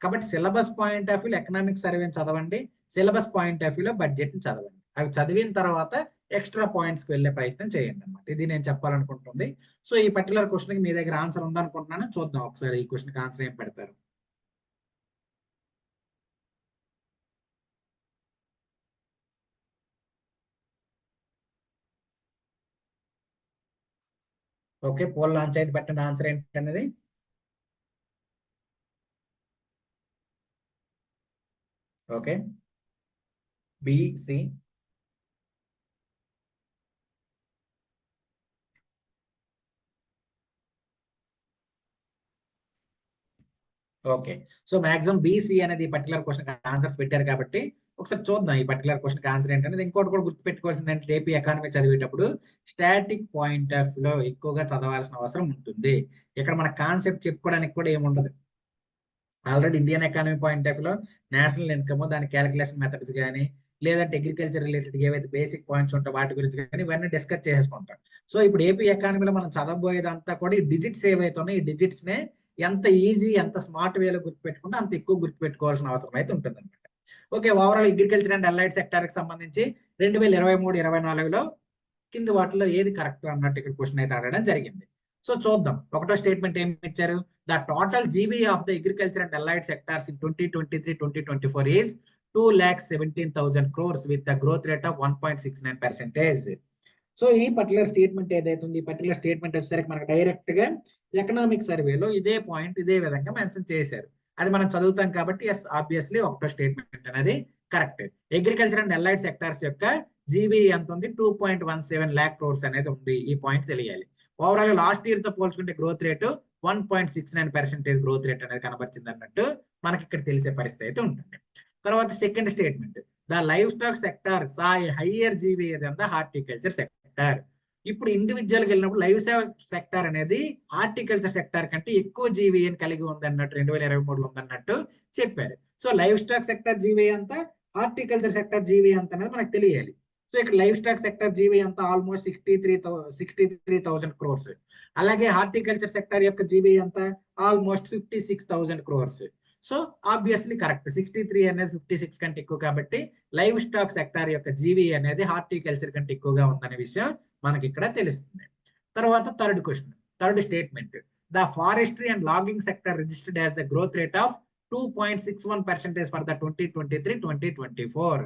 కాబట్టి సిలబస్ పాయింట్ ఆఫ్ వ్యూలో ఎకనామిక్ సర్వేని చదవండి, సిలబస్ పాయింట్ ఆఫ్ వ్యూలో బడ్జెట్ ని చదవండి. అవి చదివిన తర్వాత ఎక్స్ట్రా పాయింట్స్ కి వెళ్ళే ప్రయత్నం చేయండి అనమాట. ఇది నేను చెప్పాలనుకుంటుంది. సో ఈ పర్టికులర్ క్వశ్చన్ కి మీ దగ్గర ఆన్సర్ ఉందనుకుంటున్నాను. చూద్దాం ఒకసారి ఈ క్వశ్చన్ కి ఆన్సర్ ఏం పెడతారు. ఓకే, పోల్ లాంచ్ అయితే పెట్టండి ఆన్సర్ ఏంటనేది. Okay, BC. Okay, so maximum BC అనేది పర్టికులర్ క్వశ్చన్ ఆన్సర్స్ పెట్టారు కాబట్టి ఒకసారి చూద్దాం ఈ పర్టికులర్ క్వశ్చన్ ఆన్సర్ ఏంటనేది. ఇంకోటి కూడా గుర్తుపెట్టుకోవాల్సింది అంటే, ఏపీ ఎకానమీ చదివేటప్పుడు స్టాటిక్ పాయింట్ ఆఫ్ లో ఎక్కువగా చదవాల్సిన అవసరం ఉంటుంది. ఇక్కడ మన కాన్సెప్ట్ చెప్పుకోవడానికి కూడా ఏముండదు. Already Indian economy point of లో నేషనల్ ఇన్కమ్, దాని క్యాలిక్యులేషన్ మెథడ్స్ కానీ, లేదంటే అగ్రికల్చర్ రిలేటెడ్ ఏవైతే బేసిక్ పాయింట్స్ ఉంటాయో వాటి గురించి కానీ ఇవన్నీ డిస్కస్ చేసుకుంటాం. సో ఇప్పుడు ఏపీ ఎకానమీలో మనం చదవబోయేదంతా కూడా ఈ డిజిట్స్ ఏవైతే ఉన్నాయో, ఈ డిజిట్స్ నే ఎంత ఈజీ, ఎంత స్మార్ట్ వేలో గుర్తుపెట్టుకుంటే అంత ఎక్కువ గుర్తుపెట్టుకోవాల్సిన అవసరం అయితే ఉంటుంది అనమాట. Okay, overall agriculture and allied sector కి సంబంధించి 2023-24లో కింది వాటిలో ఏది కరెక్ట్ అన్నట్టు ఇక్కడ క్వశ్చన్ అయితే అడగడం జరిగింది. సో చూద్దాం. ఒకటో స్టేట్మెంట్ ఏమి ఇచ్చారు, the total GB of the agriculture and allied sectors in 2023-2024 is 2,17,000 crores with the growth rate of 1.69%. So ఈ పర్టికులర్ స్టేట్మెంట్ ఏదైతే ఉంది, ఈ పర్టికులర్ స్టేట్మెంట్ వచ్చేసరికి మనకు డైరెక్ట్ గా ఎకనామిక్ సర్వేలో ఇదే పాయింట్ ఇదే విధంగా మెన్షన్ చేశారు. అది మనం చదువుతాం కాబట్టి ఎస్, ఆబ్వియస్లీ ఒకటో స్టేట్మెంట్ అనేది correct. Agriculture and allied sectors యొక్క జీబీ ఎంత ఉంది, 2.17 lakh crores అనేది ఉంది. ఈ పాయింట్ తెలియాలి. ఓవరాల్ లాస్ట్ ఇయర్ తో పోల్చుకుంటే గ్రోత్ రేటు 1.69% గ్రోత్ రేట్ అనేది కనబరిచింది అన్నట్టు మనకి ఇక్కడ తెలిసే పరిస్థితి అయితే ఉంటుంది. తర్వాత second statement, the livestock sector saw higher GVA than the horticulture sector. ఇప్పుడు ఇండివిజువల్కి వెళ్ళినప్పుడు లైవ్ సెక్టార్ అనేది హార్టికల్చర్ సెక్టార్ కంటే ఎక్కువ జీవీఏని కలిగి ఉంది అన్నట్టు 2023లో ఉందన్నట్టు చెప్పారు. So livestock sector GVA అంత, హార్టికల్చర్ సెక్టార్ జీవీ అంత అనేది మనకు తెలియాలి. సో ఇక్కడ లైవ్ స్టాక్ సెక్టార్ జీవీ అంతా ఆల్మోస్ట్ 63,000 క్రోర్స్. అలాగే హార్టికల్చర్ సెక్టార్ యొక్క జీవీ అంతా almost 56,000 crores. So obviously correct, 63 అనేది 56 కంటే ఎక్కువ కాబట్టి లైవ్ స్టాక్ సెక్టార్ యొక్క జీవీ అనేది హార్టికల్చర్ కంటే ఎక్కువగా ఉందనే విషయం మనకి ఇక్కడ తెలుస్తుంది. తర్వాత third statement, the forestry and logging sector registered as the growth rate of 2.61% for the 2023-2024.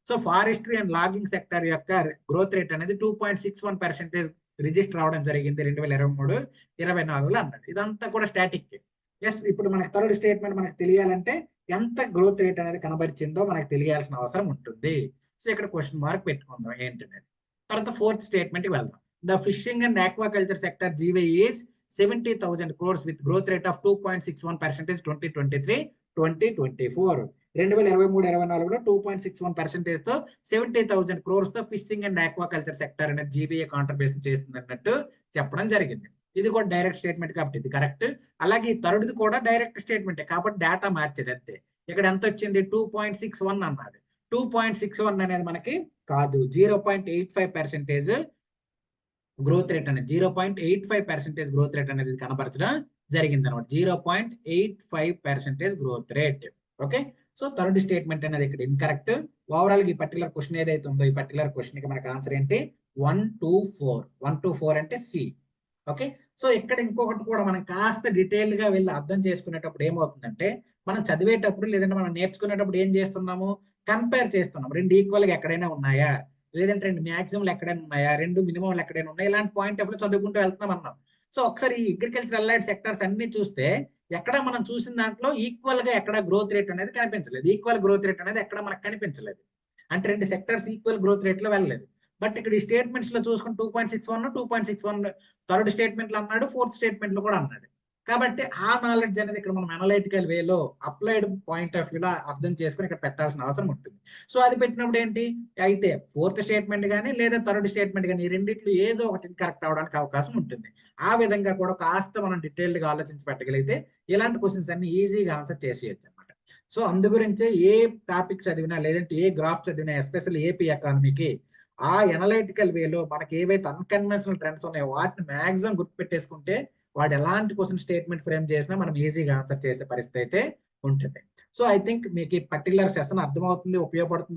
So forestry and logging sector యొక్క గ్రోత్ రేట్ అనేది 2.61% రిజిస్టర్ అవడం జరిగింది 2023-24లో అన్నాడు. ఇదంతా కూడా స్టాటిక్. ఎస్, ఇప్పుడు మనకి థర్డ్ స్టేట్మెంట్ మనకు తెలియాలంటే ఎంత గ్రోత్ రేట్ అనేది కనబరిచిందో మనకు తెలియాల్సిన అవసరం ఉంటుంది. సో ఇక్కడ క్వశ్చన్ మార్క్ పెట్టుకుందాం ఏంటనేది. తర్వాత ఫోర్త్ స్టేట్మెంట్ కి వెళ్దాం. The fishing and aquaculture sector GV is 70,000 crores with growth rate of 2.61% 2023-2024. 2023-24లో 2.61% తో 70,000 crores తో ఫిషింగ్ అండ్ ఆక్వాకల్చర్ సెక్టర్ అనేది జీబీఏ కాంట్రిబ్యూషన్ చేస్తుంది అన్నట్టు చెప్పడం జరిగింది. ఇది కూడా డైరెక్ట్ స్టేట్మెంట్ కాబట్టి ఇది కరెక్ట్. అలాగే థర్డ్ది కూడా డైరెక్ట్ స్టేట్మెంట్ కాబట్టి డేటా మార్చేది అంతే. ఇక్కడ ఎంత వచ్చింది, 2.61 అన్నాడు. 2.61 అనేది మనకి కాదు, 0.85% గ్రోత్ రేట్ అనేది 0.85% గ్రోత్ రేట్ అనేది కనపరచడం జరిగింది అనమాట. 0.85% growth rate. Okay, so third statement అనేది ఇక్కడ ఇన్కరెక్ట్. ఓవరాల్ ఈ పర్టికులర్ క్వశ్చన్ ఏదైతే ఉందో ఈ పర్టికులర్ క్వశ్చన్ కి మనకి ఆన్సర్ ఏంటి, 124 అంటే సి. ఓకే, సో ఇక్కడ ఇంకొకటి కూడా మనం కాస్త డీటెయిల్ గా వెళ్ళి అర్థం చేసుకునేటప్పుడు ఏమవుతుందంటే, మనం చదివేటప్పుడు లేదంటే మనం నేర్చుకునేటప్పుడు ఏం చేస్తున్నాము, కంపేర్ చేస్తున్నాం. రెండు ఈక్వల్ గా ఎక్కడైనా ఉన్నాయా, లేదంటే రెండు మ్యాక్సిమం ఎక్కడైనా ఉన్నాయా, రెండు మినిమం ఎక్కడైనా ఉన్నాయా, ఇలాంటి పాయింట్ ఆఫ్ వ్యూ చదువుకుంటూ వెళ్తున్నాం అన్నాం. సో ఒకసారి ఈ అగ్రికల్చర్ అలైడ్ సెక్టర్స్ అన్ని చూస్తే ఎక్కడ మనం చూసిన దాంట్లో ఈక్వల్ గా ఎక్కడ గ్రోత్ రేట్ అనేది కనిపించలేదు. ఈక్వల్ గ్రోత్ రేట్ అనేది ఎక్కడ మనకు కనిపించలేదు. అంటే రెండు సెక్టర్స్ ఈక్వల్ గ్రోత్ రేట్ లో వెళ్ళలేదు. బట్ ఇక్కడ ఈ స్టేట్మెంట్స్ లో చూసుకుని 2.61 థర్డ్ స్టేట్మెంట్ లో అన్నాడు, ఫోర్త్ స్టేట్మెంట్ లో కూడా అన్నాడు. కాబట్టి ఆ నాలెడ్జ్ అనేది ఇక్కడ మనం అనలైటికల్ వేలో అప్లైడ్ పాయింట్ ఆఫ్ వ్యూలో అర్థం చేసుకుని ఇక్కడ పెట్టాల్సిన అవసరం ఉంటుంది. సో అది పెట్టినప్పుడు ఏంటి, అయితే ఫోర్త్ స్టేట్మెంట్ కానీ లేదా థర్డ్ స్టేట్మెంట్ కానీ ఈ రెండిట్లో ఏదో ఒకటి కరెక్ట్ అవడానికి అవకాశం ఉంటుంది. ఆ విధంగా కూడా కాస్త మనం డీటెయిల్డ్ గా ఆలోచించి పెట్టగలిగితే ఇలాంటి క్వశ్చన్స్ అన్ని ఈజీగా ఆన్సర్ చేసేయచ్చు అనమాట. సో అందు గురించే ఏ టాపిక్ చదివినా లేదంటే ఏ గ్రాఫ్ చదివినా, ఎస్పెషల్లీ ఏపీ ఎకానమీకి ఆ ఎనలైటికల్ వేలో మనకి ఏవైతే అన్కన్వెన్షనల్ ట్రెండ్స్ ఉన్నాయో వాటిని మాక్సిమం గుర్తుపెట్టేసుకుంటే వాడు ఎలాంటి క్వశ్చన్ స్టేట్మెంట్ ఫ్రేమ్ చేసినా మనం ఈజీగా ఆన్సర్ చేసే పరిస్థితి అయితే ఉంటుంది. సో ఐ థింక్ మీకు ఈ పర్టికులర్ సెషన్ అర్థమవుతుంది, ఉపయోగపడుతుంది.